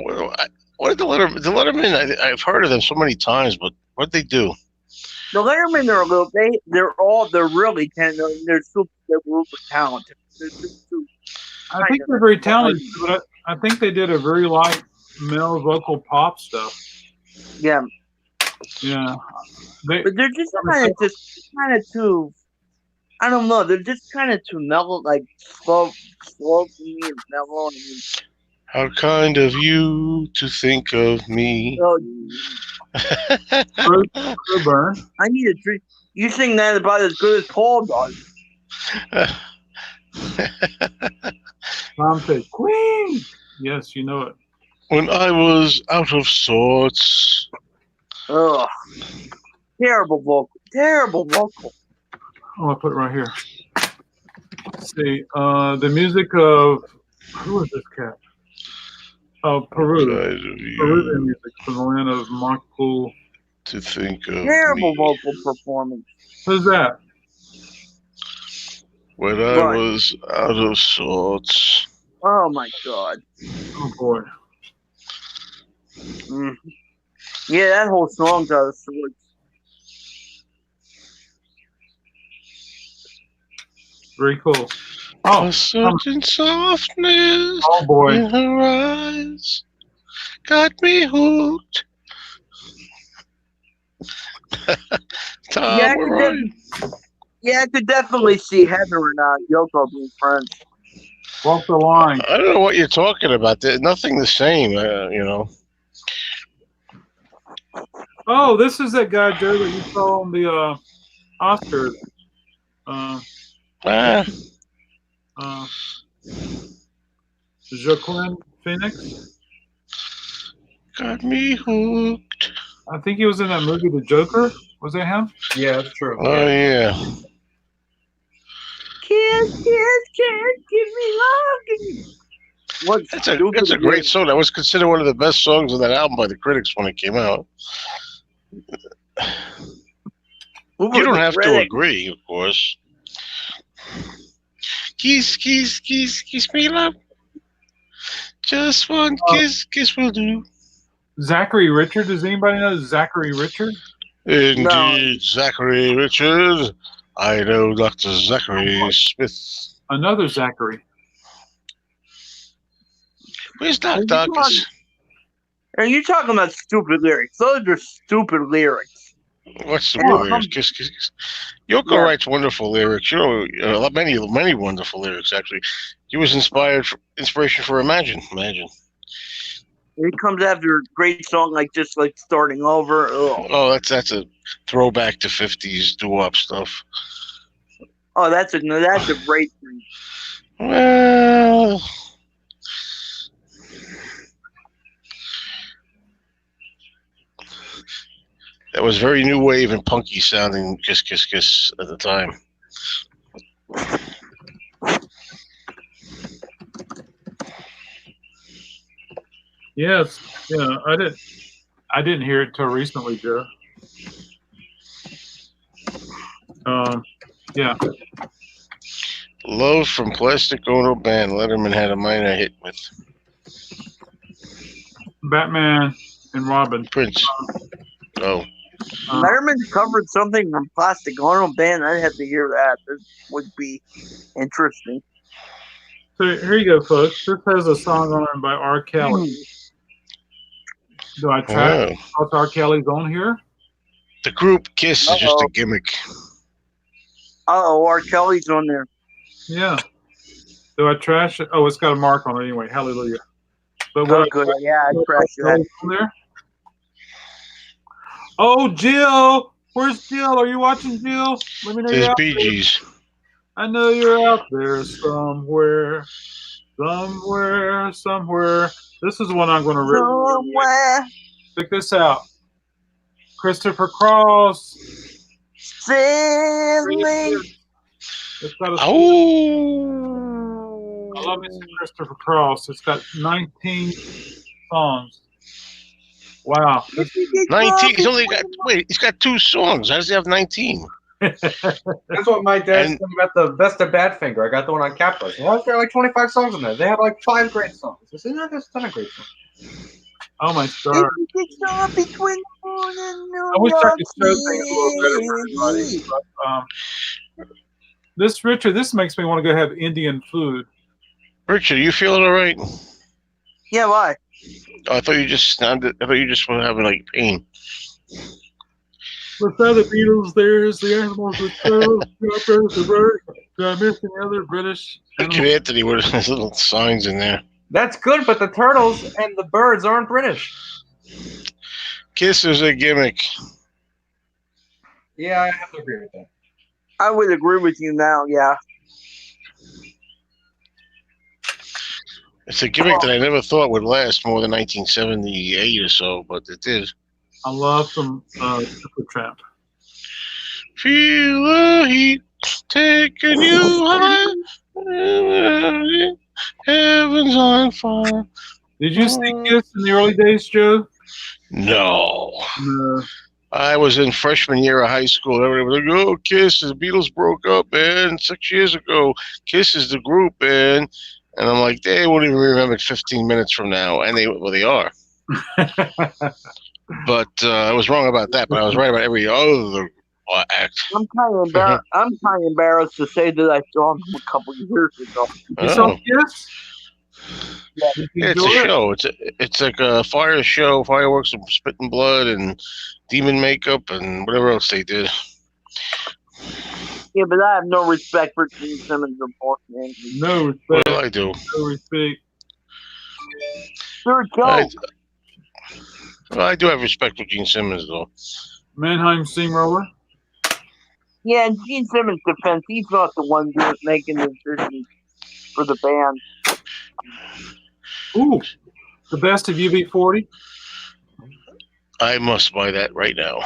What did the Letterman? I've heard of them so many times, but what did they do? The Lettermen are a little. They're really talented. They're super talented. They're super, I think they're very talented, but I think they did a very light male vocal pop stuff. yeah, Yeah. but they're just kind of too. I don't know. They're just kind of too mellow, like slow for me and mellow. I mean, How kind of you to think of me. so, Slow burn. I need a drink. You sing that about as good as Paul does. Tom said, Queen. Yes, you know it. When I was out of sorts. Ugh. Terrible vocal. Terrible vocal. Oh, I'll put it right here. Let's see. The music of, who is this cat? Oh, Peru. Peruvian music from the land of Michael. To think of Terrible me. vocal performance. Who's that? When I Right. was out of sorts. Oh my god. Oh, boy. Mm. Yeah, that whole song's out of sorts. Very cool. Oh, A certain softness oh boy. in her eyes got me hooked. Tom, Yeah, where are you? I could definitely see Heather and Yoko being friends. Walk the line. I don't know what you're talking about. There's nothing the same, you know. Oh, this is that guy, Joe, that you saw on the Oscars. Joaquin Phoenix. Got me hooked. I think he was in that movie, The Joker. Was that him? Yeah, that's true. Oh yeah. Kiss, give me love. Give me... What It's a great song. That was considered one of the best songs on that album by the critics when it came out. You don't have to agree, of course. Kiss me, love. Just one kiss will do. Zachary Richard. Does anybody know Zachary Richard? Indeed, Zachary Richard. I know Dr. Zachary Smith. Another Zachary. Where's Doc Docus? Are you talking about stupid lyrics? Those are stupid lyrics. What's stupid Yeah. lyrics? Kiss, kiss, kiss. Yoko Yeah. writes wonderful lyrics. You know, many wonderful lyrics, actually. He was inspiration for Imagine. It comes after a great song like just like Starting Over. Ugh. Oh, that's a throwback to 50s doo-wop stuff. Oh, that's a great thing. Well, that was very new wave and punky sounding Kiss Kiss Kiss at the time. Yes. Yeah. I didn't hear it till recently, Joe. Yeah. Love from Plastic Ono Band. Letterman had a minor hit with Batman and Robin. Prince. Oh, Letterman covered something from Plastic Ono Band. I'd have to hear that. This would be interesting. So here you go, folks. This has a song on it by R. Kelly. Do I track wow. R. Kelly's on here? The group Kiss is just a gimmick. Oh, R. Kelly's on there. Yeah. Do I trash it? Oh, it's got a mark on it anyway. Hallelujah. But Oh, what good. Yeah, I trashed that. on there? Oh, Jill! Where's Jill? Are you watching, Jill? Let me know There's you're out Bee there. Gees. I know you're out there somewhere. Somewhere. This is one I'm going to really Somewhere check this out. Christopher Cross. sailing. It's got a, Oh. I love me some Christopher Cross. It's got 19 songs. Wow. 19. He's only got, wait, he's got 2 songs. How does he have 19? That's what my dad And- said about the Best of Badfinger. I got the one on Capra. Well, there are like 25 songs in there. They have like 5 great songs. I said, no, there's a ton of great songs. Oh my God. Between the moon and New I wish I York could show things a little better for everybody. City. But, this, Richard, this makes me want to go have Indian food. Richard, you feeling all right? Yeah, why? Oh, I thought you just sounded. I thought you just were having like pain. Without the Beatles, there's the animals, the crows, the birds. Do I miss any other British Look at animals? Anthony with his little signs in there. That's good, but the turtles and the birds aren't British. Kiss is a gimmick. Yeah, I have to agree with that. I would agree with you now, yeah. It's a gimmick that I never thought would last more than 1978 or so, but it did. I love some Supertramp. Feel the heat taking you high. Heaven's on fire. Did you see Kiss in the early days, Joe? No. No. I was in freshman year of high school. Everybody was like, oh, Kiss, the Beatles broke up, man, 6 years ago. Kiss is the group, man. And I'm like, they won't even remember it 15 minutes from now. And they are. But I was wrong about that, but I was right about every other act. I'm kind of embarrassed to say that I saw him a couple of years ago. You saw Oh. Kiss? Yeah. Did you It's a enjoy it? show. It's like a fire show, fireworks and spitting blood and demon makeup and whatever else they did. Yeah, but I have no respect for Gene Simmons, unfortunately. No What respect. do I do? No respect. Sure, Joe. I do have respect for Gene Simmons, though. Mannheim Steamroller. Yeah, in Gene Simmons' defense, he's not the one doing making the decisions for the band. Ooh. The best of UB40. I must buy that right now.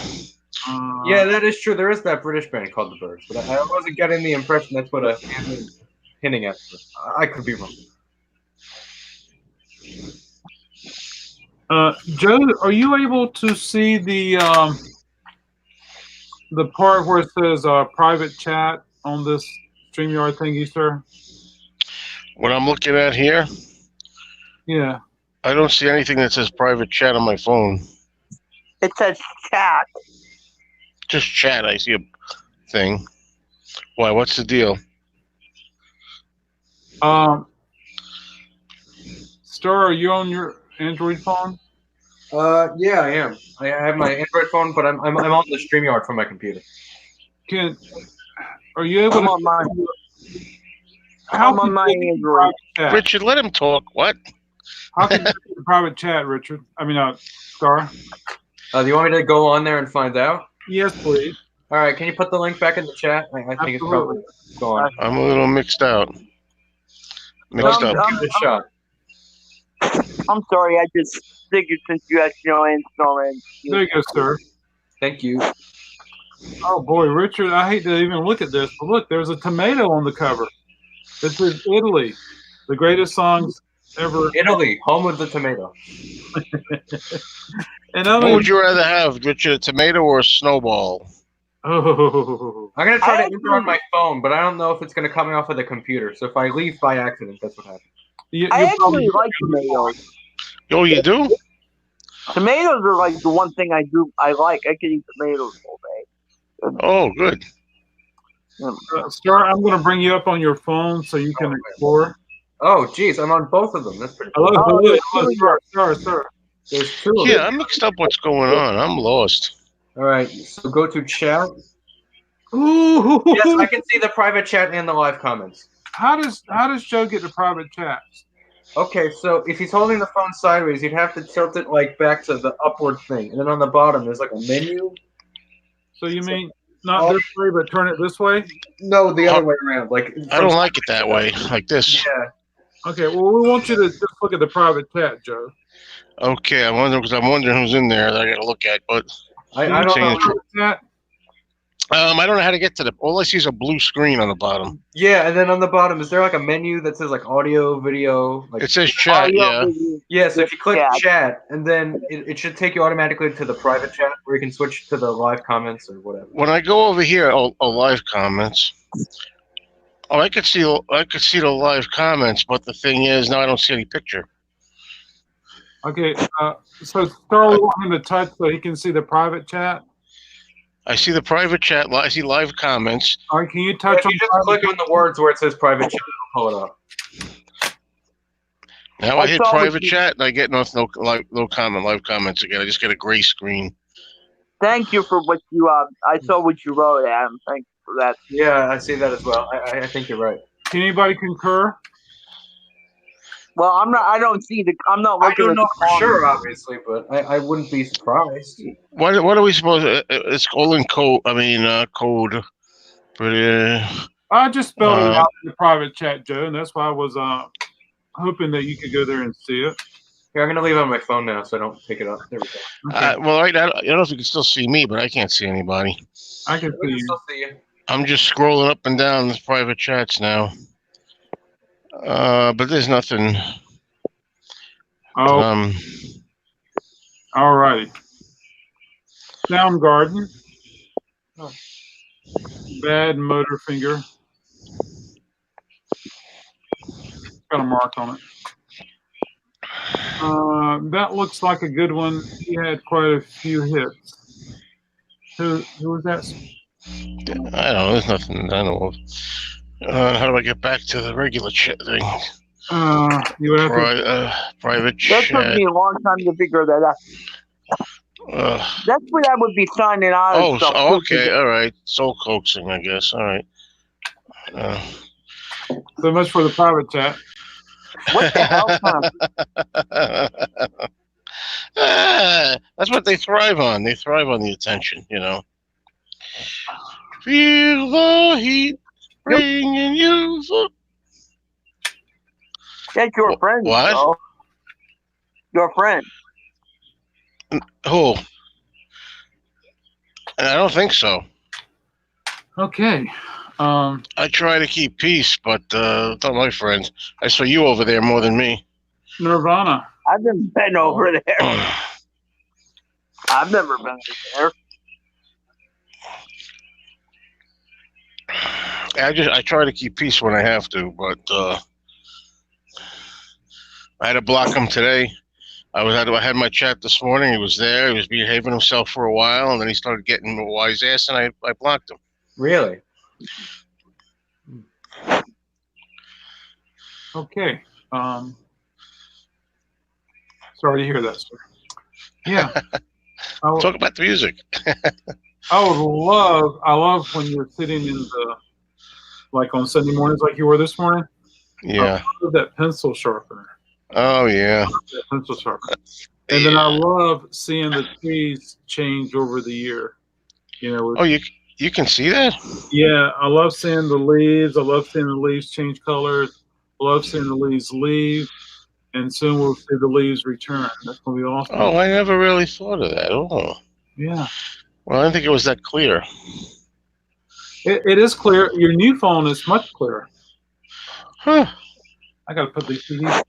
Yeah, that is true. There is that British band called the Birds, but I wasn't getting the impression that's what a fan is hinting at. I could be wrong. Joe, are you able to see the part where it says private chat on this StreamYard thingy, sir? What I'm looking at here, Yeah. I don't see anything that says private chat on my phone. It says chat. just chat. I see a thing. Why? What's the deal? Star, are you on your Android phone? Yeah, I am. I have my Android phone, but I'm on the StreamYard from my computer. Are you able I'm to? on my How I'm on can my you get the Android. private chat? Richard, let him talk. What? How can you get the private chat, Richard? I mean, Star. Do you want me to go on there and find out? Yes, please. All right, can you put the link back in the chat? I think it's probably gone. I'm a little mixed out. Let's Mixed up. give it a shot. I'm sorry. I just figured since you actually know Instagram. There you go, sir. Thank you. Oh boy, Richard, I hate to even look at this, but look, there's a tomato on the cover. This is Italy, the greatest songs ever. Italy, home of the tomato. And I What mean, would you rather have, Richard, a tomato or a snowball? oh, I'm gonna try I to enter on my phone, but I don't know if it's gonna cut me off of the computer. So if I leave by accident, that's what happens. I you're actually like tomatoes. Oh, you do? Tomatoes are like the one thing I like. I can eat tomatoes all day. Oh, good. Star, I'm going to bring you up on your phone so you can explore. Oh, geez, I'm on both of them. That's pretty cool. Hello, Star. There's two of Yeah, them. I'm mixed up. What's going on? I'm lost. All right, so go to chat. Ooh. Yes, I can see the private chat and the live comments. How does Joe get the private chats? Okay, so if he's holding the phone sideways, you'd have to tilt it like back to the upward thing, and then on the bottom there's like a menu. So you mean not this way, but turn it this way? No, the other way around. Like I don't like it that way, like this. Yeah. Okay, well, we want you to just look at the private chat, Joe. Okay, I'm wondering who's in there that I got to look at, but I don't Saying know. the truth. Chat? I don't know how to get to the. All I see is a blue screen on the bottom. Yeah, and then on the bottom, is there like a menu that says like audio, video? Like It says chat. Yeah. yeah, so if you click Yeah. chat, and then it should take you automatically to the private chat where you can switch to the live comments or whatever. When I go over here, live comments. Oh, I could see the live comments, but the thing is, now I don't see any picture. Okay, so Star, we want him to touch so he can see the private chat. I see the private chat. I see live comments. All right, can you If touch you on just private click on the words where it says private chat, it'll pull it up. Now I I hit saw what private you- chat, and I get no comment, live comments again. I just get a gray screen. Thank you for what you I saw what you wrote, Adam. Thank you for that. Yeah, I see that as well. I think you're right. Can anybody concur? Well, I'm not. I don't see the. I'm not I looking don't at know the for sure, comments. obviously, but I wouldn't be surprised. What are we supposed to? It's all in code. I mean, code. But I just spelled it Uh, out in the private chat, Joe, and that's why I was hoping that you could go there and see it. Here, I'm gonna leave it on my phone now so I don't pick it up. There we go. Okay, well, right now, I don't know if you can still see me, but I can't see anybody. I can We see can you. still see you. I'm just scrolling up and down the private chats now. But there's nothing. Oh, Um, all righty. Soundgarden. Bad motor finger. Got a mark on it. That looks like a good one. He had quite a few hits. Who was that? I don't know. There's nothing I know of. How do I get back to the regular chat thing? You would have to, Private That took chat. me a long time to figure that out. That's what I would be signing out. Oh, and stuff. okay. All right. Soul coaxing, I guess. All right. so much for the private chat. What the hell kind of That's what they thrive on. They thrive on the attention, you know. Feel the heat bringing you. That's your friend, What? though. Your friend. Who? I don't think so. Okay. I try to keep peace, but not my friends. I saw you over there more than me. Nirvana. I've never been over there. I've never been there. I try to keep peace when I have to, but I had to block them today I had my chat this morning. He was there. He was behaving himself for a while, and then he started getting a wise ass, and I blocked him. Really? Okay. Sorry to hear that, sir. Yeah. Talk about the music. I love when you're sitting in like on Sunday mornings like you were this morning. Yeah. I love that pencil sharpener. Oh yeah. That pencil sharpener. And then I love seeing the trees change over the year. Oh, you can see that? Yeah, I love seeing the leaves. I love seeing the leaves change colors. I love seeing the leaves leave. And soon we'll see the leaves return. That's going to be awesome. Oh, I never really thought of that. Oh. Yeah. Well, I didn't think it was that clear. It is clear. Your new phone is much clearer. Huh. I got to put these CDs.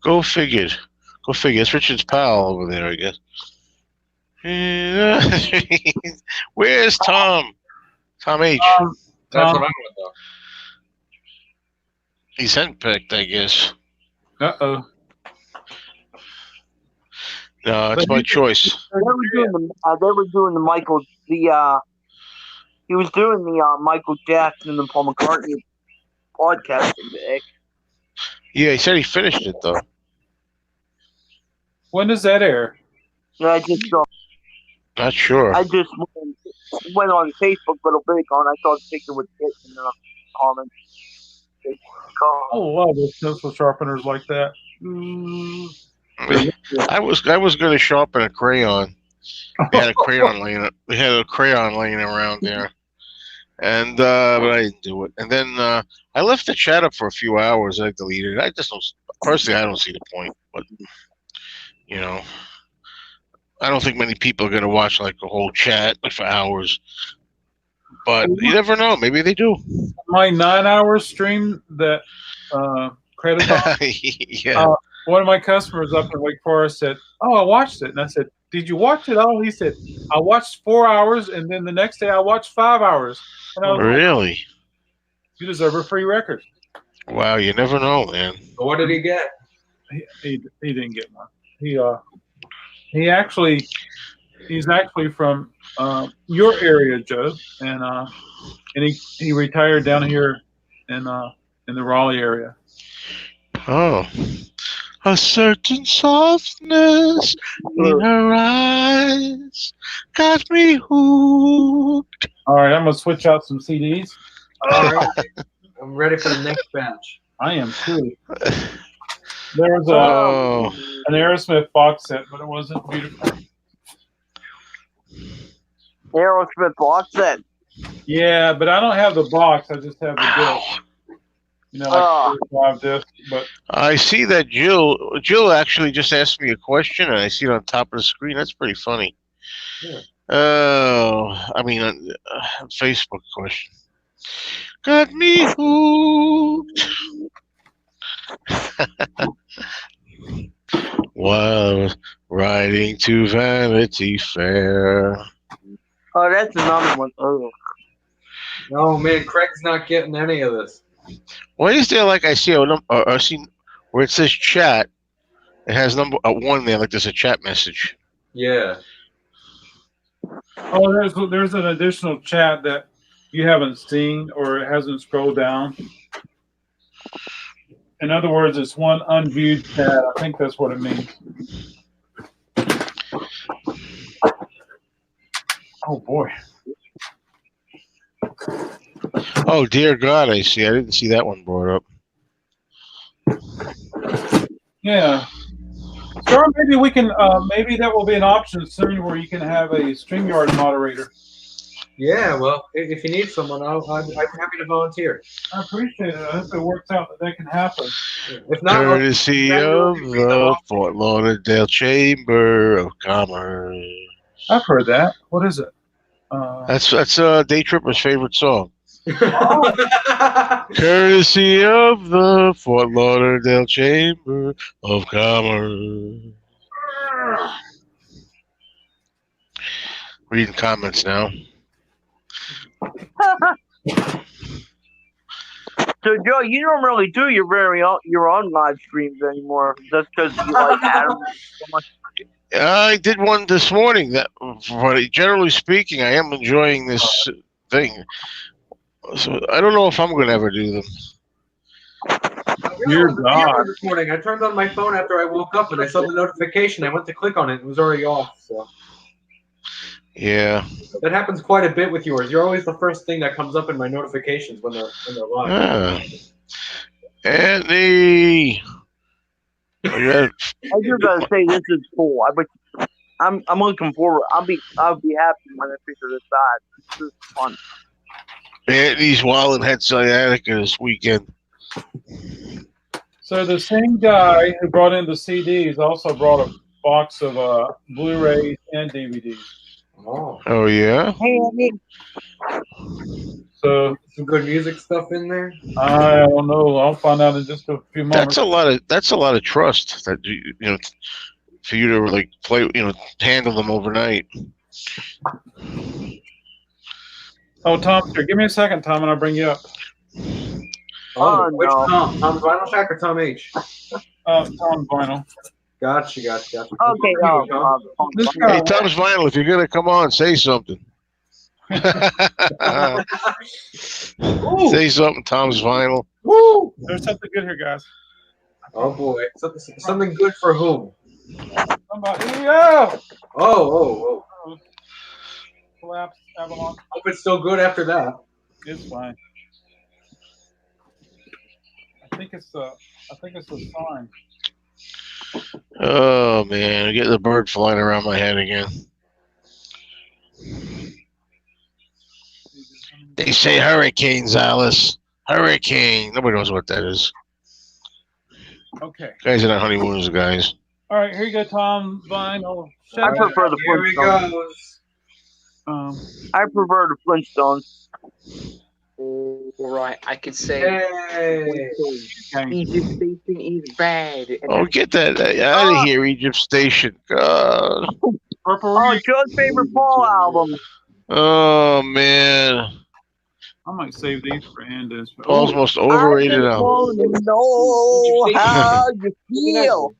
Go figured. It's Richard's pal over there, I guess. Where's Tom? Tom H. That's Tom. what I'm with, though. He's henpecked, I guess. Uh-oh. No, it's my choice. They were doing the Michael. He was doing the Michael Jackson and the Paul McCartney podcast today. Yeah, he said he finished it though. When does that air? And I just saw. Not sure. I just went on Facebook a little bit ago, and I saw the picture with it in the comments. I love those pencil sharpeners like that. I was going to sharpen a crayon. We had a crayon laying around there, and but I didn't do it. And then I left the chat up for a few hours. I deleted it. I just don't personally. I don't see the point, but I don't think many people are going to watch like a whole chat for hours. But you never know. Maybe they do. My 9-hour stream that credit. Yeah. One of my customers up in Wake Forest said, "Oh, I watched it," and I said, "Did you watch it all?" He said, "I watched 4 hours, and then the next day I watched 5 hours." And I was Really? like, "You deserve a free record." Wow, you never know, man. So what did he get? He didn't get one. He's actually from your area, Joe, and he retired down here in the Raleigh area. Oh. A certain softness in her eyes got me hooked. All right, I'm gonna switch out some CDs. All right. I'm ready for the next batch. I am too. There was an Aerosmith box set, but it wasn't beautiful. Aerosmith box set. Yeah, but I don't have the box. I just have the disc. Like 5 discs. But I see that Jill actually just asked me a question, and I see it on top of the screen. That's pretty funny. Yeah. I mean, Facebook question. Got me hooked. While riding to Vanity Fair. Oh, that's another one. Oh. No, man, Craig's not getting any of this. Why is there like I see where it says chat? It has number 1 there, like there's a chat message. Yeah. oh, there's an additional chat that you haven't seen or it hasn't scrolled down. In other words, it's one unviewed chat. I think that's what it means. Oh boy. Oh dear God, I see. I didn't see that one brought up. Yeah. Sure, maybe we can. Maybe that will be an option soon where you can have a StreamYard moderator. Yeah, well, if you need someone, I'm happy to volunteer. I appreciate it. I hope it works out that can happen. If not, Courtesy of the Fort Lauderdale Chamber of Commerce. I've heard that. What is it? That's Day Tripper's favorite song. Courtesy of the Fort Lauderdale Chamber of Commerce. Reading comments now. So Joe, you don't really do your own live streams anymore, just because you like Adam so much. I did one this morning. But generally speaking, I am enjoying this thing. So I don't know if I'm going to ever do them. Dear I was God. this morning. I turned on my phone after I woke up and I saw the notification. I went to click on it. It was already off. So Yeah. that happens quite a bit with yours. You're always the first thing that comes up in my notifications when they're live. Ah. Andy. Oh, I just gotta say this is cool. I'm looking forward. I'll be happy when I figure this out. This is fun. Andy's Wallen had sciatica this weekend. So the same guy who brought in the CDs also brought a box of Blu-rays and DVDs. Oh, yeah? Hey, Andy. So Some good music stuff in there. I don't know. I'll find out in just a few moments. That's a lot of trust that you know for you to like play, handle them overnight. Oh, Tom, here, give me a second, Tom, and I'll bring you up. Oh, Which no. Tom? Tom's Vinyl Shack or Tom H? Tom Vinyl. Gotcha. Okay, This Hey, guy, Tom's Vinyl, if you're gonna come on, say something. Say something, Tom's Vinyl. woo! There's something good here, guys. Oh boy, something good for whom? Somebody, here we go. Oh. Collapse, Avalon. Hope it's still good after that. It's fine. I think it's a sign. Oh man, I get the bird flying around my head again. They say hurricanes, Alice. Hurricane. Nobody knows what that is. Okay. Guys are not honeymooners, guys. All right, here you go, Tom Vinyl. I prefer the Here we Flintstones. go. I prefer the Flintstones. All right, I could say Hey. Okay. Egypt Station is bad. And Oh, get that out of here, Egypt Station. God. Purple Oh, Rain. Joe's favorite Paul album. Oh man. I might save these for Andes. Paul's most overrated I just album. want to know how you feel.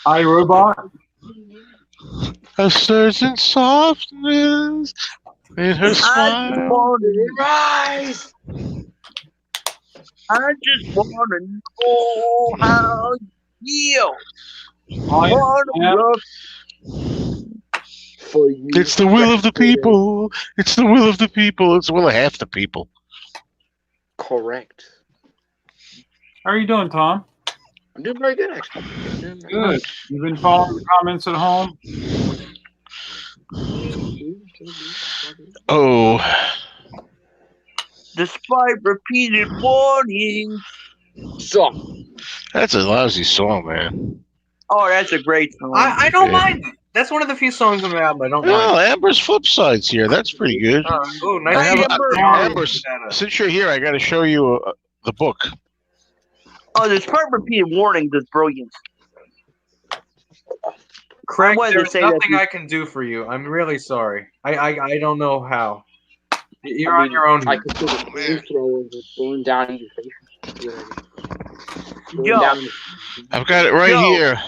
Hi, Robot. A certain softness in her I just smile. want to rise. I just want to know how you feel. I Want am- to love For you. It's the will of the people. It's the will of the people. It's the will of half the people. Correct. How are you doing, Tom? I'm doing very good, actually. I'm doing very Good. You've been following the comments at home? Oh, despite repeated warnings. So, that's a lousy song, man. Oh, that's a great song. I don't Yeah. mind it. That's one of the few songs on the album I don't Well, mind. Amber's flip side's here. That's pretty good. Oh, nice. I have Amber. Since you're here, I got to show you the book. Oh, despite repeated warnings is brilliant. Craig, I wanted to there's say that nothing you- I can do for you. I'm really sorry. I don't know how. You're on your own. I Here. could see the flamethrowers would burn down your face. Burn Yo. down I've got it right Yo. here.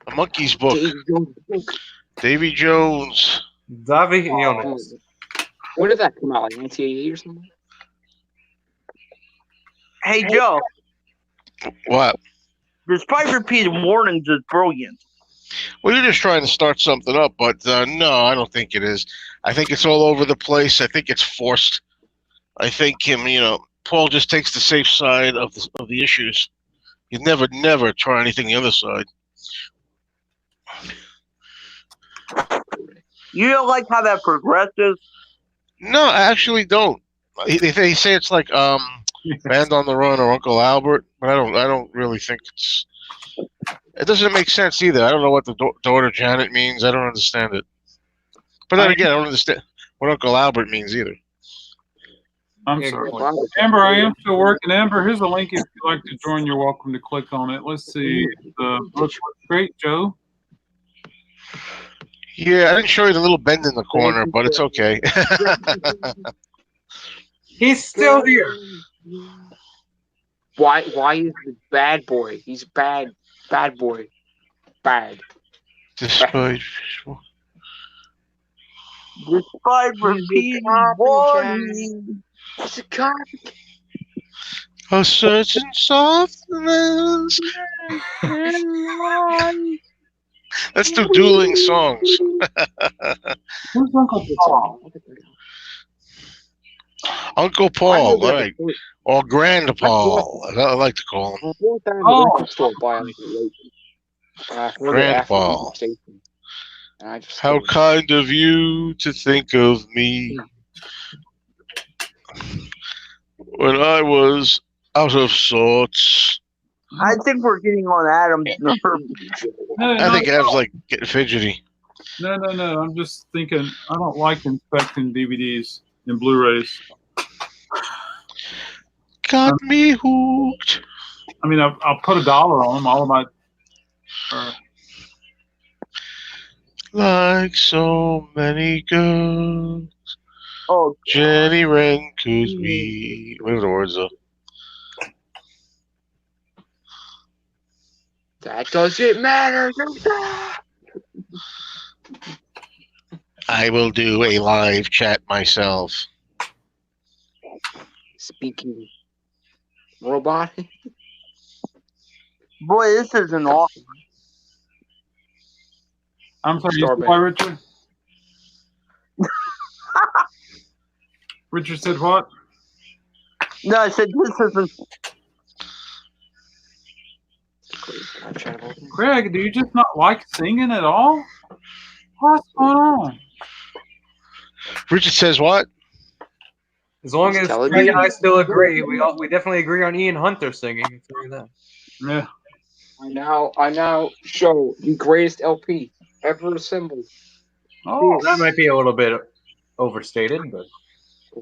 A monkey's book. Davy Jones' book. Davy Jones. Davi Jonas. When did that come out? Like 1988 or something? Hey, Joe, What? despite repeated warnings is brilliant. Well, you're just trying to start something up, but no, I don't think it is. I think it's all over the place. I think it's forced. I think Paul just takes the safe side of the issues. You never try anything the other side. You don't like how that progresses? No, I actually don't. They say it's like Band on the Run or Uncle Albert, but I don't really think it's. It doesn't make sense either. I don't know what the daughter Janet means. I don't understand it. But then again, I don't understand what Uncle Albert means either. I'm Yeah, sorry. go on. Amber, I am still working. Amber, here's a link if you'd like to join. You're welcome to click on it. Let's see. The book looks great, Joe. Yeah, I didn't show you the little bend in the corner, but it's okay. He's still here. Why is the bad boy? He's bad boy. Bad. Despite Despite He's a repeated copycat. warnings. He's a cop. a certain softness. Let's do dueling songs. Who's Uncle Paul? Uncle I Paul, know all that right, before- or Grand Paul. I like to call him I bought that in the Oh. record store by like late. And I heard it Grand after the Paul. station. And I just How kind of you to think of me when I was out of sorts. I think we're getting on Adam's nerve. No, I think Ev's like getting fidgety. no. I'm just thinking. I don't like inspecting DVDs and Blu-rays. Got me hooked. I mean, I'll put $1 on them. All of my. Like so many girls, Oh, Jenny Wren could be. Whatever the words are. That doesn't matter. I will do a live chat myself. Speaking robot. boy, this isn't awesome. I'm sorry. You said Starband. what, Richard? Richard said what? No, I said this isn't. Craig, do you just not like singing at all? What's going on? Richard says what? As long as Telling Craig you. and I still agree, we definitely agree on Ian Hunter singing. I'll tell you that. Yeah. I now show the greatest LP ever assembled. Oh, That might be a little bit overstated, but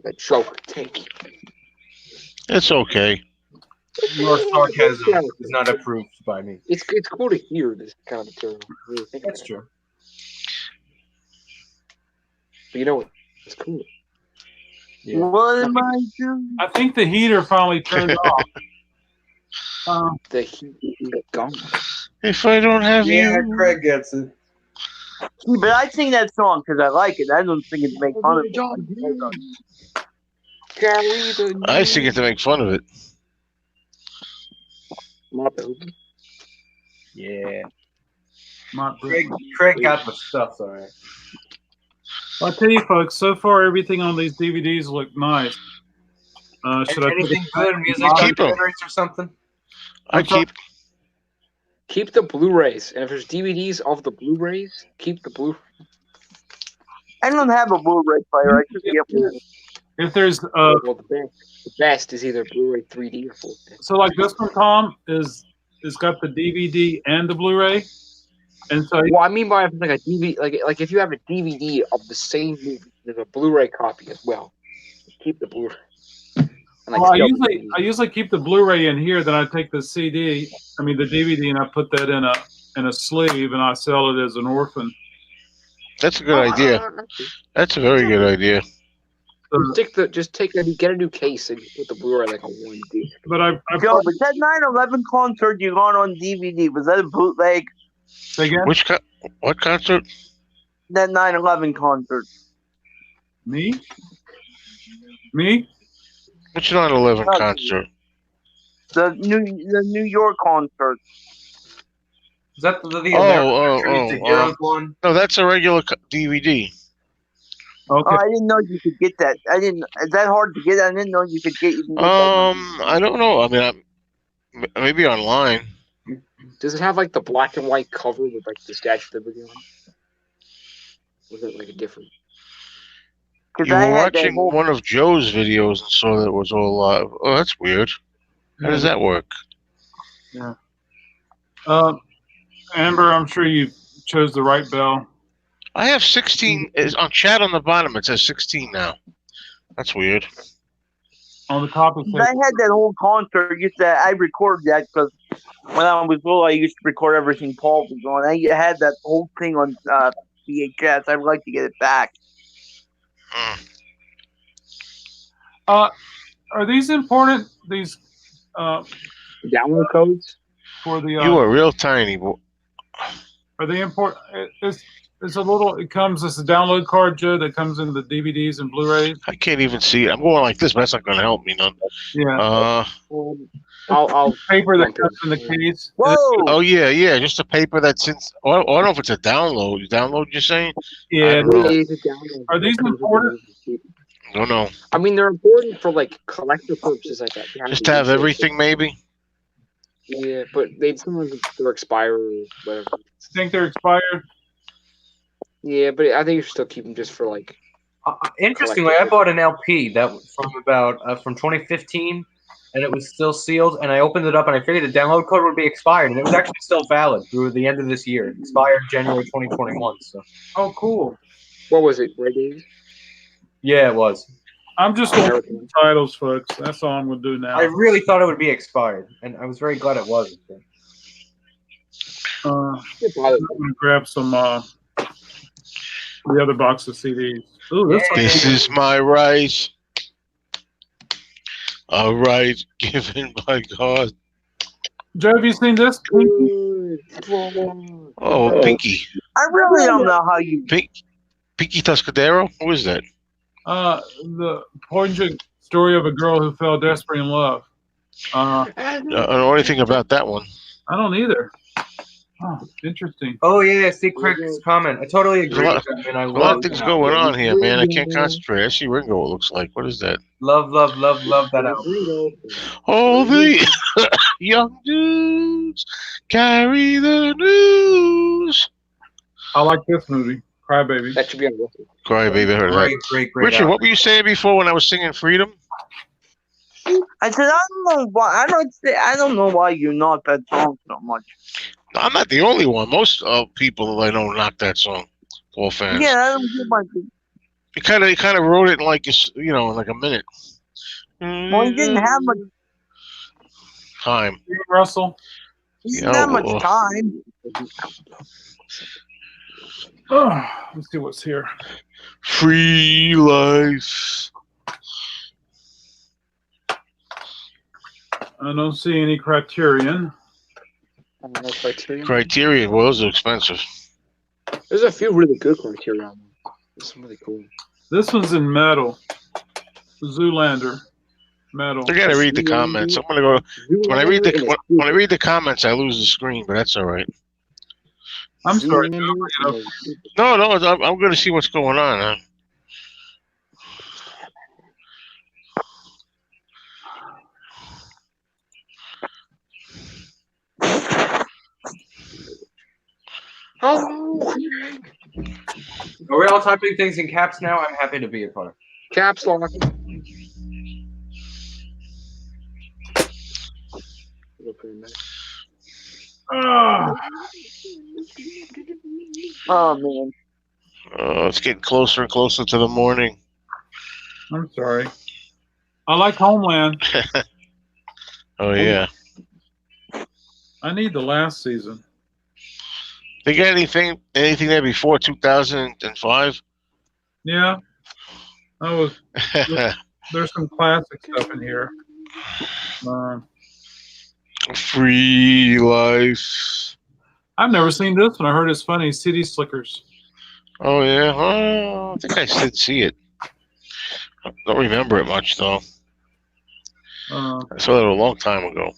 That joke. Take it. It's okay. your sarcasm is not approved by me. It's cool to hear this kind of material. Really think That's about it. true. But you know what? It's cool. Yeah. What am I doing? I think the heater finally turned off. The heat is gone. If I don't have you, Craig gets it. See, but I sing that song because I like it. I don't sing it to make fun of it. Carry the I used to get to make fun of it. My baby. Yeah. My- Craig got the stuff, all right. I'll tell you, folks. So far, everything on these DVDs look nice. Should I put Anything it- good? Music Keep 'em. documentaries or something? I keep. Keep the Blu-rays, and if there's DVDs of the Blu-rays, keep the Blu. I don't have a Blu-ray player. I should get one. If there's Well, the best is either Blu-ray 3D or 4K. so like this one, Tom is got the DVD and the Blu-ray, and so Well, I mean by like a DVD, like if you have a DVD of the same movie, there's a Blu-ray copy as well. Keep the Blu-ray. And, like, well, I still- usually keep the Blu-ray in here. Then I take the DVD, and I put that in a sleeve, and I sell it as an orphan. That's a good idea. That's a very good idea. So, Just get a new case and put the Blu-ray like on one disc. but I Joe, was that 9/11 concert you got on DVD? Was that a bootleg? say again. What concert? That 9/11 concert. Me? Which 9/11 concert? The New York concert. Is that the Oh, Tribute to Heroes one? No, that's a regular DVD. Oh, Okay. I didn't know you could get that. Is that hard to get? I didn't know you could get. You can get that. I don't know. I mean, maybe online. Does it have like the black and white cover with like the Statue of Liberty on it? Was it like a different? 'Cause You I were had that watching whole- one of Joe's videos and saw that it was all live. Oh, that's weird. How does that work? Amber, I'm sure you chose the right bell. I have 16. Is on chat on the bottom. It says 16 now. That's weird. On the top it I says, had that whole concert. I recorded that because when I was little, I used to record everything Paul was on. I had that whole thing on VHS. I'd like to get it back. Hmm. Are these important? These Download codes. for the You are real tiny. are they important? It's a little. It comes as a download card, Joe, that comes in the DVDs and Blu-rays. I can't even see it. I'm going like this, but that's not going to help me none. Yeah. I'll Paper that One comes in the page. case. Whoa! Oh yeah, just a paper that's in. I don't know if it's a download. Download, you're saying? Yeah. don't know. It's a download. Are these important? No, no. I mean, they're important for like collector purposes like that. You Just to have use it. everything, maybe. Yeah, but they sometimes they're expired or whatever. Think they're expired? Yeah, but I think you should still keep them just for like. Interestingly, I bought an LP that was from 2015, and it was still sealed. And I opened it up, and I figured the download code would be expired, and it was actually still valid through the end of this year. It expired January 2021. So Oh, cool. What was it? Red Days? yeah, it was. I'm just going with the titles, folks. That's all I'm going to do now. I really thought it would be expired, and I was very glad it wasn't. I'm going to grab some the other box of CDs. Ooh, This is my rice. A right given by God. Joe, have you seen this? Oh, Pinky. I really don't know how you. Pinky Tuscadero? Who is that? The poignant story of a girl who fell desperate in love. I don't know anything about that one. I don't either. Oh, interesting. Oh yeah, see Craig's comment. I totally agree. There's with that, and I A lot of love things that going album. on here, man. I can't concentrate. I see Ringo, it looks like. What is that? Love that album. All the young dudes carry the news. I like this movie, Crybaby. That should be on the list. Cry, baby, I heard that. Great. Richard, album. what were you saying before when I was singing Freedom? I said I don't know why. I don't know why you knock that song so much. I'm not the only one. Most people that I know knock that song. All fans. Yeah, I don't get my. He kind of wrote it in like in like a minute. Well, he didn't have much. Time. Russell. He didn't have much time. Oh, let's see what's here. Free life. I don't see any Criterion. I don't know Criterion. Criterion. Well, those are expensive. There's a few really good Criterion. There's some really cool. This one's in metal. Zoolander. Metal. I gotta read the comments. I'm gonna go. When I read the comments, I lose the screen, but that's all right. I'm sorry. No, I'm gonna see what's going on. Huh? Oh, Are we all typing things in caps now? I'm happy to be a part. caps lock. Ah, Oh man. It's getting closer and closer to the morning. I'm sorry. I like Homeland. Oh yeah. I need the last season. They got anything there before 2005? Yeah. There's some classic stuff in here. Free life. I've never seen this one. I heard it's funny. City Slickers. Oh yeah. Oh, I think I did see it. I don't remember it much though. Uh, I saw it a long time ago.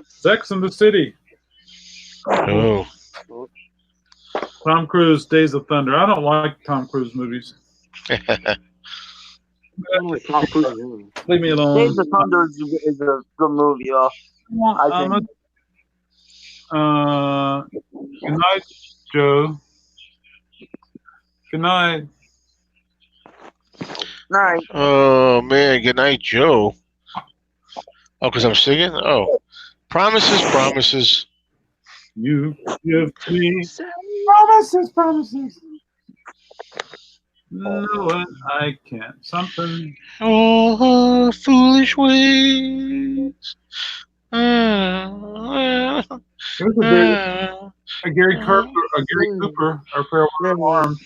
Sex and the City. Oh. Tom Cruise, Days of Thunder. I don't like Tom Cruise movies. Leave me alone. Days of Thunder is a good movie, though. I think. Good night, Joe. Good night. Night. Oh man, good night, Joe. Oh, because I'm singing? Oh. Promises. You give me promises. No, I can't. Something. Oh, foolish ways. It was a Gary Cooper, or Farewell Arms.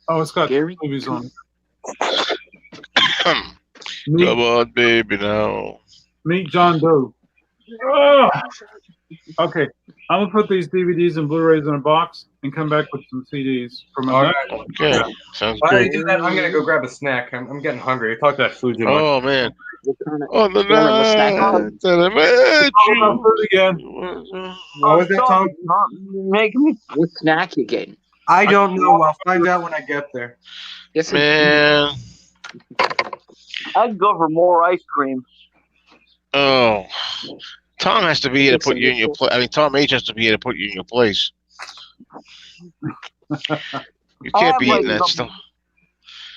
Oh, it's got Gary? movies on. Come Meet, on, baby, now. meet John Doe. Oh, okay, I'm gonna put these DVDs and Blu-rays in a box and come back with some CDs from All another. right. Okay, sounds While you good. do that, I'm gonna go grab a snack. I'm getting hungry. I talked about food too much. Oh man, What kind of on the Cameron, what snack night that I met Talk about you. food again. What was that, Tom? Making me. what snack you getting? I don't know. I'll find out when I get there. Yes, Man, I'd go for more ice cream. oh, Tom has to be here to put you in your place. I mean, Tom H has to be here to put you in your place. You can't be eating that stuff.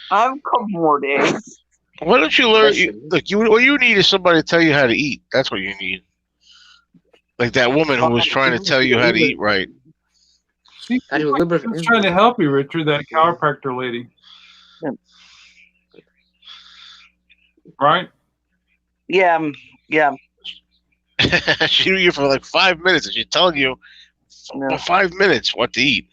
I have a couple more days. Why don't you learn? Look, what you need is somebody to tell you how to eat. That's what you need. Like that woman who was trying to tell you how to eat right. She I do a little bit of was trying to help you, Richard. That chiropractor lady. Yeah. Right? Yeah, yeah. She knew you for like 5 minutes, and she's telling you for 5 minutes what to eat.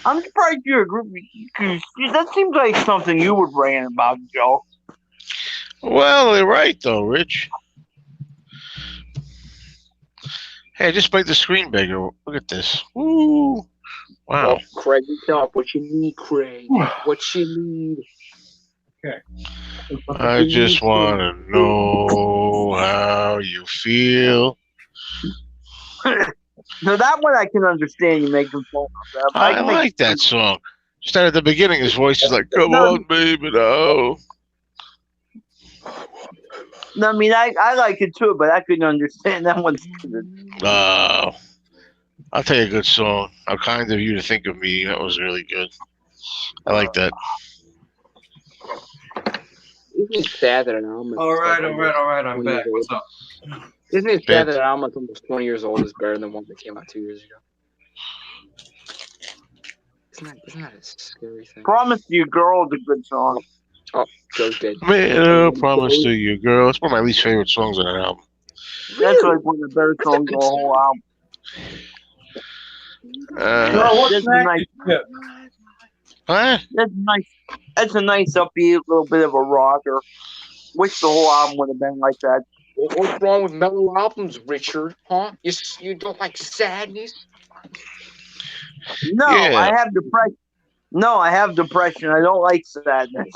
I'm surprised you're a group because that seems like something you would rant about, Joe. Well, they're right though, Rich. Hey, just make the screen bigger. Look at this. Woo! Wow. Oh, Craig, tell us what you need, Craig. What you need. I just want to know how you feel. No, that one I can understand. You make them fall. I like that song. Just at the beginning, his voice is like, "Come on, baby, now." No, I mean I like it too, but I couldn't understand that one. I'll tell you a good song. How kind of you to think of me. That was really good. I like that. Isn't it sad that an album? All right. I'm back. What's up? Isn't it sad that an album that's almost 20 years old is better than one that came out 2 years ago? Isn't that a scary thing? Promise You Girl is a good song. Oh, Joe's dead. Made a promise to you, girl. It's one of my least favorite songs on that album. That's like one of the better songs of the whole album. What That's snack nice. did you get? What? That's nice. That's a nice upbeat, little bit of a rocker. Wish the whole album would have been like that. What's wrong with mellow albums, Richard? Huh? You don't like sadness? No, Yeah. I have depression. No, I have depression. I don't like sadness.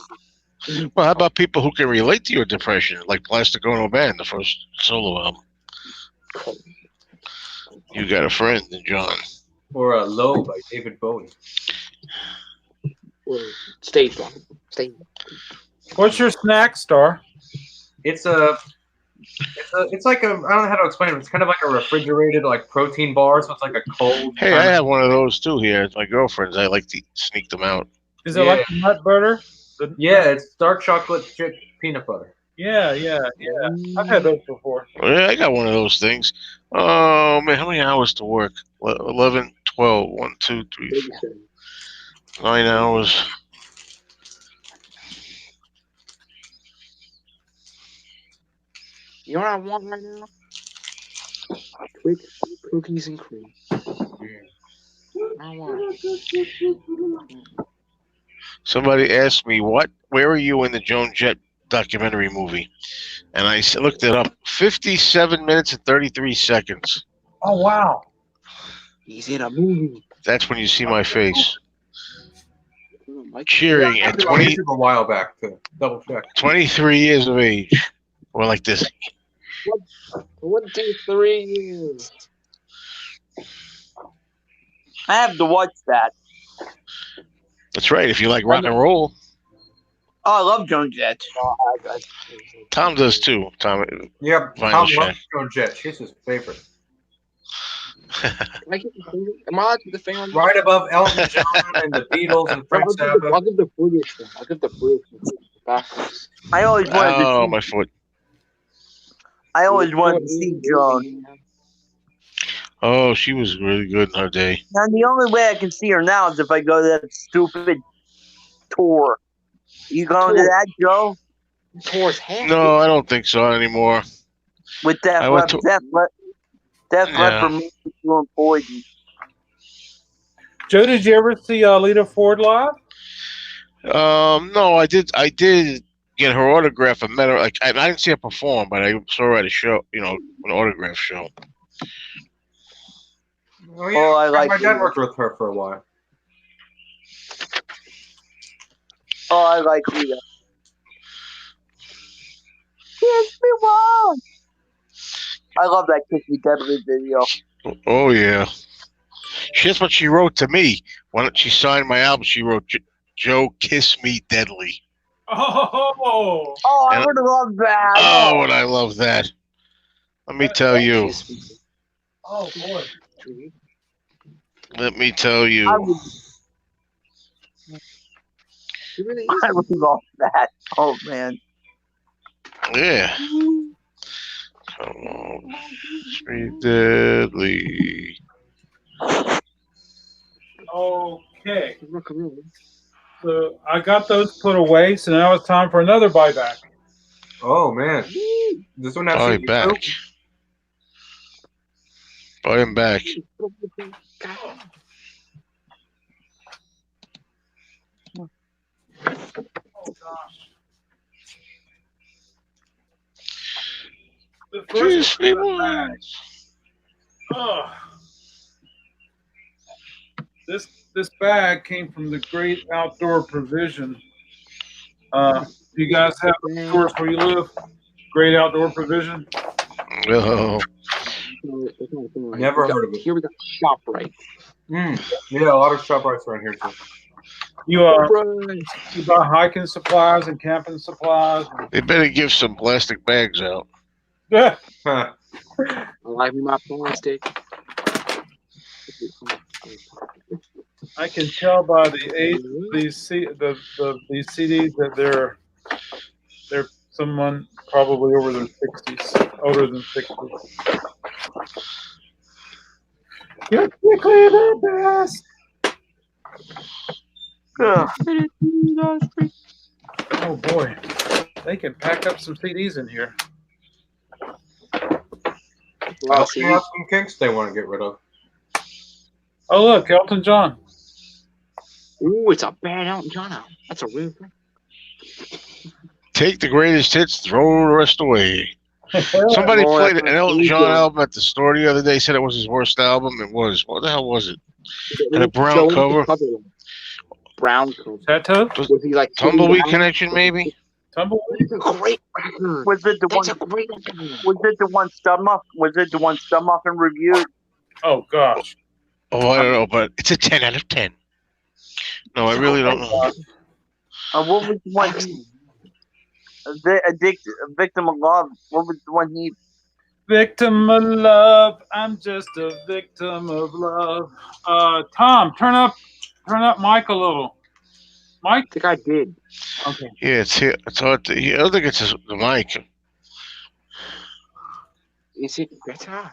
Well, how about people who can relate to your depression, like Plastic Ono Band, the first solo album? You got a friend, John. Or Low by David Bowie. Or Stage One. Stage. What's your snack, Star? It's like a, I don't know how to explain it. It's kind of like a refrigerated like protein bar, so it's like a cold. Hey, I have one of those too here. It's my girlfriend's. I like to sneak them out. Is it like nut butter? Yeah, it's dark chocolate chip peanut butter. Yeah. I've had those before. Yeah, I got one of those things. Oh, man, how many hours to work? 11, 12, 1, 2, 3, 4. 9 hours. You know what I want right now? Quick cookies and cream. I want. Somebody asked me, where are you in the Joan Jett documentary movie? And I looked it up. 57 minutes and 33 seconds. Oh, wow. He's in a movie. That's when you see my face. Cheering at I watched it a while back to double check. 23 years of age. Or like this. 23 years. I have to watch that. That's right. If you like rock and roll. Oh, I love Joan Jett. Tom does too. Tom. Yeah, Vinyl Tom Shack. loves Joan Jett. She's his favorite. Can I get the finger? Am I allowed to get the finger on Right above Elton John and the Beatles and Frank Zappa. I'll give the British one. I'll give the British one. Backwards. I always wanted to Oh, see. my foot. I always wanted to see Joan. Oh, she was really good in her day. Now the only way I can see her now is if I go to that stupid tour. You going to that, Joe? Towards half. No, I don't think so anymore. With that I went to- Def Yeah. Leppard doing Poison. Joe, did you ever see Lita Ford live? No, I did. I did get her autograph. I met her. Like I didn't see her perform, but I saw her at a show. You know, an autograph show. Oh yeah, Oh, I like my dad Lita. worked with her for a while. Oh, I like Lita. Kiss me once. I love that Kiss Me Deadly video. Oh yeah. That's what she wrote to me when she signed my album. She wrote, "Joe, kiss me deadly." Oh, Oh, I And- would love that. Oh, and I love that. Let me tell you. oh boy. Let me tell I you. would, He really I is. would love that. Oh man. Yeah. Come on. Kiss me deadly. Okay. Rock and roll. So I got those put away, so now it's time for another buyback. Oh man, this one has Buy CDs back. too? Buy him back. Oh gosh. The first Kiss me one in the bag. once. Ugh. This bag came from the Great Outdoor Provision. You guys have stores where you live? Great Outdoor Provision. Oh, Never heard of it. Here we got ShopRite. Yeah, a lot of ShopRites around here too. You you buy hiking supplies and camping supplies. they better give some plastic bags out. Yeah. Huh. I like my plastic. I can tell by the age of these these CDs that they're someone probably over their 60s, older than 60. You're quickly the best. Ugh. Oh boy, they can pack up some CDs in here. Wow, They have some kinks they want to get rid of. Oh look, Elton John. ooh, it's a bad Elton John album. That's a real thing. Take the greatest hits, throw the rest away. Somebody Boy, played that's an Elton really John good. album at the store the other day. Said it was his worst album. It was. What the hell was it? Had a brown Joe, cover. Brown cover. Tattoo? Was he like Tumbleweed down? Connection, maybe. Tumbleweed? It's a great record. Was it the one? That's a great record. Was it the one Stummuff? Was it the one Stummuffin reviewed? Oh gosh. Oh, I don't know, but it's a 10 out of 10. No, I really don't know. What was the one? Victim of Love. What was the one he? Victim of love. I'm just a victim of love. Tom, turn up Mike a little. Mike? I think I did. Okay. Yeah, it's here. It's hard to. I don't think it's the mic. Is it better?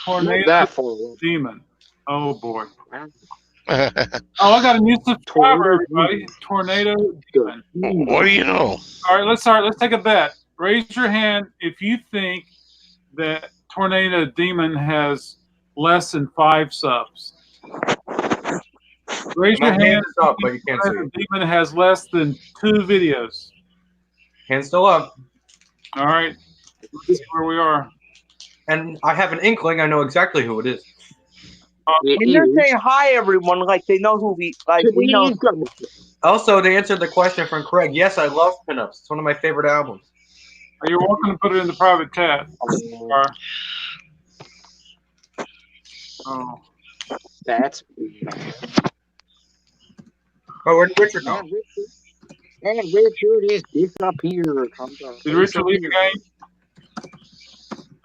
Tornado Not that far away. Demon. Oh boy. What Oh, I got a new subscriber, Tornado everybody. Tornado Demon. do you know? All right, let's take a bet. Raise your hand if you think that Tornado Demon has less than 5 subs. Raise My your hand hand is up, but you can't see Tornado it. Demon has less than 2 videos. Hand's still up. All right, let's see where we are. And I have an inkling. I know exactly who it is. It And they're is. saying hi, everyone, like they know who we we know. Also, to answer the question from Craig, yes, I love Pinups. It's one of my favorite albums. You're welcome to put it in the private chat. Or- Oh, That's Oh, where did Richard go? and Richard is disappeared. did Richard leave the game?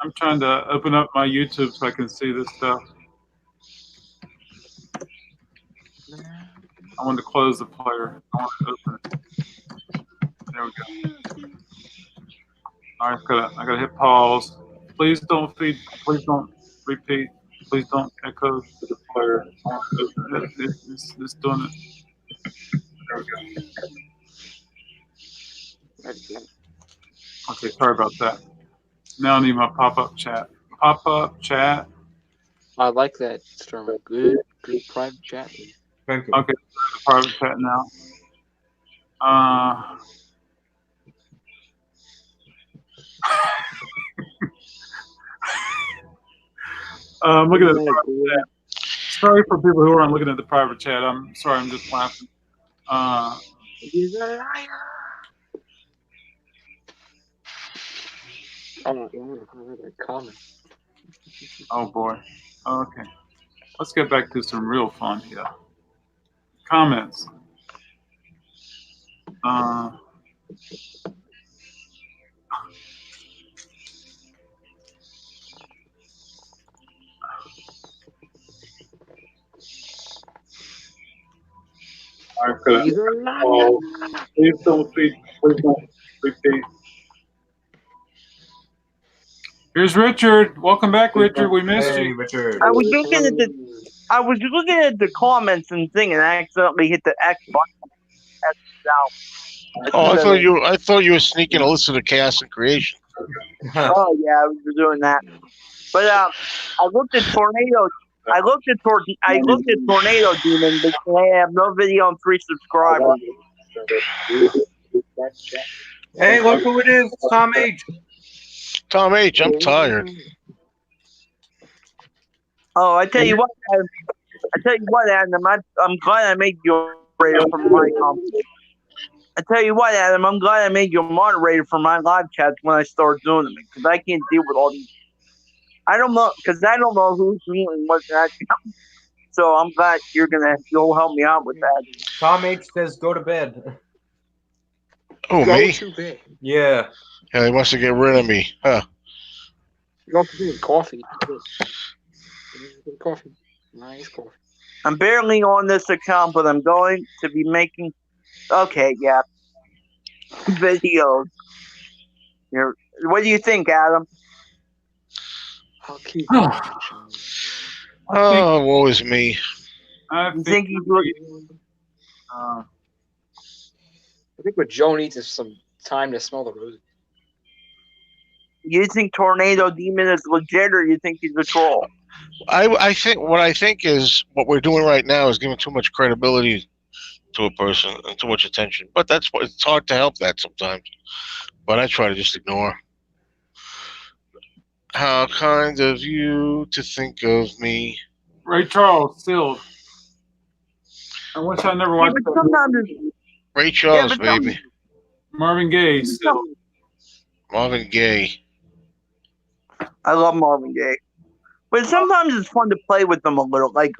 I'm trying to open up my YouTube so I can see this stuff. I want to close the player. I want to open it. There we go. All right, I gotta hit pause. Please don't repeat. Please don't echo to the player. It's doing it. There we go. Okay, sorry about that. Now I need my pop-up chat. Pop-up chat. I like that, Storm. Good private chat. Thank you. Okay, private chat now. I'm looking at the private chat. Sorry for people who aren't looking at the private chat. I'm sorry, I'm just laughing. He's a liar. Oh, comment. Oh boy. Okay. Let's get back to some real fun here. Comments. He's a liar. Oh, please don't repeat. Here's Richard. Welcome back, Richard. We missed Hey, you. Richard. I was looking at the comments and thing, and I accidentally hit the X button. Oh, I thought you were sneaking a list of the Chaos and Creation. Oh yeah, I was doing that. But I looked at Tornado. I looked at Tornado Demon, but they have no video and 3 subscribers. Hey, look who it is. It's Tom H. Tom H, I'm tired. Oh, I tell you what, Adam. I'm glad I made you a moderator for my company. I tell you what, Adam. I'm glad I made you a moderator for my live chats when I start doing them, because I can't deal with all these. I don't know who's doing what's actually. So I'm glad you'll help me out with that. Tom H says go to bed. Oh, Go me? to bed. Yeah. Yeah, he wants to get rid of me. Huh. You also drink coffee. Coffee. Nice coffee. I'm barely on this account, but I'm going to be making. Okay, yeah. Videos. Here. What do you think, Adam? I'll keep Oh, woe is me. I You think think he's looking? uh, I think what Joe needs is some time to smell the roses. You think Tornado Demon is legit, or you think he's a troll? I think what we're doing right now is giving too much credibility to a person and too much attention. But that's what it's hard to help that sometimes. But I try to just ignore. How kind of you to think of me. Ray Charles still. I wish I never Yeah, watched but that. sometimes it's, Ray Charles, but some- baby. Marvin Gaye still. Marvin Gaye. I love Marvin Gaye, but sometimes it's fun to play with them a little bit.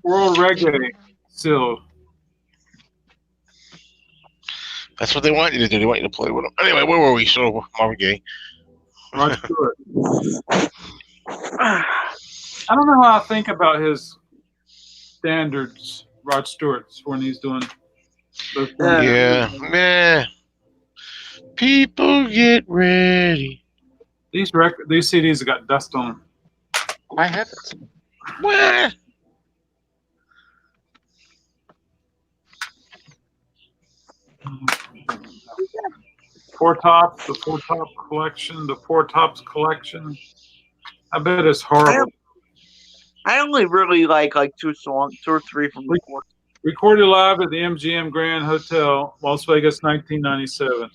World Reggae still. That's what they want you to do. They want you to play with them. Anyway, where were we? So Marvin Gaye. Rod Stewart. I don't know how I think about his standards, Rod Stewart's, when he's doing those things. Yeah, man. People get ready. These CDs have got dust on them. I have it. What? Four Tops, the Four Top collection, the Four Tops collection. I bet it's horrible. I only really like 2 songs, 2 or 3 from the fourth. Recorded live at the MGM Grand Hotel, Las Vegas, 1997.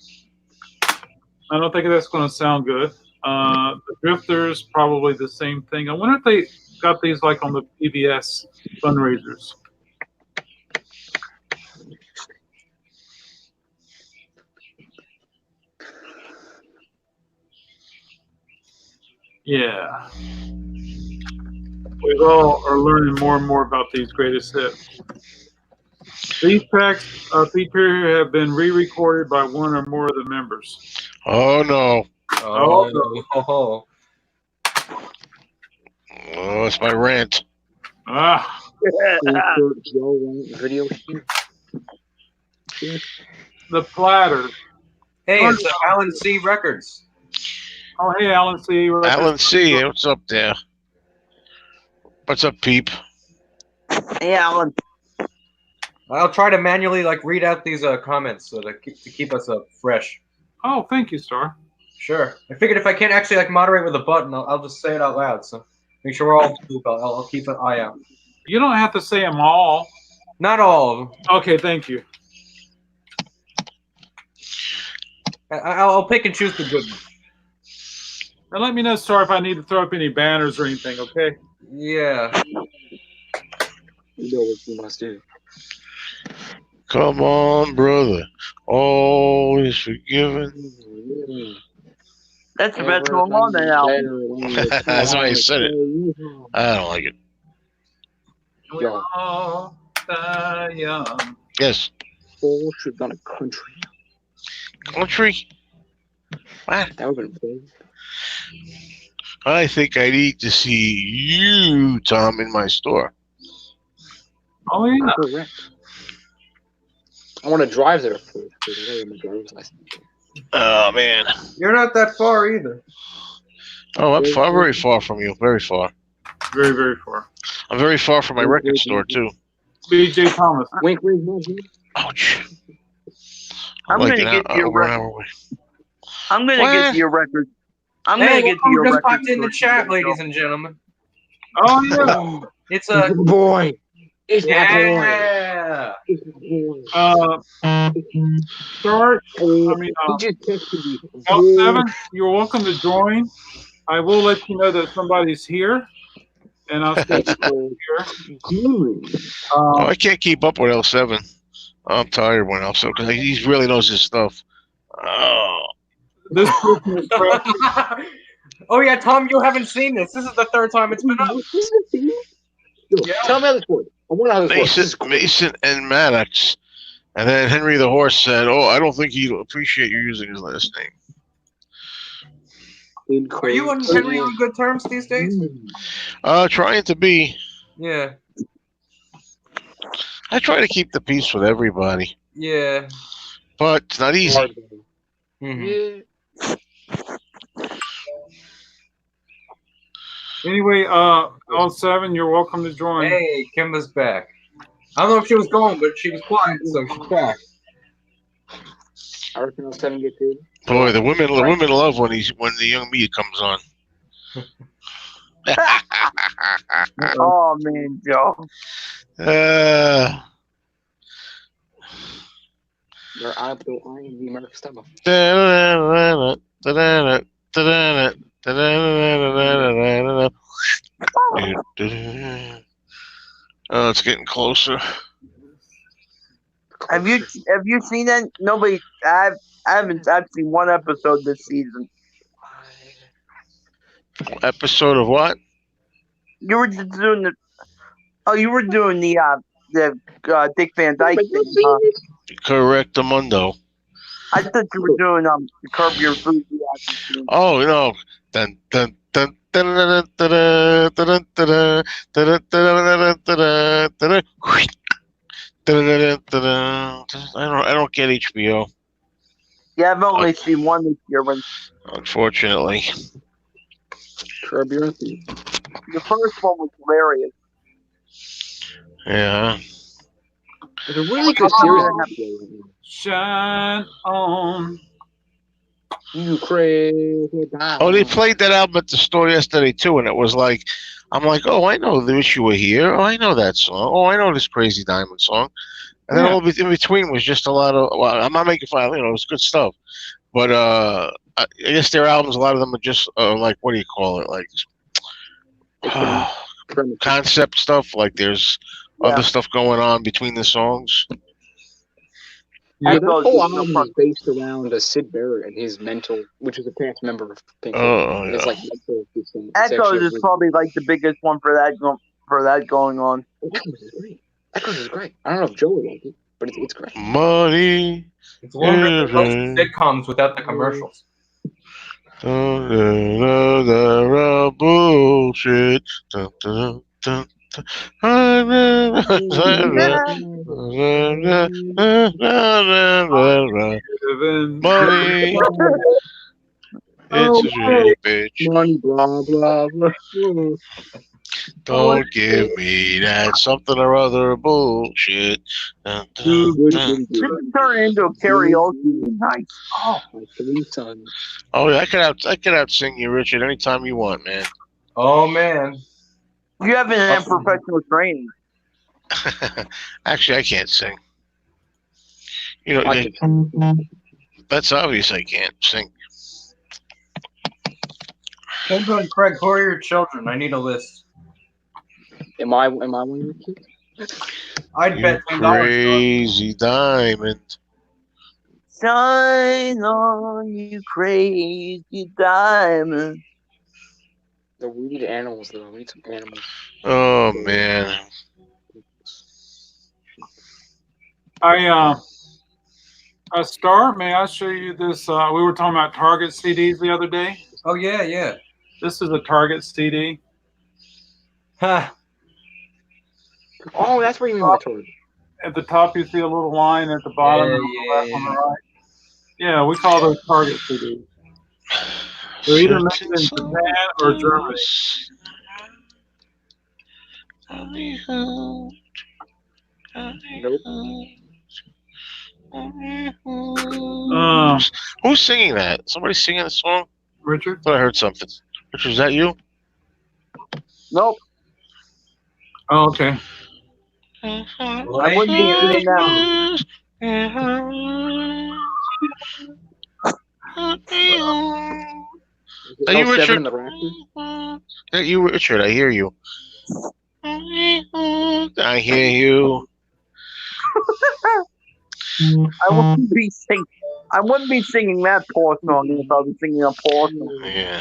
I don't think that's going to sound good. The Drifters, probably the same thing. I wonder if they got these like on the PBS fundraisers. Yeah. We all are learning more and more about these greatest hits. These tracks feature have been re-recorded by one or more of the members. Oh no. Oh. Oh, it's my rant. Video. The Platters. Hey, it's Alan C. Records. Oh, hey, Alan C. Alan C. What's up there? What's up, Peep? Hey, Alan. I'll try to manually read out these comments so to keep us fresh. Oh, thank you, Star. Sure. I figured if I can't actually moderate with a button, I'll just say it out loud. So Make sure we're all asleep. I'll keep an eye out. You don't have to say them all. Not all of them. Okay, thank you. I'll pick and choose the good ones. And let me know, sir, if I need to throw up any banners or anything, okay? Yeah. You know what you must do. Come on, brother. All is forgiven. That's the best song on the album. That's why I said it. I don't like it. We all die young. Yes. All should have done a country. Country? What? That would have been fun. I think I need to see you, Tom, in my store. Oh, yeah. Correct. I want to drive there first. Because I don't have my driver's license. Oh, man. You're not that far either. Oh, I'm far, very far from you. Very far. Very, very far. I'm very far from my record store, too. B.J. Thomas. Wink, wink, wink, wink. Ouch. I'm like gonna an get to your over an record. hour away. I'm gonna What? get to your record. I'm Hey, gonna get to your just record. popped in the store. chat, ladies and gentlemen. Oh, yeah. Oh, It's it's a my boy. It's my boy. yeah. It's my boy. Start. Oh, I mean, he just texted me. L7, you're welcome to join. I will let you know that somebody's here. And I'll stay here. Oh, I can't keep up with L7. I'm tired when L7 because he really knows his stuff. Oh, This person is press. Oh yeah, Tom, you haven't seen this. This is the third time it's been up. Yo, tell me how this works. I want to know how this works. Mason and Maddox. And then Henry the Horse said, "Oh, I don't think he'll appreciate you using his last name." Are you and Henry on good terms these days? Trying to be. Yeah. I try to keep the peace with everybody, Yeah. but it's not easy. Mhm. Yeah. Anyway, L7, you're welcome to join. Hey, Kimba's back. I don't know if she was going, but she was quiet, so she's back. I reckon I'll send him get paid. Boy, the women love when the young me comes on. Oh man, Joe. Uh, They're out the IMV American style. Oh, it's getting closer. Have you seen that? Nobody. I haven't. I've seen one episode this season. Episode of what? You were just doing the. Oh, you were doing the Dick Van Dyke thing. Huh? Correctamundo. I thought you were doing the Curb Your Enthusiasm. Oh no! Dun dun dun dun dun dun dun dun dun dun. I don't get HBO. Yeah, I've only seen one this year. But Unfortunately. Curb Your Enthusiasm. the first one was hilarious. Yeah. It's a really good series. Shine on. You crazy. Oh, they played that album at the store yesterday too, and it was like, I'm like, oh, I know the Wish You Were Here. Oh, I know that song. Oh, I know this Crazy Diamond song. And then all in between was just a lot of. Well, I'm not making fun. It was good stuff, but I guess their albums, a lot of them are just like, what do you call it, like concept stuff. Like there's other stuff going on between the songs. Yeah, that whole album is based around Sid Barrett and his mental, which is a past member of Pink Floyd. Oh, And it's yeah. like mental. Echoes is probably like the biggest one for that going on. Echoes is great. Echoes is great. I don't know if Joe would like it, but it's great. Money. It's longer than most sitcoms without the commercials. Bullshit. Money. It's a shitty bitch. Money, blah, blah, blah. Don't give me that something or other bullshit. This is turning into a karaoke night. Oh, my three sons. Oh, yeah, I could out sing you, Richard, anytime you want, man. Oh man. You haven't had professional training. Actually, I can't sing. You know, I can. that's obvious. I can't sing. Kendra and Craig, who are your children? I need a list. Am I one of your kids? I'd You bet $10. crazy diamond. Shine on, you crazy diamond. No, we need animals though. We need some animals. Oh man. Star, may I show you this? We were talking about Target CDs the other day. Oh yeah, yeah. This is a Target CD. Ha. Oh, that's where you mean by Target. At the top, you see a little line. At the bottom, Yeah, and on the left, on the yeah. right. Yeah, we call those Target CDs. They're either made in Japan or Germany. Nope. Who's singing that? Somebody singing the song? Richard? I thought I heard something. Richard, is that you? Nope. Oh, okay. I wouldn't be doing that. Are you No 7 Richard? in the rafters? Yeah, you, Richard. I hear you. I hear you. I wouldn't be singing. I wouldn't be singing that poor song if I was singing a poor song. Yeah.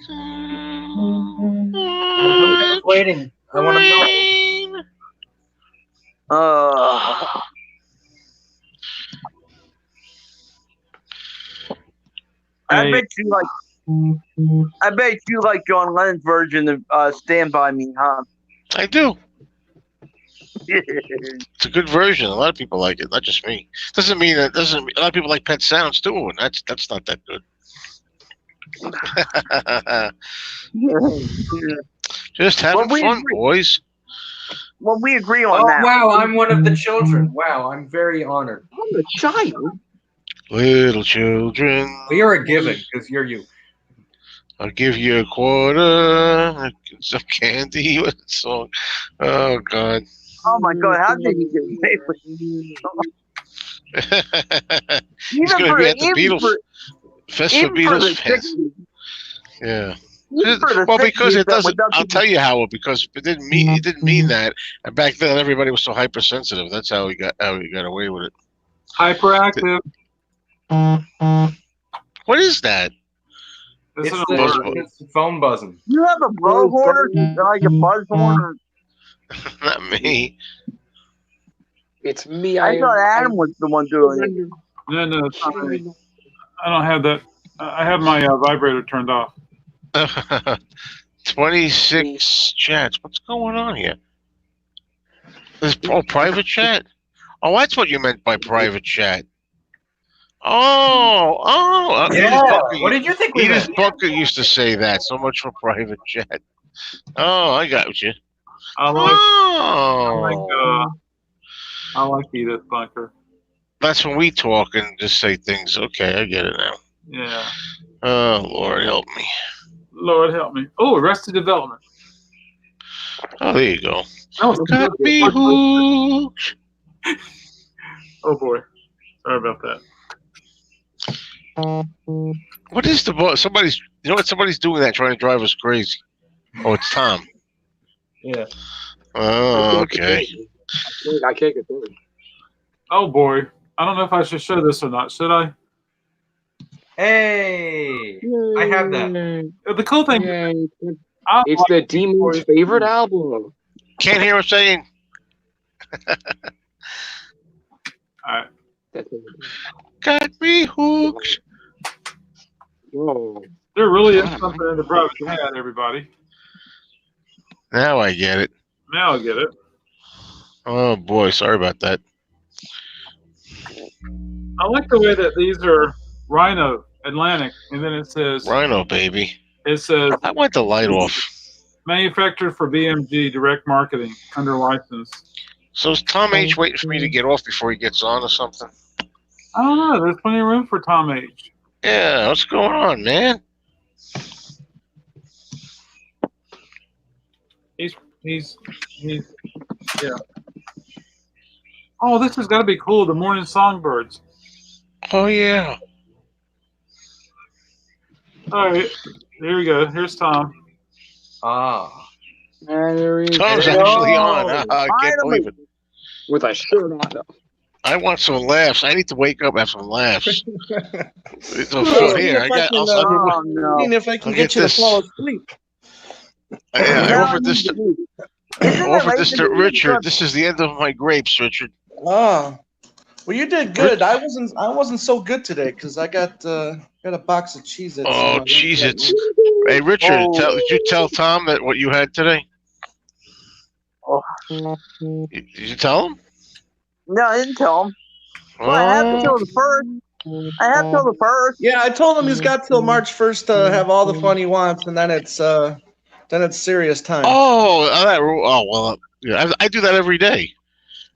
I'm just waiting. I want to know. I bet you like John Lennon's version of "Stand by Me," huh? I do. It's a good version. A lot of people like it, not just me. Doesn't mean that doesn't. A lot of people like Pet Sounds too, and that's not that good. Just having fun, boys. Well, we agree on Oh that. wow, I'm one of the children. Wow, I'm very honored. I'm a child. Little children, Well, you're a given because you're you. I'll give you a quarter, some candy. What song? Oh God. Oh my God! How did he get away with it? He's gonna be at the Beatles Fest for Beatles fans. Yeah. Well, because it doesn't. I'll tell you how. Because it didn't mean that. And back then, everybody was so hypersensitive. That's how he got away with it. Hyperactive. What is that? This It's is the phone buzzing. You have a blowhorn, like a buzzhorn. Not me. It's me. I thought Adam was the one doing it. no, it's not me. I don't have that. I have my vibrator turned off. 26 chats. What's going on here? This private chat. Oh, that's what you meant by private chat. Oh. Yeah. What did you think we Edith meant? Bunker used to say that. So much for private chat. Oh, I got you. I like Edith Bunker. That's when we talk and just say things. Okay, I get it now. Yeah. Oh, Lord, help me. Lord help me. Oh, Arrested Development. Oh, there you go. That was Got me hooked. Oh boy. Sorry about that. What is the boss? Somebody's doing that, trying to drive us crazy. Oh, it's Tom. Yeah. Oh, okay. I can't get through it. Oh boy. I don't know if I should show this or not. Should I? Hey, I have that. The cool thing. Yay. I It's like the Demon's favorite album. Can't hear him saying. Alright. That's it. Got me hooked. Whoa. There really is something in the brush hat, everybody. Now I get it. Now I get it. Oh boy, sorry about that. I like the way that these are Rhino Atlantic, and then it says Rhino, baby. I want the light off. manufactured for BMG direct marketing under license. So is Tom H waiting for me to get off before he gets on or something? I don't know. There's plenty of room for Tom H. Yeah, what's going on, man? He's yeah. Oh, this has got to be cool. The Morning Songbirds. Oh yeah. All right, here we go. Here's Tom. Ah. And there he is. Tom's There we actually go. on. I can't believe it. With a shirt on. I want some laughs. I need to wake up and have some laughs. So, Well, here, I got. can, Oh no. seeing if I can I'll get get you this. to fall asleep. I offered this to Isn't it offered late this in to the Richard. evening? This is the end of my grapes, Richard. Oh, well, you did good. I wasn't so good today because I got a box of Cheez-Its. Oh, Cheez-Its. Hey, Richard, Oh. did you tell Tom that what you had today? Oh. Did you tell him? No, I didn't tell him. Well, I have till the first. I have till the first. Yeah, I told him he's got till March 1st to have all the fun he wants, and then it's serious time. Well, yeah, I do that every day.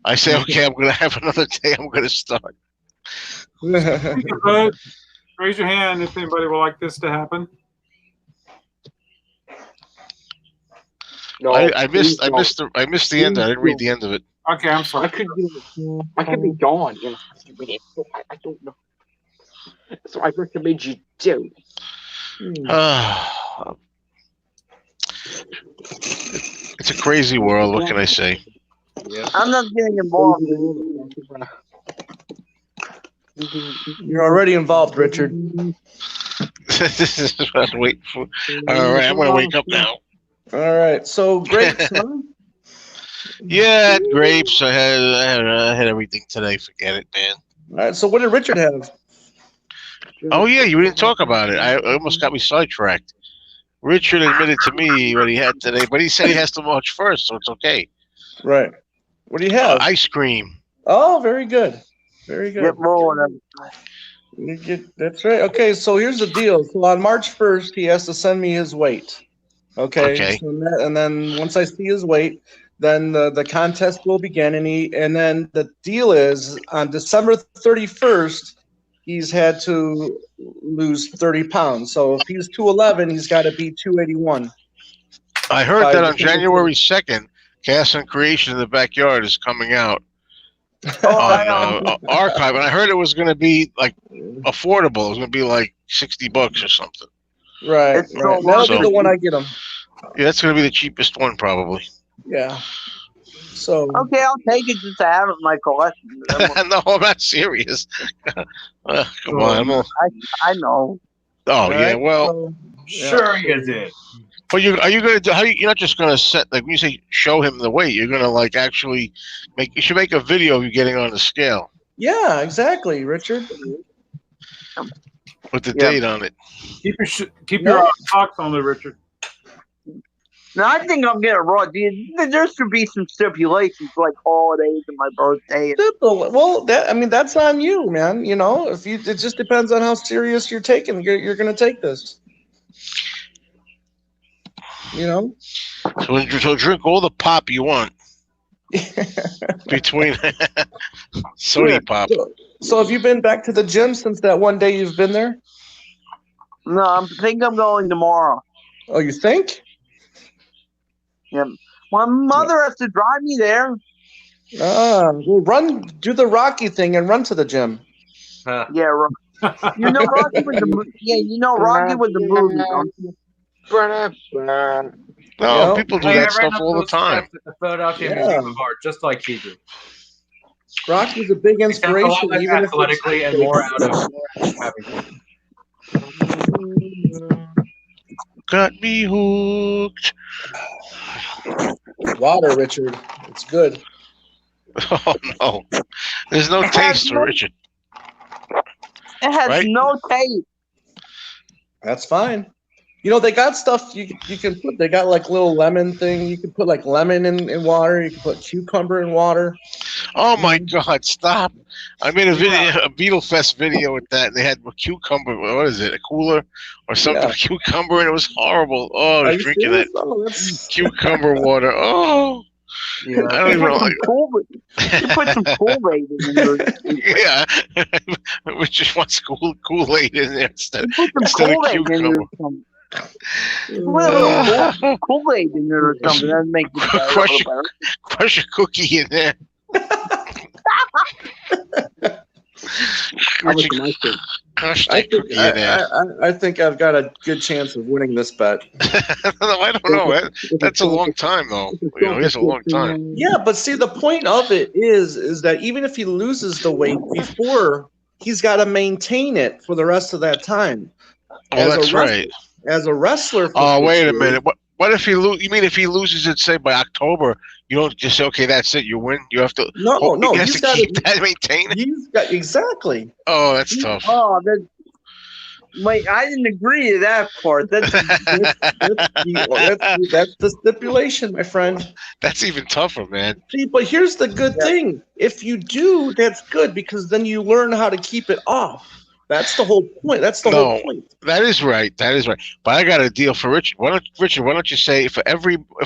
I say, okay, I'm going to have another day. I'm going to start. You can vote. Raise your hand if anybody would like this to happen. No, I missed please the end. I didn't read the end of it. Okay, I'm don't. sorry. I could be gone in a few minutes. So I don't know. So I recommend you do. It's a crazy world. What can I say? I'm not getting involved. You're already involved, Richard. This is what I was waiting for. All right, I'm going to wake up now. All right, so grapes, huh? Yeah, I had grapes. I had everything today. Forget it, man. All right, so what did Richard have? Oh yeah, you didn't talk about it. I almost got me sidetracked. Richard admitted to me what he had today, but he said he has to March 1st, so it's okay. Right. What do you have? Ice cream. Oh, very good. Very good. Get rolling. That's right. Okay, so here's the deal. So on March 1st, he has to send me his weight. Okay. Okay. So and then once I see his weight, then the contest will begin. And then the deal is on December 31st, he's had to lose 30 pounds. So if he's 211, he's got to be 281. I heard that on January 2nd, Cast and Creation in the Backyard is coming out on Archive, and I heard it was going to be like affordable. It was going to be like $60 or something. Right. It's so Right. That'll long. be the one I get him. Yeah, that's going to be the cheapest one, probably. Yeah. So. Okay, I'll take it just to have it in my collection. No, I'm not serious. Come on. I know. Oh all yeah, right, well, so- Sure, you did. but are you gonna do? You're not just gonna set like when you say show him the weight. You're gonna like actually make. You should make a video of you getting on the scale Yeah, exactly, Richard. with the Yeah. date on it. Keep your talks on there, Richard. No, I think I'm getting raw. There should be some stipulations like holidays and my birthday. Simple. Well, that's on you, man. You know, it just depends on how serious you're taking. You're going to take this. You know. So drink all the pop you want between Sony pop. So have you been back to the gym since that one day you've been there? No, I think I'm going tomorrow. Oh, you think? Yeah. My mother has to drive me there. Well, do the Rocky thing and run to the gym. Yeah, right. You know Rocky with Rocky with the movie. Don't you? No, Yeah. people do Hey, I that ran stuff up all the those time. steps at the Philadelphia Yeah. Museum of Art, just like he did. Rocky's a big Except a lot inspiration, less even if athletically and more out of having fun. Got me hooked. water, Richard. It's good. Oh no, there's no taste for Richard. It has Right? no taste. That's fine. You know, they got stuff you can put. They got like little lemon thing. You can put like lemon in water. You can put cucumber in water. Oh my God, stop! I made a Beetle Fest video with that, and they had a cucumber. What is it? A cooler or something? Yeah. Cucumber, and it was horrible. Oh, I Are was you drinking serious? that Oh, that's cucumber water. Oh, Yeah. I don't even know. Like, You put some Kool-Aid in there. yeah, we just want Kool-Aid in there instead You put some of Kool-Aid in there. cucumber. Well, Kool-Aid in there or something. That makes it better, a Crush little better. Crush a cookie in there. How much Richard, am I saying? crush I that think, cookie in there. I think I've got a good chance of winning this bet. No, I don't know. That's a long time, though. You know, it's a long time. Yeah, but see, the point of it is that even if he loses the weight before, he's got to maintain it for the rest of that time. Oh, As a that's right. As a wrestler. For Oh, wait a 6 minute. What if he you mean if he loses it, say by October? You don't just say, okay, that's it, you win. You have to. No, he has he's to got keep that, maintain it. He's got exactly. Oh, that's tough. Oh, wait, I didn't agree to that part. That's That's the stipulation, my friend. That's even tougher, man. See, but here's the good thing. If you do, that's good because then you learn how to keep it off. That's the whole point. That's the whole point. That is right. That is right. But I got a deal for Richard. Why don't you say if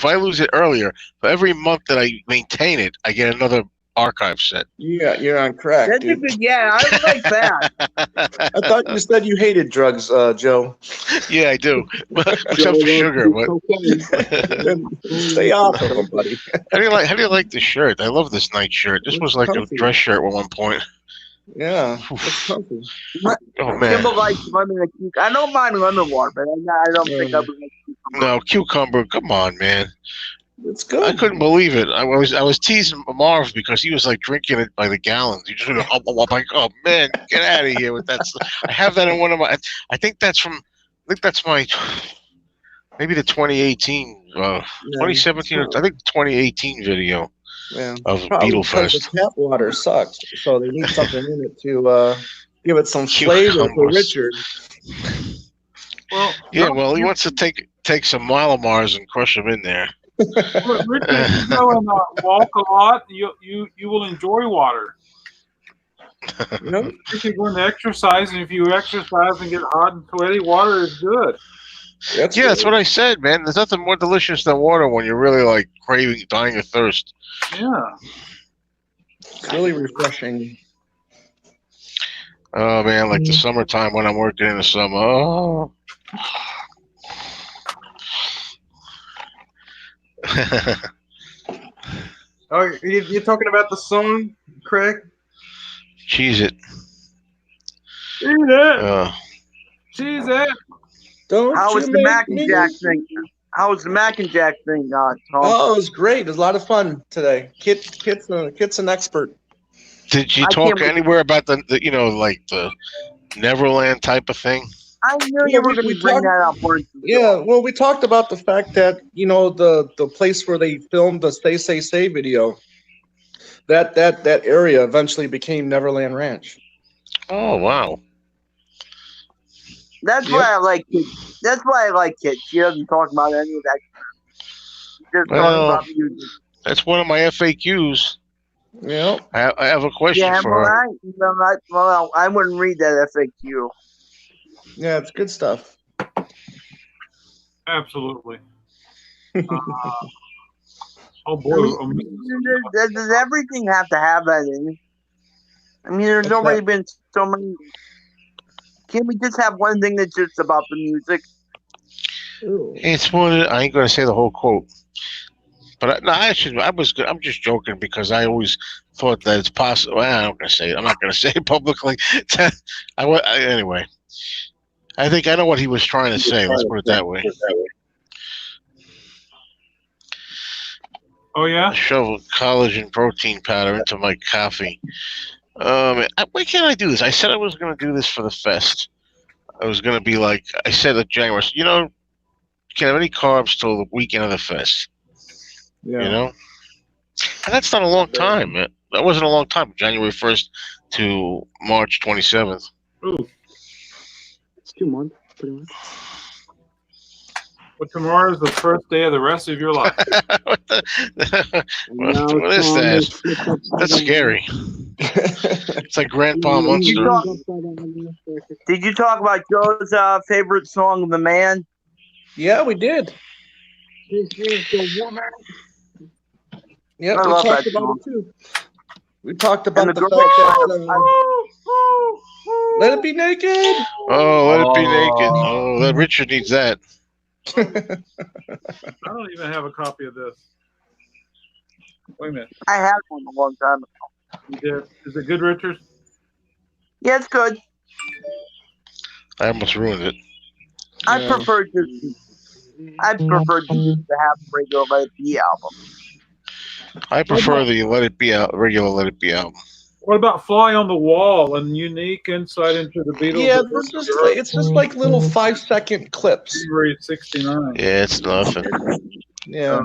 I lose it earlier, for every month that I maintain it, I get another archive set. Yeah, you're on crack, a dude. good, yeah, I like that. I thought you said you hated drugs, Joe. Yeah, I do. Except for sugar. But stay off of them, buddy. How do you like this shirt? I love this night shirt. This was like a dress shirt at one point. Yeah, it's comfy. Oh man. Kimble likes lemon and cucumber. I don't mind lemon water, but I don't think I would like cucumber. No, cucumber. Come on, man. It's good. I couldn't believe it. I was teasing Marv because he was like drinking it by the gallons. He just went, I'm like, oh man, get out of here with that stuff. I have that in one of my. I think that's my. Maybe the 2018, 2017. I think 2018 video of Beetlefest. The tap water sucks, so they need something in it to give it some flavor for Richard. Well, yeah, well, he wants to take some Mylomars and crush them in there. Richard, you go and walk a lot. You will enjoy water. Nope. If you're going to exercise, and if you exercise and get hot and sweaty, water is good. That's what I said, man. There's nothing more delicious than water when you're really like craving, dying of thirst. Yeah. It's really refreshing. Oh man, like the summertime when I'm working in the summer. Oh. Oh, you're talking about the song, Craig? Cheese it. Cheese it. Cheese it. How was the Mac and Jack thing? How was the Mac and Jack thing, Tom? Oh, it was great. It was a lot of fun today. Kit's an expert. Did you talk anywhere about the like the Neverland type of thing? I knew you were going to bring that up. Yeah, well, we talked about the fact that the place where they filmed the Stay Say Say video, that area eventually became Neverland Ranch. Oh wow. That's why I like Kit. That's why I like Kit. She doesn't talk about any of that. Just talking about music. That's one of my FAQs. Yeah. I have a question for her. I wouldn't read that FAQ. Yeah, it's good stuff. Absolutely. Oh boy. Does everything have to have that in it? I mean, there's already been so many. Can't we just have one thing that's just about the music? It's one. I ain't gonna say the whole quote, but I'm just joking because I always thought that it's possible. Well, I'm not gonna say it. I'm not gonna say it publicly. Anyway, I think I know what he was trying to say. Let's put it that way. Oh yeah. I shoveled collagen protein powder into my coffee. Why can't I do this? I said I was going to do this for the fest. I was going to be like, I said at January, can't have any carbs till the weekend of the fest. Yeah. And that's not a long time. That wasn't a long time. January 1st to March 27th. Ooh. It's 2 months, pretty much. But tomorrow is the first day of the rest of your life. What is that? That's scary. It's like Grandpa Munster. Did you talk about Joe's favorite song, "The Man"? Yeah, we did. This is the woman. Yeah, I we love talked that about song. it too. We talked about And the the fact girl- that Let it be naked. Oh, let it be naked. Oh, that Richard needs that. I don't even have a copy of this. Wait a minute. I had one a long time ago. You did? Is it good, Richard? Yeah, it's good. I almost ruined it. I Yeah. prefer to have the regular Let It Be album. I prefer the Let It Be out regular Let It Be album. What about Fly on the Wall and Unique Insight into the Beatles? Yeah, it's just like little 5-second clips. February '69. Yeah, it's nothing. Yeah.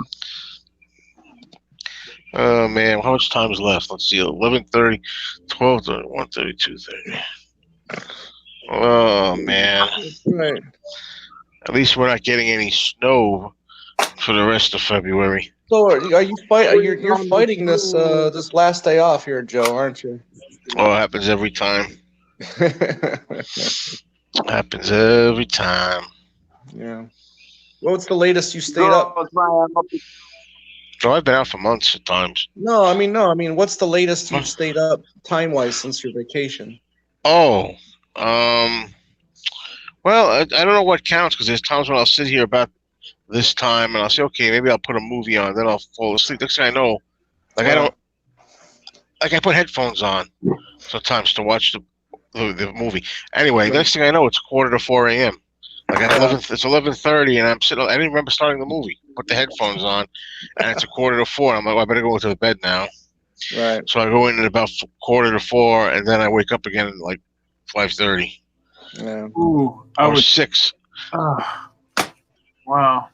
Oh man, how much time is left? Let's see, 11:30, 12:30, 1:30, 2:30. Oh man, Right. at least we're not getting any snow for the rest of February. So are you you're fighting this this last day off here, Joe, aren't you? Oh, it happens every time. Happens every time. Yeah. What's the latest you stayed up? So I've been out for months at times. No, I mean, what's the latest you've stayed up time-wise since your vacation? Oh, well, I don't know what counts because there's times when I'll sit here about this time and I'll say, okay, maybe I'll put a movie on, then I'll fall asleep. Next thing I know, like I put headphones on sometimes to watch the movie. Anyway, next thing I know, it's 4:45 a.m. Like at 11, it's 11:30, and I'm sitting. I didn't remember starting the movie. Put the headphones on, and it's 4:45. I'm like, well, I better go to bed now. Right. So I go in at about 4:45, and then I wake up again at like 5:30 Yeah. Ooh, I or was. 6. Wow.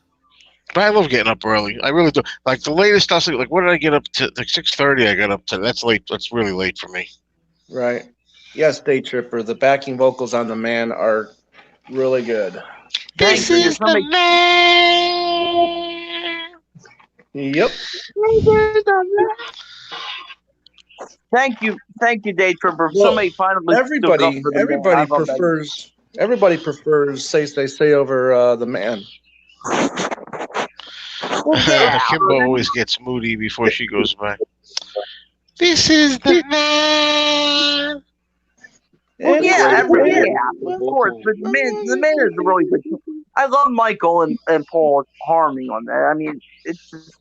But I love getting up early. I really do. Like the latest, I was like, what did I get up to? Like 6:30. I got up to. That's late. That's really late for me. Right. Yes, Day Tripper. The backing vocals on The Man are really good. This is the man. Yep. Thank you, Day Tripper. Well, Somebody finally Everybody prefers Say Say over The Man. Kimbo always gets moody before she goes by. This is the man. Well, yeah, of course. But the man is a really good. I love Michael and Paul harming on that. I mean, it's just,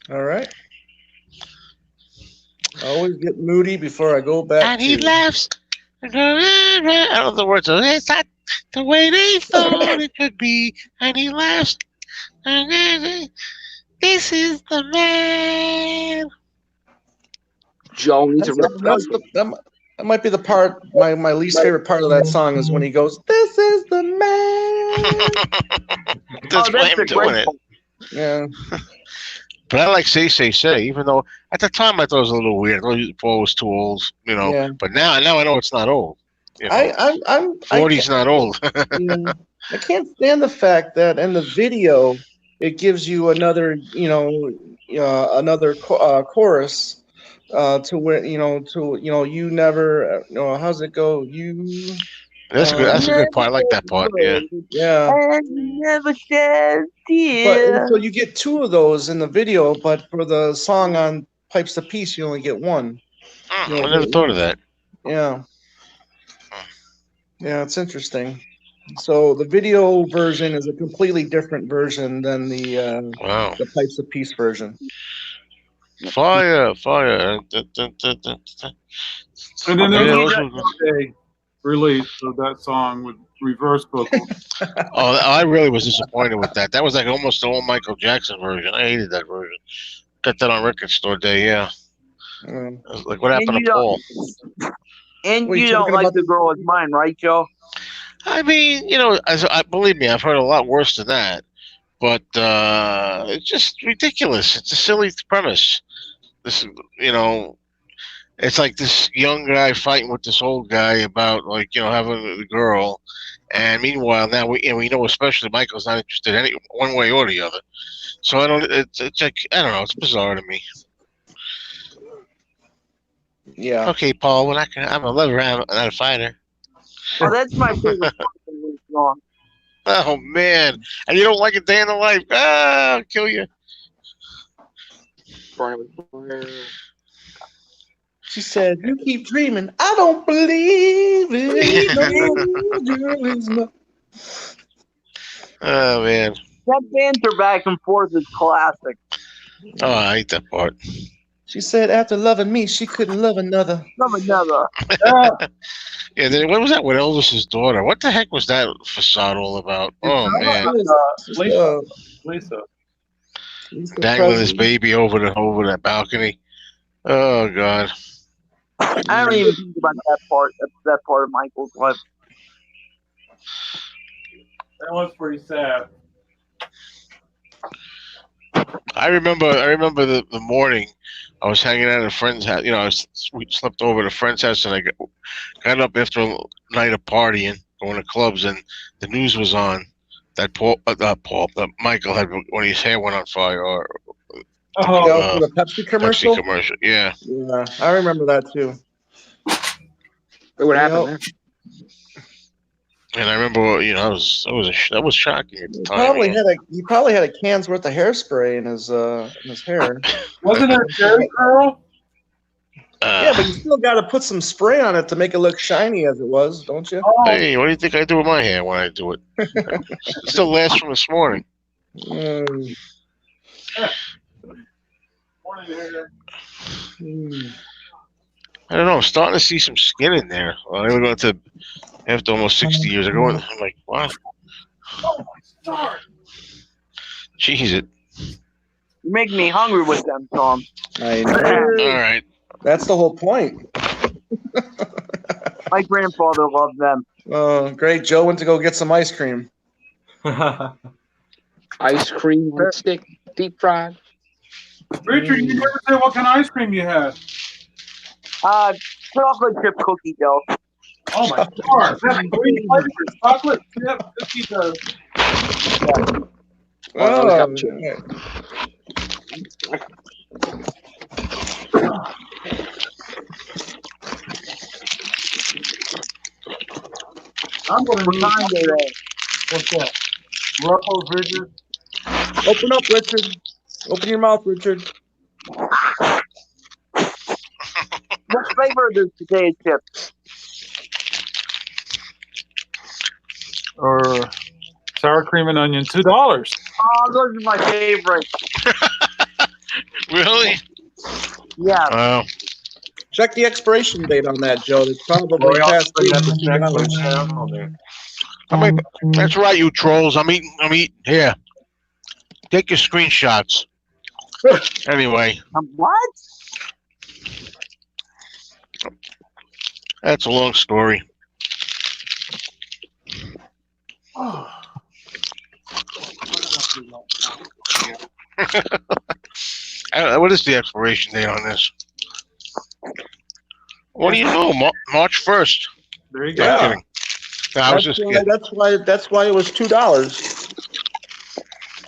All right. I always get moody before I go back. And he laughs. I don't know the words. It's not the way they thought it could be. And he laughs. This is the man. Joe needs a That might be the part. My least favorite part of that song is when he goes, "This is the man." That's why I'm doing it. Yeah. But I like Say, even though at the time I thought it was a little weird. I thought Paul was too old, you know. Yeah. But now I know it's not old. You know, I'm 40's not old. I can't stand the fact that in the video it gives you another, chorus to where you never, how's it go? You. That's good. That's a good part. I like that part. Yeah. Yeah. and never shed But tears. so you get 2 of those in the video, but for the song on Pipes of Peace, you only get 1. I never thought of that. Yeah. Yeah, it's interesting. So the video version is a completely different version than the Wow. Pipes of Peace version. Fire. And then Yeah, there's those a release of that song with reverse vocals. Oh, I really was disappointed with that. That was like almost the old Michael Jackson version. I hated that version. Got that on Record Store Day, yeah. I was like, what happened And to Paul? And What are you you don't talking like about? The Girl Is Mine, right, Joe? I mean, believe me, I've heard a lot worse than that. But it's just ridiculous. It's a silly premise. This, it's like this young guy fighting with this old guy about having a girl, and meanwhile now we know especially Michael's not interested any one way or the other. So I don't. It's like I don't know. It's bizarre to me. Yeah. Okay, Paul, we're not gonna. I'm a lover. I'm not a fighter. Oh, that's my favorite song. Oh man, and you don't like a day in the life? Ah, I'll kill you. burn it with fire. She said, "You keep dreaming. I don't believe it. No, girl is not." Oh man. That banter back and forth is classic. Oh, I hate that part. She said, "After loving me, she couldn't love another." Love another. Yeah, then what was that with Elvis's daughter? What the heck was that facade all about? Oh man, Lisa. Lisa. Lisa dangling his Presley. baby over that balcony. Oh god. I don't even think about that part. That part of Michael's life. That was pretty sad. I remember the morning I was hanging out at a friend's house. You know, we slept over at a friend's house, and I got up after a night of partying, going to clubs, and the news was on that Michael had when his hair went on fire, or Oh, The Pepsi commercial. Pepsi commercial. Yeah. Yeah, I remember that too. What happened there? And I remember, you know, that was shocking at the He time. probably had a can's worth of hairspray in his hair. wasn't it a Jerry curl? Yeah, but you still got to put some spray on it to make it look shiny as it was, don't you? Oh, Hey, what do you think I do with my hair when I do it? It still lasts from this morning. Mm, morning hair. mm. I don't know. I'm starting to see some skin in there. Well, I going to after almost 60 years. I'm like, wow. Oh my God. Jeez, it. You make me hungry with them, Tom. I know. All right. That's the whole point. My grandfather loved them. Oh, great. Joe went to go get some ice cream. Ice cream on a stick, deep fried. Richard, you never said what kind of ice cream you had. Chocolate chip cookie dough. Oh my God. That's green flavors. Chocolate chip cookie dough. Oh, Oh, it's got yeah. I'm going to What need kind are they? what's that? Ruffles, Richard. Open up, Richard. Open your mouth, Richard. What flavor are those potato chips? Or sour cream and onion, $2. Oh, those are my favorite. Really? Yeah. Wow. Check the expiration date on that, Joe. It's probably Well, we also past bring that the snack $18. food down on there. That's right, you trolls. I'm eating. Here. Take your screenshots. Anyway, What? that's a long story. What is the expiration date on this? What do you know? March 1st. There you No, go. I'm kidding. No, I was just kidding. That's why it was $2.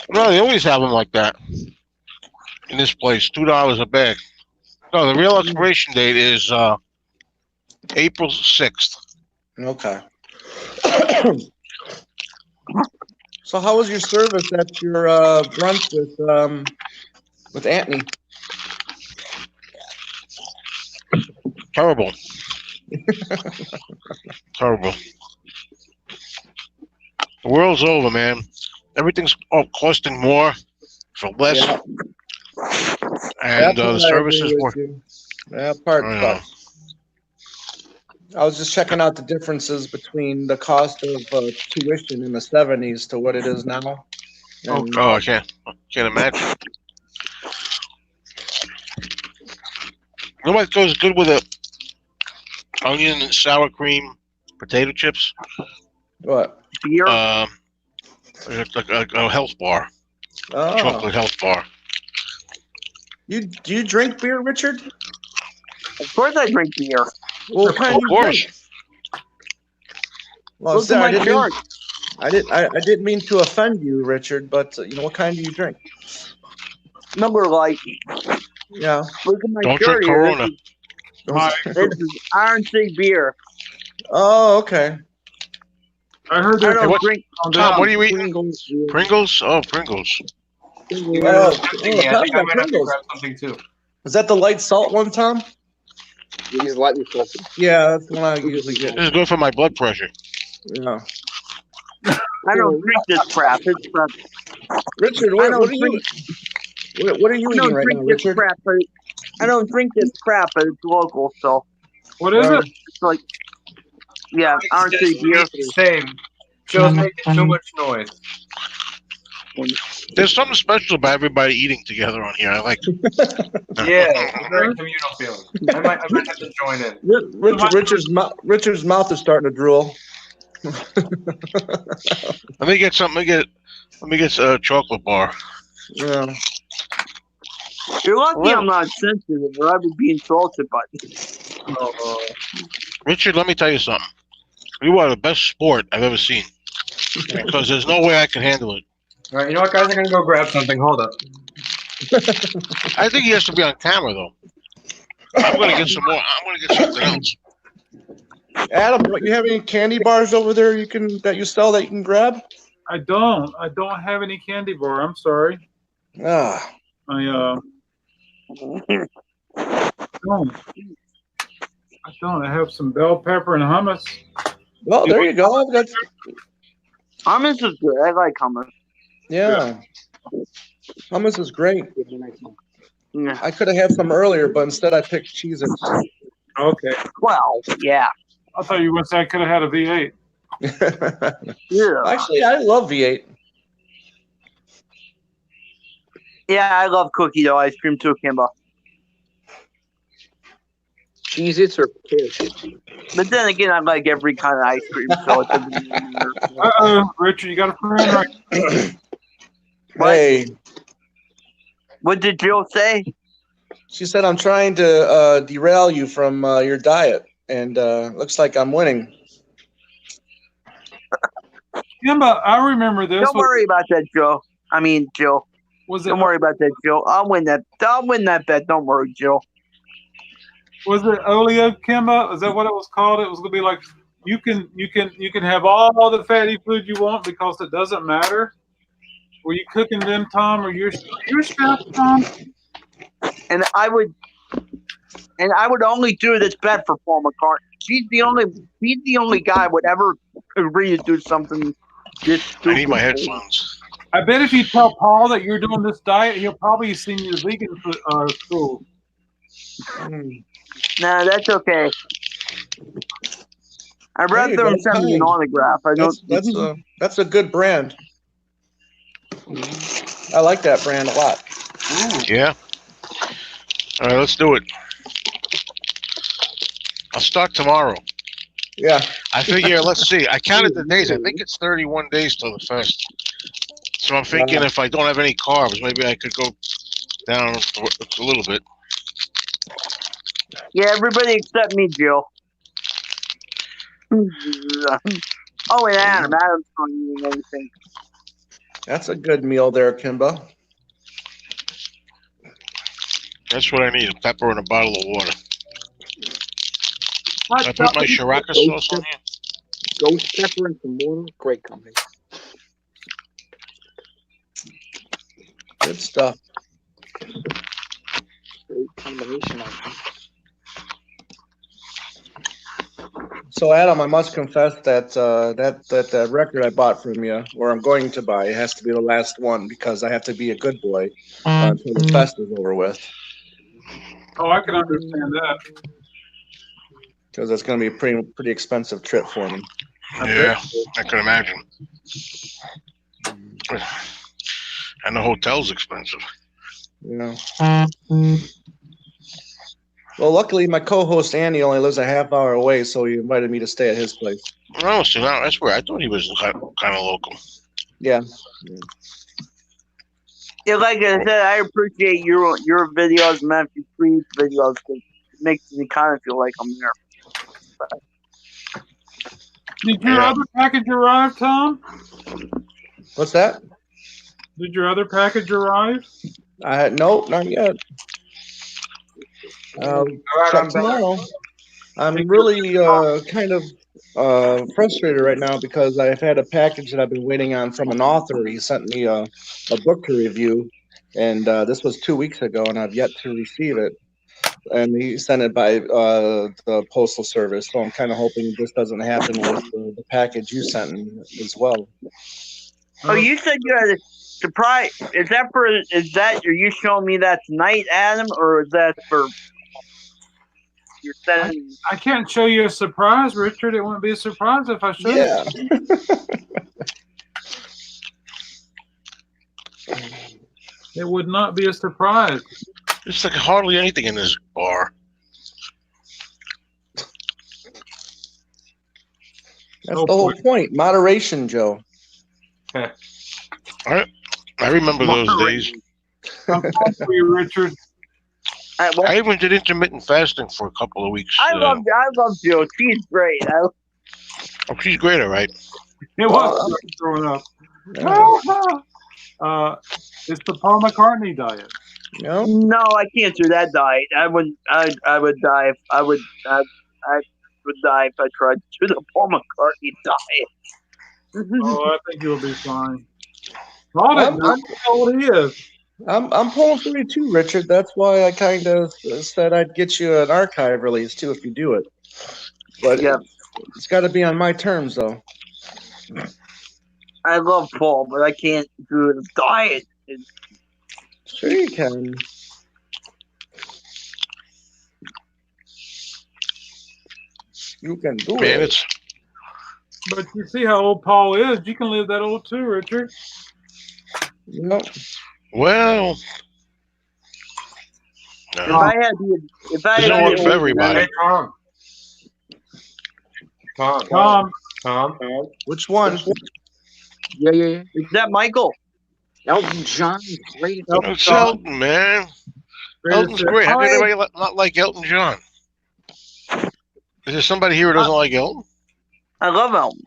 No, they always have them like that. In this place, $2 a bag. No, the real expiration date is April 6th. Okay. So how was your service at your brunch with Anthony? Terrible. Terrible. The world's over, man. Everything's costing more for less, Yeah. and the That's what I service agree is with more. you. That part I know. sucks. I was just checking out the differences between the cost of tuition in the 70s to what it is now. And Oh, I can't imagine. You know what goes good with a onion and sour cream potato chips? what? Beer? Like a health bar, Oh, chocolate health bar. do you drink beer, Richard? Of course I drink beer. What kind Of do you drink? course. Well, Look sir, at I my didn't mean, chart. I didn't mean to offend you, Richard, but what kind do you drink? Number like, Yeah. look at my Don't shirt drink here. Corona. This is Iron Sig beer. Oh, okay. I heard I there's don't what- drink Tom, what are you eating? Pringles beer. Pringles? Oh, Pringles. Yeah, I think I Tom's got might have to Pringles. grab something too. Is that the light salt one, Tom? He's lightly salted. Yeah, that's what I usually get. This is good for my blood pressure. Yeah. I don't drink this crap. It's crap. Richard, I what don't are you? What are you I eating don't right drink now, this Richard? crap, but I don't drink this crap, but it's local, so What is it? it's like, yeah, aren't they beer? Same. Joe's making too much noise. There's something special about everybody eating together on here. I like it. Yeah, it's a very communal feeling. I might have to join in. Richard's mouth is starting to drool. Let me get something. Let me get a chocolate bar. Yeah. You're lucky I'm not sensitive, or I would be insulted by it. Richard, let me tell you something. You are the best sport I've ever seen. Because there's no way I can handle it. All right, you know what, guys? I'm gonna go grab something. Hold up. I think he has to be on camera though. I'm gonna get some more. I'm gonna get something else. Adam, don't you have any candy bars over there that you sell that you can grab? I don't have any candy bar. I'm sorry. Ah. I don't. I have some bell pepper and hummus. Well, there you go. Hummus is good. I like hummus. Yeah. Hummus is great. Yeah. I could have had some earlier, but instead I picked Cheez-Its. Okay. Well, yeah. I thought you were going to say I could have had a V8. Yeah. Actually, I love V8. Yeah, I love cookie dough ice cream too, Kimbo. Cheez-Its or potato chips? But then again, I like every kind of ice cream, so it doesn't really matter. Uh-oh, Richard, you got a friend right. Hey, What did Jill say? she said I'm trying to derail you from your diet, and looks like I'm winning. Kimba, I remember this. Don't worry about that, Jill. I mean, Jill. Was it Don't worry about that, Jill. I'll win that bet. Don't worry, Jill. was it Oleo, Kimba? Is that what it was called? It was gonna be like you can have all the fatty food you want because it doesn't matter. Were you cooking them, Tom, or your chef, Tom? And I would only do this bet for Paul McCartney. He's the only guy would ever agree to do something this stupid. I need my headphones. I bet if you tell Paul that you're doing this diet, he'll probably send you to vegan school. Nah, that's okay. I'd rather go, him send me an fine. autograph. That's a good brand. I like that brand a lot. Yeah. All right, let's do it. I'll start tomorrow. Yeah. I figure, let's see. I counted the days. I think it's 31 days till the fest. So I'm thinking if I don't have any carbs, maybe I could go down a little bit. Yeah, everybody except me, Jill. Oh, and Adam. Adam's not eating anything. That's a good meal there, Kimba. That's what I need, a pepper and a bottle of water. I put my Shiraka sauce on here. Ghost pepper and some water. Great company. Good stuff. Great combination of them. So, Adam, I must confess that that record I bought from you, or I'm going to buy, it has to be the last one because I have to be a good boy until the fest is over with. Oh, I can understand that. Because it's going to be a pretty expensive trip for me. Yeah, I can imagine. And the hotel's expensive. Yeah. Well, luckily, my co-host Andy only lives a half hour away, so he invited me to stay at his place. Oh, so now that's where I thought he was kind of local. Yeah. Yeah, like I said, I appreciate your videos, Matthew Freed's videos. It makes me kind of feel like I'm there. Did your other package arrive, Tom? What's that? Did your other package arrive? Nope, not yet. All right, Check I'm back. tomorrow. I'm really kind of frustrated right now because I've had a package that I've been waiting on from an author. He sent me a book to review, and this was 2 weeks ago, and I've yet to receive it. and he sent it by the postal service. So I'm kind of hoping this doesn't happen with the package you sent me as well. Oh, you said you had a surprise. Is that are you showing me that's night, Adam, or is that for you're sending? I can't show you a surprise, Richard. It wouldn't be a surprise if I showed Yeah. It would not be a surprise. There's like hardly anything in this bar. That's the whole point. Moderation, Joe. I remember those days. I'm calling for you, Richard. I even did intermittent fasting for a couple of weeks. I love Jill. She's great. Oh, she's great, all right. It was throwing up. It's the Paul McCartney diet. No. No, I can't do that diet. I would die if I would die if I tried to do the Paul McCartney diet. Oh, I think you'll be fine. Hold it, that's how old he is. I'm pulling for you too, Richard. That's why I kind of said I'd get you an archive release too if you do it. But Yeah. it's got to be on my terms, though. I love Paul, but I can't do the diet. Sure you can. You can do Man, it. it's But you see how old Paul is. You can live that old too, Richard. No. well. If No. I had Doesn't work for everybody. Hey, Tom. Tom, Which one? Yeah. is that Michael? Elton John, great. It's Elton, man. Elton's great. How can anybody not like Elton John? Is there somebody here who doesn't like Elton? I love Elton.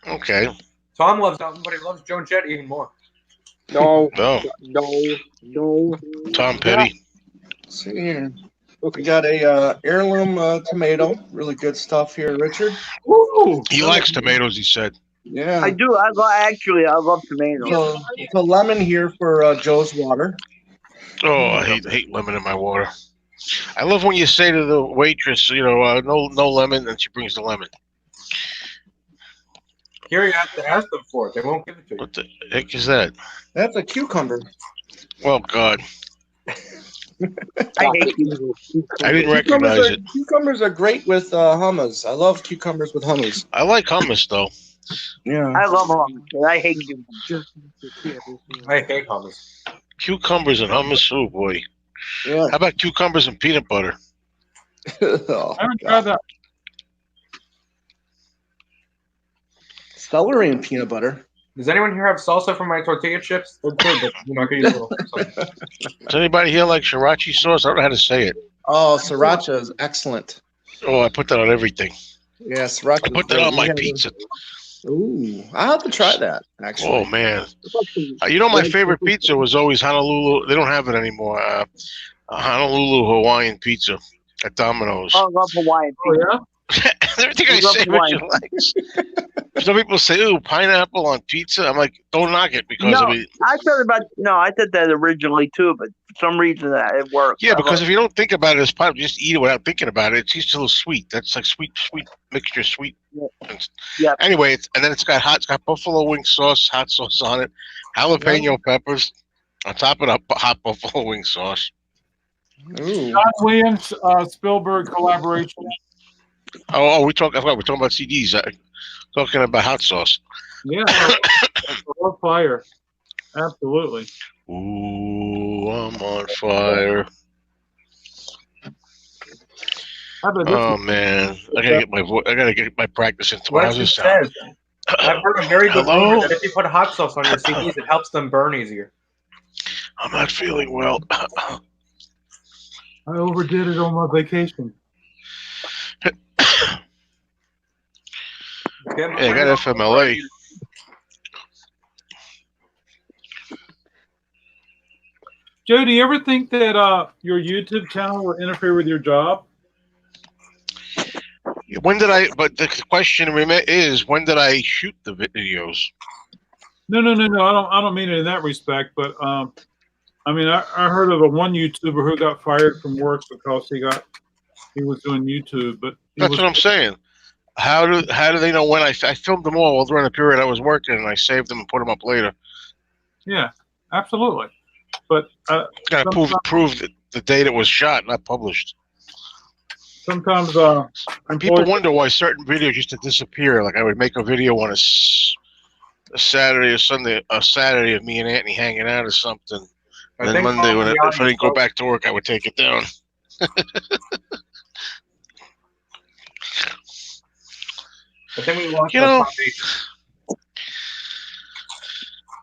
Okay. Tom loves Elton, but he loves Joan Jett even more. No, No. no. Tom Petty. Let's see here. Look, we got a heirloom tomato. Really good stuff here, Richard. Ooh, He likes tomatoes, he said. Yeah. I do. I love tomatoes. So, it's a lemon here for Joe's water. Oh, I hate lemon in my water. I love when you say to the waitress, no lemon, and she brings the lemon. Here you have to ask them for it. They won't give it to you. What the heck is that? That's a cucumber. Well, God. I hate you. I didn't recognize it. Cucumbers are great with hummus. I love cucumbers with hummus. I like hummus, though. Yeah. I love them. I hate you. I hate hummus. Cucumbers and hummus, oh boy. Yeah. How about cucumbers and peanut butter? Oh, I haven't tried that. celery and peanut butter. Does anyone here have salsa for my tortilla chips? They're good, but you're not going to use a little something. Does anybody here like sriracha sauce? I don't know how to say it. Oh, sriracha is excellent. Oh, I put that on everything. Yeah, sriracha. I put that on my pizza. Ooh, I'll have to try that, actually. Oh, man. My favorite pizza was always Honolulu. They don't have it anymore. Honolulu Hawaiian pizza at Domino's. I love Hawaiian. Oh, yeah? Everything I love say, Richard likes. Some people say, "Ooh, pineapple on pizza." I'm like, don't knock it because No, of it. I said that originally too, but for some reason it worked. Yeah, because if you don't think about it as pineapple, just eat it without thinking about it. It's just a little sweet. That's like sweet mixture, sweet. Yeah. Anyway, it's got buffalo wing sauce, hot sauce on it, jalapeno peppers, on top of the hot buffalo wing sauce. Ooh. John Williams, Spielberg collaboration. Oh, we're talking about CDs. Talking about hot sauce. Yeah. On fire. Absolutely. Ooh, I'm on fire. How about this? Oh man, I gotta get my practice in tomorrow. What How's it this sound? says. I've heard a very good Hello? rumor that if you put hot sauce on your CDs, it helps them burn easier. I'm not feeling well. I overdid it on my vacation. Yeah, I got FMLA. Joe, do you ever think that your YouTube channel will interfere with your job? When did I? But the question is, when did I shoot the videos? No. I don't mean it in that respect, but I mean, I heard of one YouTuber who got fired from work because he was doing YouTube, but That's what I'm saying. How do they know when I filmed them all during the period I was working, and I saved them and put them up later? Yeah, absolutely. But Got to prove that the date it was shot, not published. sometimes And people wonder why certain videos used to disappear. Like I would make a video on a Saturday or Sunday, a Saturday of me and Anthony hanging out or something. And then Monday, if I didn't go back to work, I would take it down. But then we lost You our know, foundation.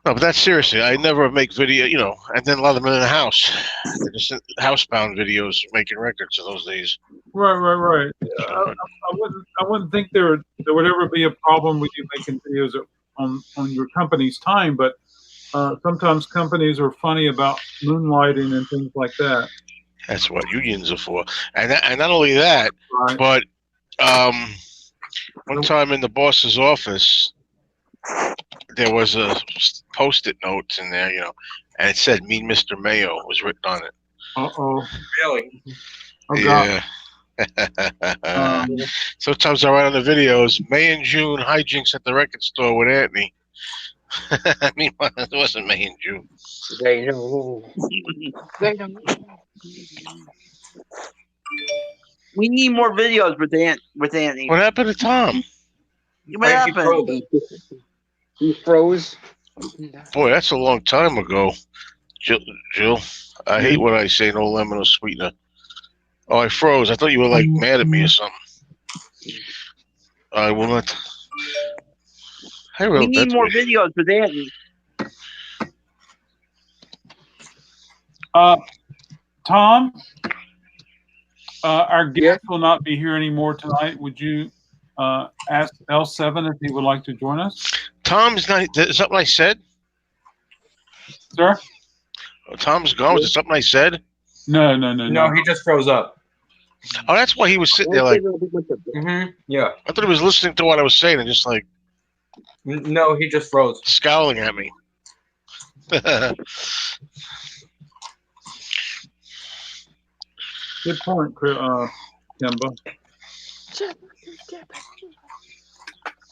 No, but that's seriously. I never make video, and then a lot of them in the house. They're just housebound videos making records in those days. right. I wouldn't think there would ever be a problem with you making videos on your company's time, but sometimes companies are funny about moonlighting and things like that. That's what unions are for. And not only that, Right. but one time in the boss's office, there was a Post-it notes in there, and it said "Mean Mr. Mayo" was written on it. Uh-oh. Really? Oh, God. Yeah. Sometimes I write on the videos, May and June hijinks at the record store with Anthony. Meanwhile, it wasn't May and June. They know. They know. We need more videos with Anthony. What happened to Tom? What happened? He froze. Boy, that's a long time ago. Jill, I hate when I say no lemon or sweetener. Oh, I froze. I thought you were like mad at me or something. I will not. Hey, We need more videos with Anthony. Tom, our guest will not be here anymore tonight. Would you ask L7 if he would like to join us? Tom's not. Is something I said? Sir? Tom's gone. Was it something I said? No. No, he just froze up. Oh, that's why he was sitting there like. Yeah. I thought he was listening to what I was saying and just like No, he just froze. scowling at me. Good point, Kimba.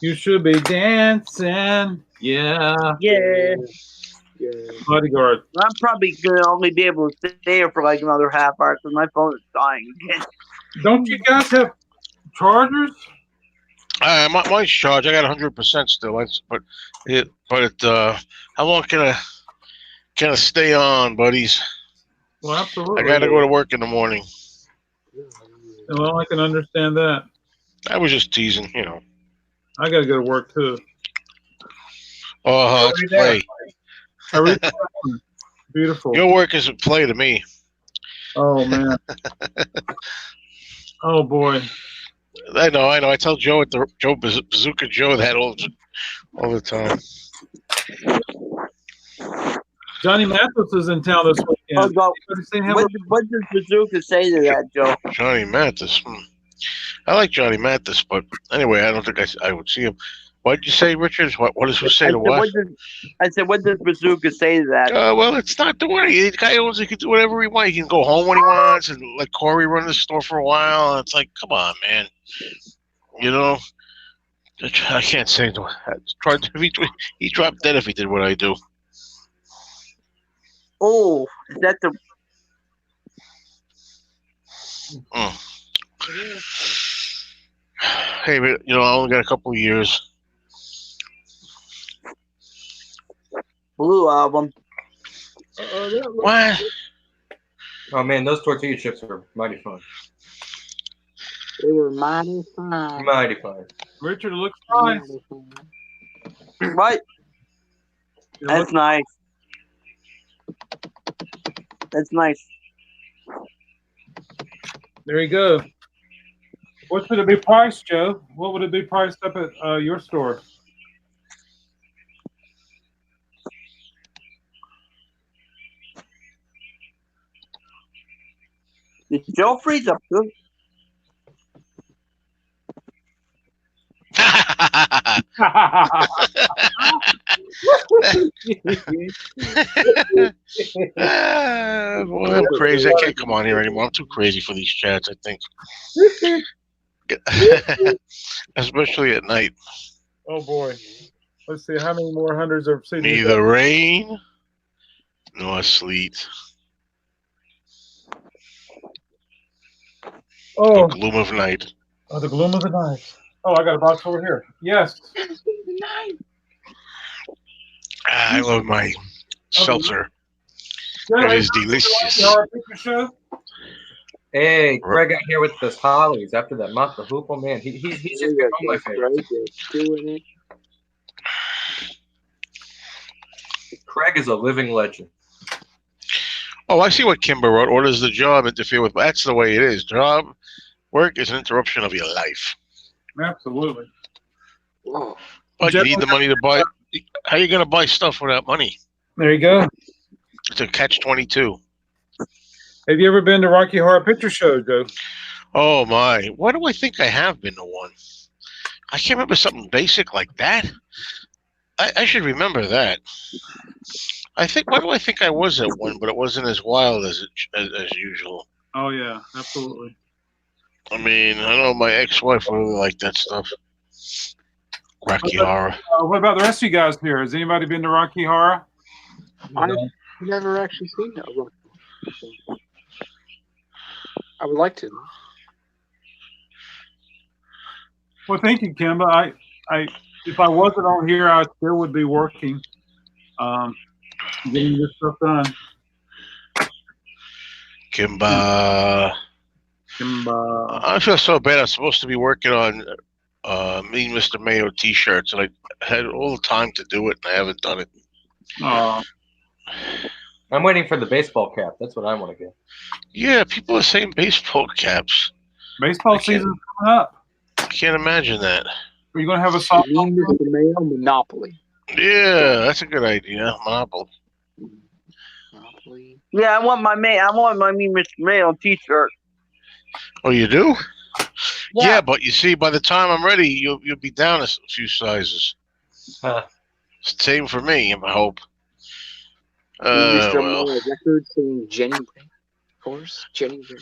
You should be dancing. Yeah. Yeah. Bodyguard. I'm probably gonna only be able to stay here for like another half hour because my phone is dying again. Don't you guys have chargers? Mine's charged. I got 100% still. How long can I stay on, buddies? Well, absolutely. I gotta go to work in the morning. Well, I can understand that. I was just teasing, I gotta go to work too. Oh, it's play. Beautiful. Your work is a play to me. Oh man. Oh boy. I know. I tell Joe Bazooka Joe that all the time. Johnny Mathis is in town this weekend. Oh, God. Seen him? What does Bazooka say to that, Joe? Johnny Mathis. I like Johnny Mathis, but anyway, I don't think I would see him. What did you say, Richard? What does he say to what? I said, what does Bazooka say to that? Well, it's not the way. The guy owns. He can do whatever he wants. He can go home when he wants, and let Corey run the store for a while. And it's like, come on, man. I can't say no. He dropped dead if he did what I do. Oh, is that the? Hey, but I only got a couple of years. Blue Album. What? Oh man, those tortilla chips were mighty fun. They were mighty fine. Mighty fun. Richard, it looks nice. What? That's nice. That's nice. There you go. What should it be priced, Joe? What would it be priced up at your store? Did Joe freeze up too? Boy, I'm crazy. I can't come on here anymore. I'm too crazy for these chats, I think. Especially at night. Oh boy. Let's see how many more hundreds of cities. Neither rain nor sleet. Oh, The gloom of night. oh, the gloom of the night. Oh, I got a box over here. Yes. I love my seltzer. Good. It is delicious. Our picture show. Hey, Greg out here with this Hollies after that month of Hoople, man. He's just There you become my go, favorite. Greg. You're doing it. Craig is a living legend. Oh, I see what Kimber wrote. Or does the job interfere with? That's the way it is. Job work is an interruption of your life. Absolutely. Whoa. But you need the money to buy. How are you going to buy stuff without money? There you go. It's a catch-22. Have you ever been to Rocky Horror Picture Show, Joe? Oh my! Why do I think I have been to one? I can't remember something basic like that. I should remember that. I think. Why do I think I was at one, but it wasn't as wild as usual? Oh yeah, absolutely. I mean, I know my ex-wife really liked that stuff. Rocky Horror. What about the rest of you guys here? Has anybody been to Rocky Horror? I've never actually seen a Rocky Horror Show. I would like to. Well, thank you, Kimba. I, if I wasn't on here, I still would be working, getting this stuff done. Kimba. I feel so bad. I'm supposed to be working on Me and Mr. Mayo T-shirts, and I had all the time to do it, and I haven't done it. I'm waiting for the baseball cap. That's what I want to get. Yeah, people are saying baseball caps. Baseball season's coming up. I can't imagine that. Are you going to have a softball? Me, Mr. Mayo, Monopoly. Yeah, that's a good idea. Monopoly. Monopoly. Yeah, I want my Me Mr. Mayo T-shirt. Oh, you do? Yeah. Yeah, but you see, by the time I'm ready, you'll be down a few sizes. Huh. Same for me, I hope. Mr. Well. Mayo record saying Jenny Ray. Of course, Jenny Ray.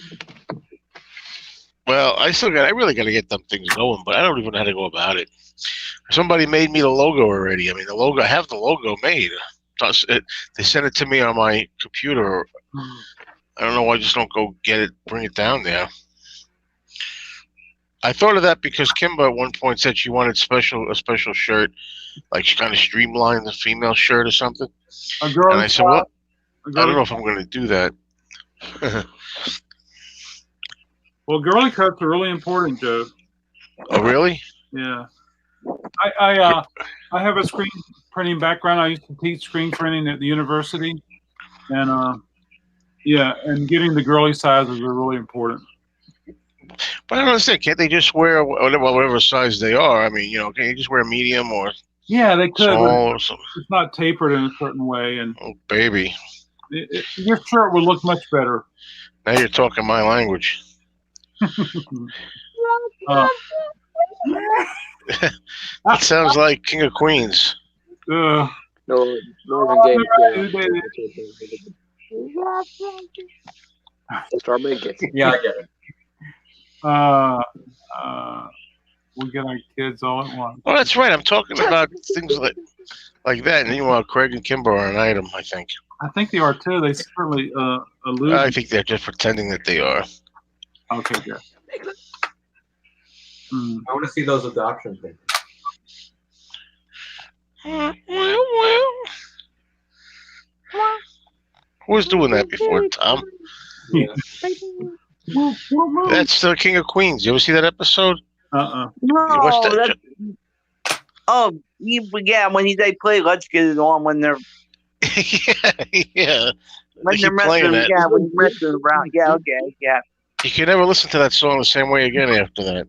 Well, I really got to get them things going, but I don't even know how to go about it. Somebody made me the logo already. I mean, I have the logo made. They sent it to me on my computer. I don't know why I just don't go get it, bring it down there. I thought of that because Kimba at one point said she wanted a special shirt, like she kind of streamlined the female shirt or something. A girl. And I said, well, I don't know if I'm going to do that. Well, girly cuts are really important, Joe. Oh, really? Yeah. I have a screen printing background. I used to teach screen printing at the university, and yeah, and getting the girly sizes are really important. But I don't understand. Can't they just wear whatever size they are? I mean, can you just wear medium or Yeah, they could. small But or something? it's not tapered in a certain way, and Oh, baby. Your shirt would look much better. Now you're talking my language. It sounds like King of Queens. No, Marvin Gaye. Strawberry Kids. Yeah, I get it. We get our kids all at once. Oh, that's right. I'm talking about things like that. And meanwhile, Craig and Kimber are an item, I think. I think they are too. They certainly allude. I think they're just pretending that they are. Okay, good. I want to see those adoption things. Who was doing that before, Tom? Yeah. That's the King of Queens. You ever see that episode? No, watched that? yeah, when they play Let's Get It On when they're Yeah. when They they're keep playing messing, that. yeah, when they're messing around. Yeah, okay, yeah. You can never listen to that song the same way again after that.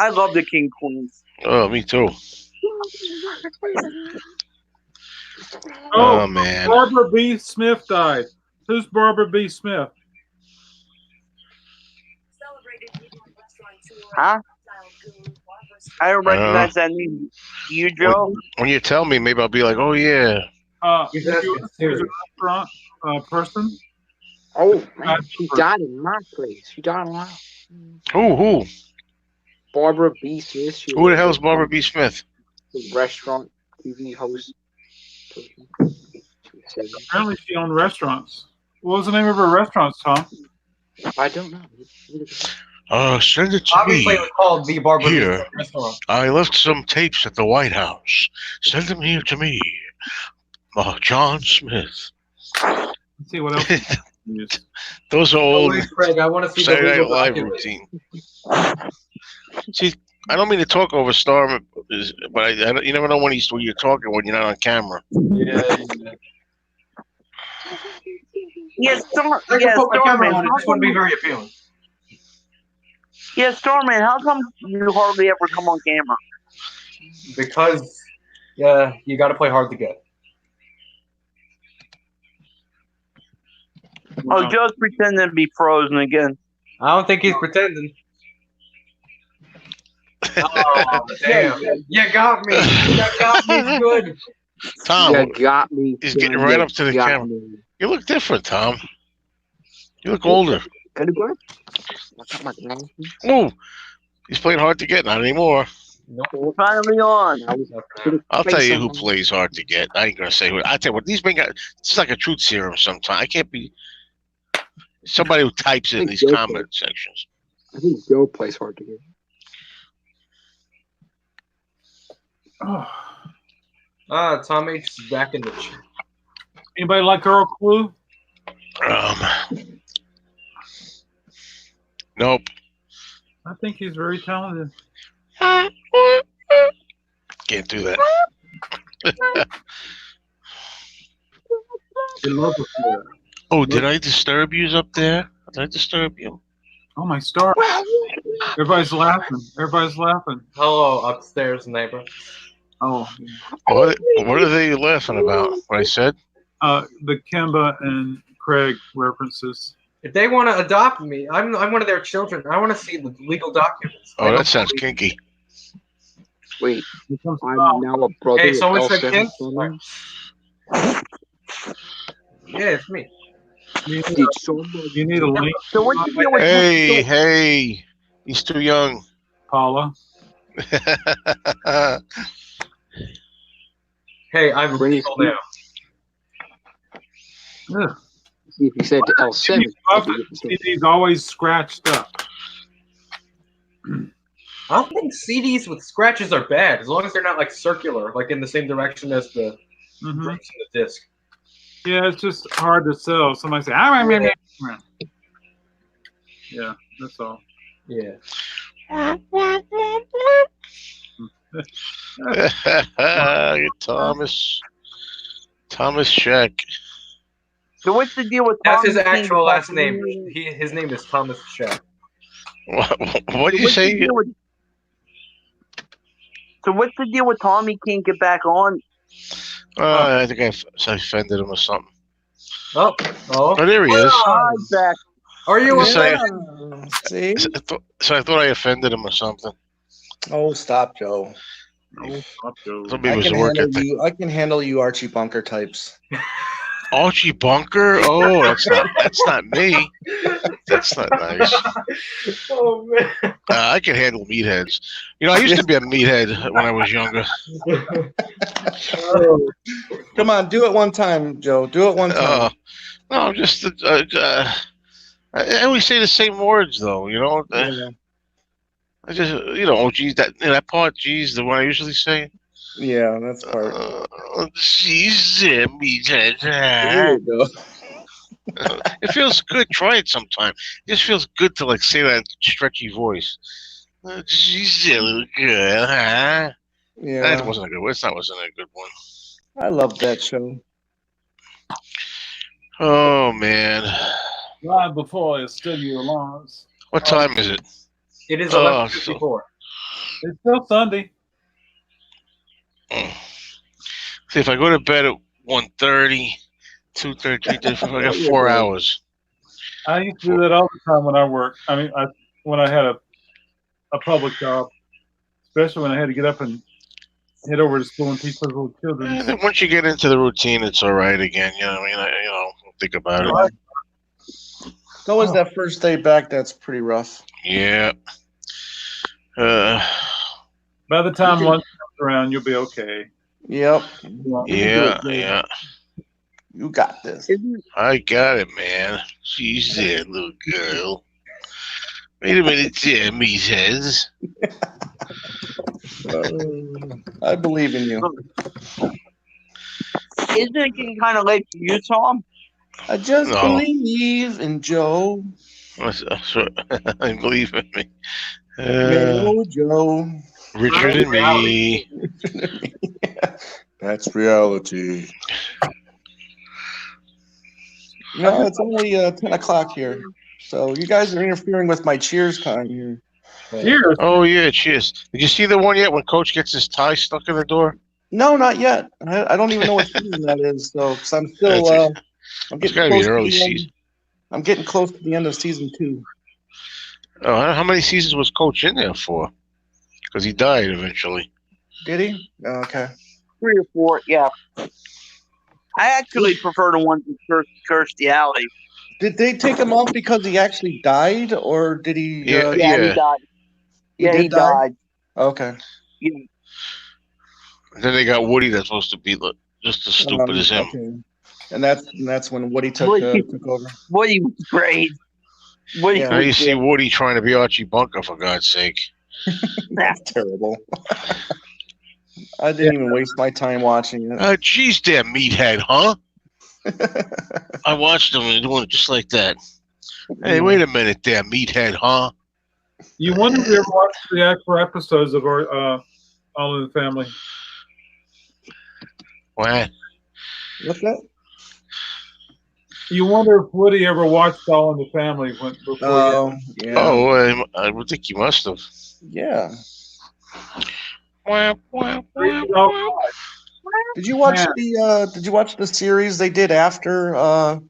I love the King Queens. Oh, me too. Oh, man. Barbara B. Smith died. Who's Barbara B. Smith? Huh? I don't recognize that name. You, Joe? When you tell me, maybe I'll be like, oh yeah. He's If asking you is a serious. restaurant person, Oh man, she died in my place. She died in my Who? Barbara B. Smith. She Who the was hell's a Barbara B. Smith? restaurant TV host. Person. She was 70. apparently she owned restaurants. What was the name of her restaurants, Tom? I don't know. Send it to Obviously, it me. was called the Barbara B. Here. Smith restaurant. I left some tapes at the White House. Send them here to me. John Smith. Let's see what else. Yes. Those are Oh, old wait, Craig, I want to see the Saturday Night legal Live document. routine. See, I don't mean to talk over Star, but you never know when you're talking when you're not on camera. Yeah. Yes, I can put my camera on. It just wouldn't be very appealing. Yeah, Starman, how come you hardly ever come on camera? Because, you got to play hard to get. Oh, Joe's pretending to be frozen again. I don't think he's pretending. Oh, damn. You got me. You got me good. Tom, You got me. he's getting right You up to the got camera. me. You look different, Tom. You look older. Good, good. What's up, my man? Oh, he's playing hard to get. Not anymore. Finally on. I was I'll play tell you who something. plays hard to get. I ain't gonna say who. I tell you what, these men got. It's like a truth serum. Sometimes I can't be somebody who types in these comment sections. I think Joe plays hard to get. Tom H is back in the chat. Anybody like Earl Clue? Nope. I think he's very talented. Can't do that. Oh, did I disturb you up there? Did I disturb you? Oh my star! Everybody's laughing. Everybody's laughing. Hello, upstairs neighbor. Oh, What are they laughing about? What I said? the Kemba and Craig references. If they want to adopt me, I'm one of their children. I want to see the legal documents. I Oh, don't that sounds believe- kinky. Wait, Here comes I'm Tom. now a brother. Hey, of someone said L7 Kent? Summer. Yeah, it's me. You Did someone you need a link, So what's the deal with Hey, he's too young. Paula. Hey, I'm Bring it legal to me. now. Ugh. see if you said L7? CD's always scratched up. I don't think CDs with scratches are bad, as long as they're not like circular, like in the same direction as the Mhm. grooves in the disc. Yeah, it's just hard to sell. Somebody say, yeah, that's all. Yeah. Thomas Scheck. So what's the deal with That's Tommy his King actual last fucking- name. His name is Thomas Shack. What did you What's the say? deal with- So what's the deal with Tommy can't get back on? I think I offended him or something. Oh. Oh, there he is. I'm back. Are you Yes, I- offended? See? So I thought I offended him or something. Oh, stop, Joe. Oh, fuck you. I thought maybe it was a work ethic. I can handle you, Archie Bunker types. Archie Bunker? Oh, that's not me. That's not nice. Oh man. I can handle meatheads. You know, I used to be a meathead when I was younger. Come on, do it one time, Joe. Do it one time. No, just I always say the same words though. You know, I just oh geez, that part, geez, the one I usually say. Yeah, that's part. Geez, meathead. There you go. It feels good. Try it sometime. It just feels good to like say that in stretchy voice. She's a little girl, huh? Yeah, That wasn't a good one. That wasn't a good one. I love that show. Oh man, Live before it's studio alarms. what time is it? It is Oh, 11:54. It's still Sunday. See, if I go to bed at 1:30, 2:30, 3:30, I got 4 hours. I used to do that all the time when I worked. I mean, when I had a public job, especially when I had to get up and head over to school and teach those little children. And then once you get into the routine, it's all right again. You know, what I mean, think about it. It's always that first day back that's pretty rough. Yeah. By the time lunch comes around, you'll be okay. Yep. Yeah. You got this. I got it, man. She's there, little girl. Wait a minute, there, meatheads. I believe in you. Isn't it getting kind of late for you, Tom? I just No. believe in Joe. I believe in me. Joe. Richard and me. That's reality. No, it's only 10 o'clock here. So you guys are interfering with my cheers time here. Cheers. Oh, yeah, cheers. Did you see the one yet when Coach gets his tie stuck in the door? No, not yet. I don't even know what season that is. So, because I'm still, I'm It's getting got to be close an early to the end. season. I'm getting close to the end of season 2. Oh, how many seasons was Coach in there for? Because he died eventually. Did he? Oh, okay. 3 or 4, yeah. I actually prefer the ones with Kirstie Alley. Did they take him off because he actually died, or did he? Yeah. Yeah, he died. Yeah, did he die? died. Okay. Yeah. And then they got Woody that's supposed to be just as stupid as him. Okay. And that's when Woody took over. Woody was great. Woody Yeah. Now you was see Woody trying to be Archie Bunker, for God's sake. That's terrible. I didn't even waste my time watching it. Geez, there, meathead, huh? I watched him doing it just like that. Hey, wait a minute there, meathead, huh? You wonder if you ever watched the actual episodes of our All in the Family. What? What's that? You wonder if Woody ever watched All in the Family before. Oh, yeah. Oh, I would think you must have. Yeah. Wah, wah, wah, he wah. Did you watch Yeah. Did you watch the series they did afterwards?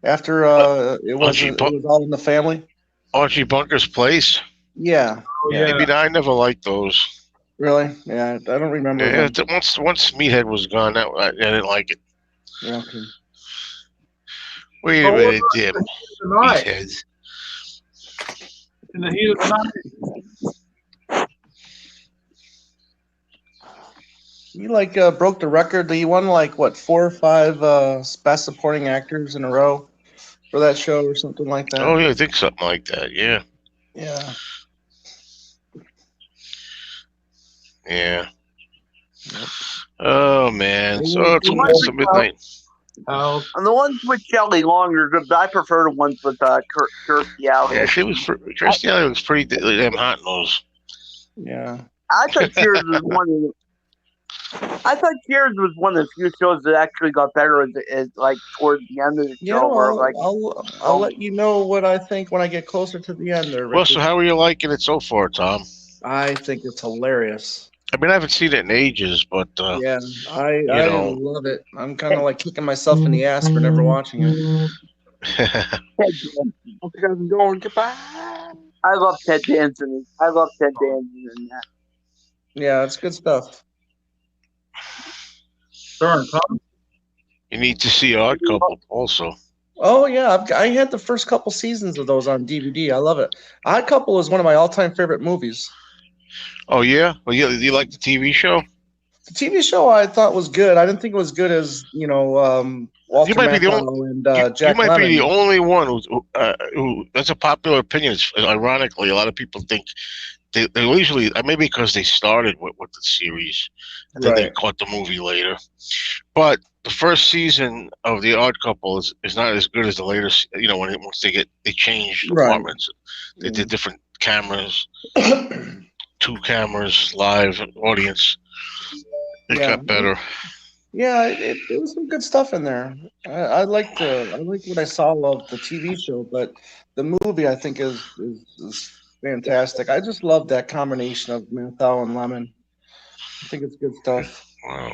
After it was All in the Family. Archie Bunker's Place? Yeah. Yeah. Maybe I never liked those. Really? Yeah. I don't remember. Yeah, them. once Meathead was gone, I didn't like it. Yeah, okay. Wait a Oh, minute, what there, Tonight, meatheads. in the heat of the night. You broke the record. You won 4 or 5 best supporting actors in a row for that show or something like that. Oh yeah, I think something like that. Yeah, Yeah. yeah. Oh man, so it's You almost might be midnight. And the ones with Shelley Long are good, but I prefer the ones with Kirstie Alley. Yeah, Kirstie Alley was pretty damn hot in those. Yeah. I thought Cheers was one of the few shows that actually got better as towards the end of the Yeah, show. Where I'll let you know what I think when I get closer to the end there, Well, Ricky. so how are you liking it so far, Tom? I think it's hilarious. I mean, I haven't seen it in ages, but Yeah, I know. love it. I'm kind of kicking myself in the ass for never watching it. Ted Danson. I'm going goodbye. I love Ted Danson. I love Ted Danson in that. Yeah, it's good stuff. Darn, Tom. you need to see Odd Couple also. Oh yeah, I had the first couple seasons of those on DVD. I love it. Odd Couple is one of my all-time favorite movies. Oh yeah, well you like the TV show? The TV show I thought was good. I didn't think it was good as Walter You might be the Matthau and you Jack might Lemmon. be the only one who that's a popular opinion. Ironically, a lot of people think they usually maybe because they started with the series and then they Right. caught the movie later. But the first season of The Odd Couple is not as good as the later. Once they changed Right. departments, they did different cameras, 2 cameras, live audience. It Yeah. got better. Yeah, it was some good stuff in there. I liked what I saw of the TV show, but the movie I think is fantastic. I just love that combination of Matthau and Lemon. I think it's good stuff. Wow.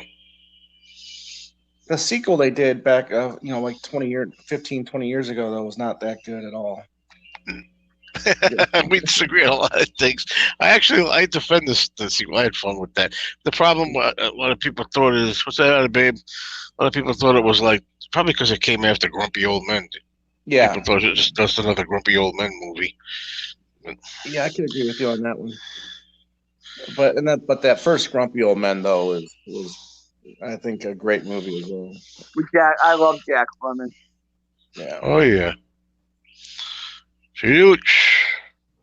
The sequel they did back, 15, 20 years ago, though, was not that good at all. We disagree on a lot of things. I defend this sequel. I had fun with that. The problem, a lot of people thought is, what's that, babe? A lot of people thought it was like, probably because it came after Grumpy Old Men. Yeah, People thought it was just another Grumpy Old Men movie. yeah, I can agree with you on that one. But that first Grumpy Old Men though was I think a great movie as well. With Jack, I love Jack Lemmon. Yeah. Oh yeah, huge.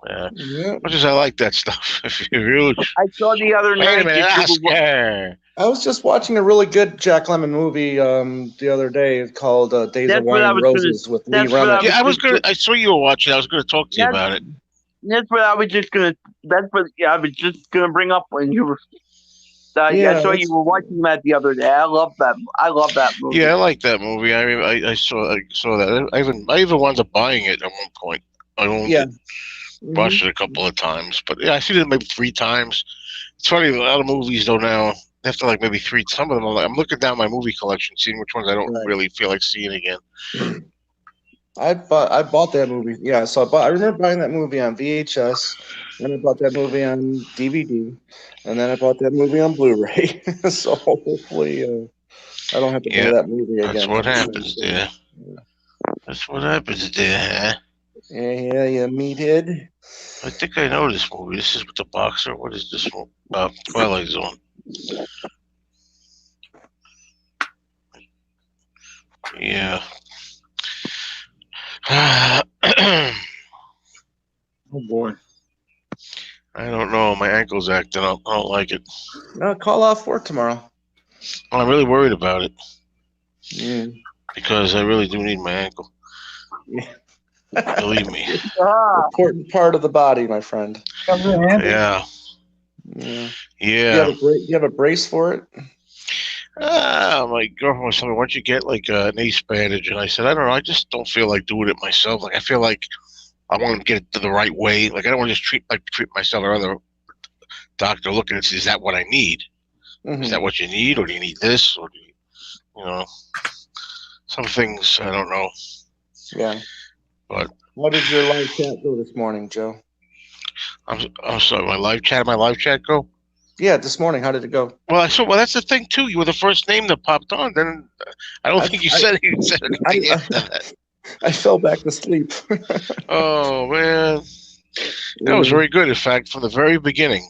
Yeah, Yeah. much as I like that stuff, huge. I saw the other Wait a night. minute, that you were- Oscar. I was just watching a really good Jack Lemmon movie the other day called Days That's of what Wine I and was Roses with Lee that's what I Remick. Yeah, I was gonna. I saw you were watching. I was gonna talk to you Yeah. about it. That's what I was just gonna. That's what I was just gonna bring up when you were. Yeah, I saw it's- you were watching that the other day. I love that. I love that movie. Yeah, I like that movie. I mean, I saw that. I even wound up buying it at one point. I owned Yeah. it, Mhm. watched it a couple of times, but yeah, I've seen it maybe 3 times. It's funny, a lot of movies though now after like maybe 3. Some of them I'm looking down my movie collection, seeing which ones I don't Right. really feel like seeing again. I bought that movie. Yeah, so I remember buying that movie on VHS, and I bought that movie on DVD, and then I bought that movie on Blu-ray. So hopefully, I don't have to Yeah, buy that movie again. That's what happens there. That's what happens there, huh? Yeah, meathead. I think I know this movie. This is with the boxer. What is this one? Twilight Zone. Yeah. I Oh boy. don't know. My ankle's acting up. I don't like it. No, call off work tomorrow. I'm really worried about it Mm. because I really do need my ankle. Yeah. Believe me. Important part of the body, my friend. Yeah. Yeah. Yeah. You have a brace for it? My girlfriend was telling me, why don't you get like an ace bandage? And I said, I don't know. I just don't feel like doing it myself. Like, I feel like I want to get it to the right way. Like, I don't want to just treat myself. I'd rather doctor look at it and say, is that what I need? Mhm. Is that what you need? Or do you need this? Or do you know, some things, I don't know. Yeah. But How did your live chat go this morning, Joe? I'm sorry, my live chat go? Yeah, this morning. How did it go? Well, that's the thing too. You were the first name that popped on. Then I don't think you said anything after that. I fell back to sleep. Oh man, that was very good. In fact, from the very beginning,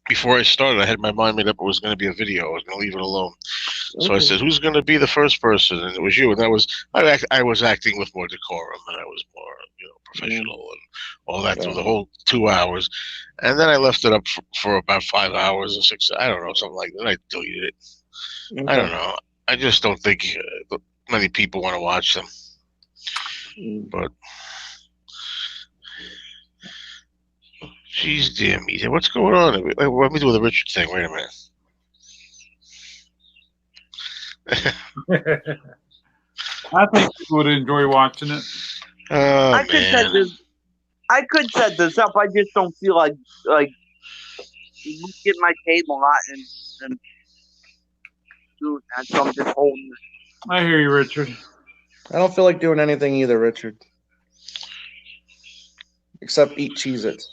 before I started, I had my mind made up it was going to be a video. I was going to leave it alone. So I Okay. said, "Who's going to be the first person?" And it was you. And that was I was acting with more decorum, and I was more professional and all that through the whole 2 hours. And then I left it up for about 5 hours or 6. I don't know, something like that. I deleted it. I don't know. I just don't think many people want to watch them. Mm. But jeez, damn me, what's going on? Let me do the Richard thing. Wait a minute. I think people would enjoy watching it. Oh I could set man. this. I could set this up. I just don't feel like get my table out and do that. So I'm just holding it. I hear you, Richard. I don't feel like doing anything either, Richard. Except eat Cheez-Its.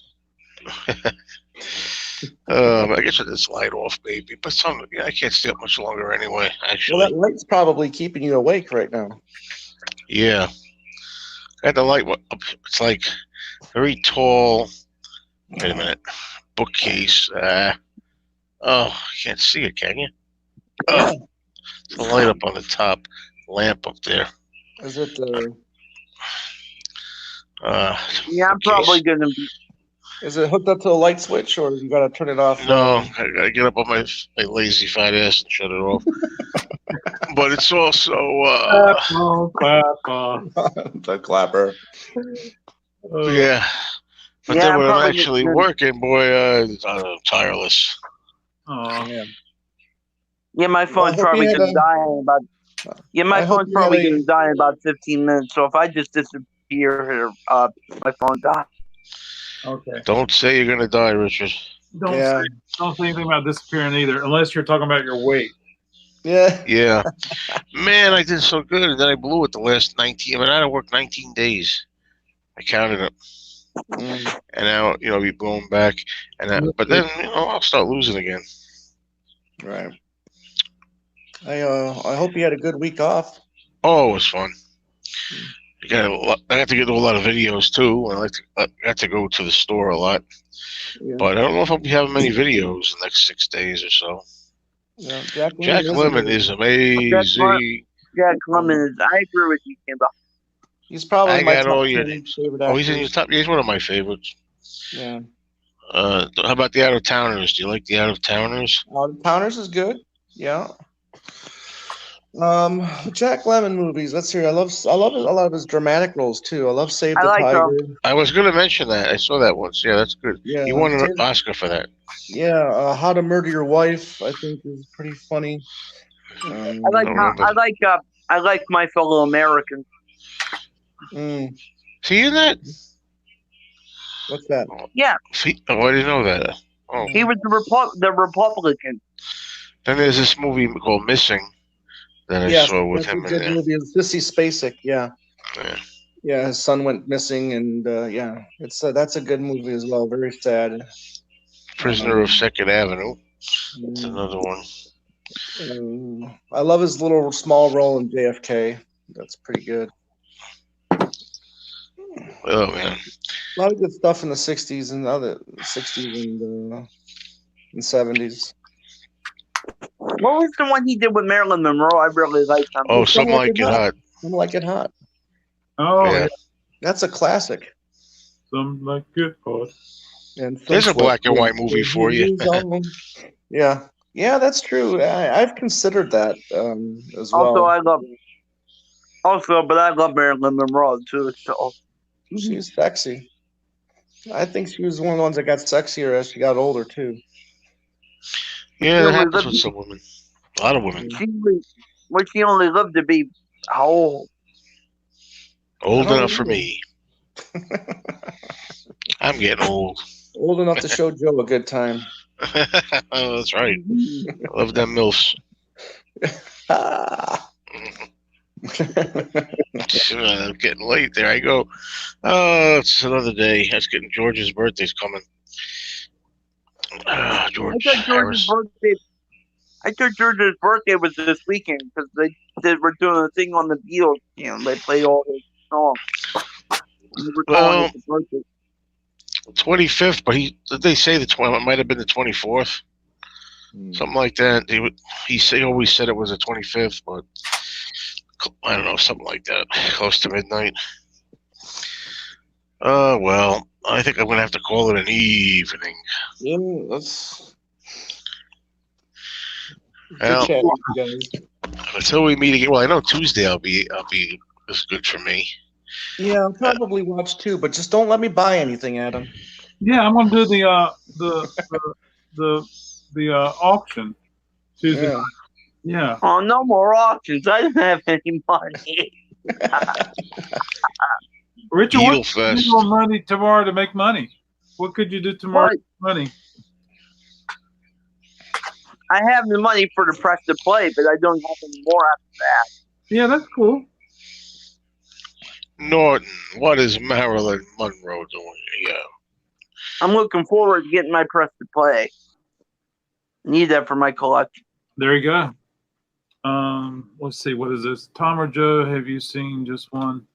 I guess I just slide off, baby. But I can't stay up much longer anyway. Actually, Well, that light's probably keeping you awake right now. yeah. I had the light up. It's like very tall. Wait a minute. Bookcase. Oh, you can't see it, can you? Oh, the light up on the top lamp up there. Is it? Yeah, I'm probably gonna be. Is it hooked up to a light switch, or you gotta turn it off? No, I gotta get up on my lazy fat ass and shut it off. But it's also The clapper. yeah. But Yeah, then I'm when I'm probably actually gonna- working, boy, I'm tireless. Oh, Yeah. Yeah, my Well, I phone's hope probably you had gonna a- die in about. Yeah, I my hope phone's you probably had a- gonna die in about 15 minutes. So if I just disappear, my phone dies. okay. Don't say you're gonna die, Richard. Don't say anything about disappearing either, unless you're talking about your weight. Yeah. Yeah. Man, I did so good, and then I blew it the last 19. I mean, I had to work 19 days. I counted it. Mm, and now be going back, but then I'll start losing again. right. I hope you had a good week off. Oh, it was fun. I got to get to a lot of videos too. I got to go to the store a lot, Yeah. but I don't know if I'll be having many videos the next 6 days or so. Yeah, Jack is Lemmon is amazing. Jack Lemmon is. I agree with you, Kimba. He's probably I my got top all your 10 names. favorite Oh, he's in your actors. top. He's one of my favorites. Yeah. How about the Out of Towners? Do you like the Out of Towners? Pounders is good. Yeah. Jack Lemmon movies. Let's hear. I love a lot of his dramatic roles too. I love Save I the like Tiger. I was going to mention that. I saw that once. Yeah, that's good. Yeah. He won an Oscar for that. Yeah. How to Murder Your Wife. I think is pretty funny. I like My Fellow Americans. See in that? What's that? Yeah. Oh, I didn't know that. Oh. He was the Republican. Then there's this movie called Missing that I saw with him in there. Movie. It's Sissy Spacek. Yeah. Yeah. Yeah, his son went missing, and yeah, that's a good movie as well. Very sad. Prisoner of Second Avenue. That's another one. I love his little small role in JFK. That's pretty good. Oh man, a lot of good stuff in the '60s and and '70s. What was the one he did with Marilyn Monroe? I really liked him. Oh, Something Like It Hot. Something Like It Hot. Oh, yeah. That's a classic. Something Like It Hot. And there's a black and white movie for you. Yeah, that's true. I've considered that as well. But I love Marilyn Monroe too. So she's sexy. I think she was one of the ones that got sexier as she got older too. Yeah, that happens with some women. A lot of women. She only lived to be how old? Old enough for me. I'm getting old. Old enough to show Joe a good time. Oh, that's right. I love them MILFs. Getting late. There I go. Oh, it's another day. That's getting George's birthday's coming. George Harris. I thought George's birthday was this weekend because they were doing a thing on the Beatles. They played all his songs. Well, 25th, but they say it might have been the 24th, something like that. He always said it was the 25th, but I don't know, something like that, close to midnight. Well, I think I'm gonna have to call it an evening. Yeah, that's. Well, until we meet again. Well, I know Tuesday I'll be as good for me. Yeah, I'll probably watch too, but just don't let me buy anything, Adam. Yeah, I'm gonna do the auction Tuesday. Yeah. Oh, no more auctions. I don't have any money. Richard, what could you do money tomorrow to make money? What could you do tomorrow to make money? I have the money for the press to play, but I don't have any more after that. Yeah, that's cool. Norton, what is Marilyn Monroe doing here? I'm looking forward to getting my press to play. Need that for my collection. There you go. Let's see. What is this? Tom or Joe, have you seen just one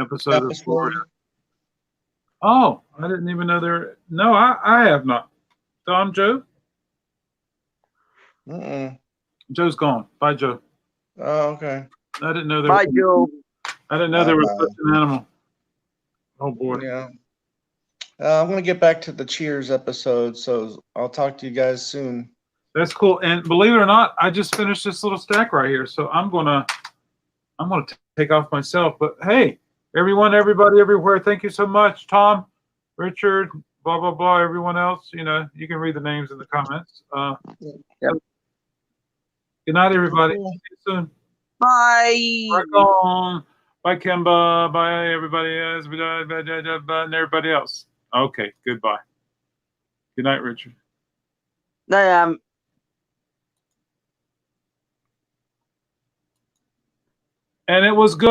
episode of Florida? Oh, I didn't even know there. No, I have not. Tom, Joe? Joe's gone. Bye, Joe. Oh, okay. I didn't know there. Bye, Joe. I didn't know there was such an animal. Oh boy. Yeah. I'm gonna get back to the Cheers episode, so I'll talk to you guys soon. That's cool. And believe it or not, I just finished this little stack right here, so I'm gonna take off myself. But hey, everyone, everybody, everywhere, thank you so much, Tom, Richard, blah blah blah, everyone else. You can read the names in the comments. Yep. Good night, everybody. See you soon. Bye. Rock on. Bye, Kemba. Bye, everybody else. Bye, and everybody else. Okay, goodbye. Good night, Richard. And it was good.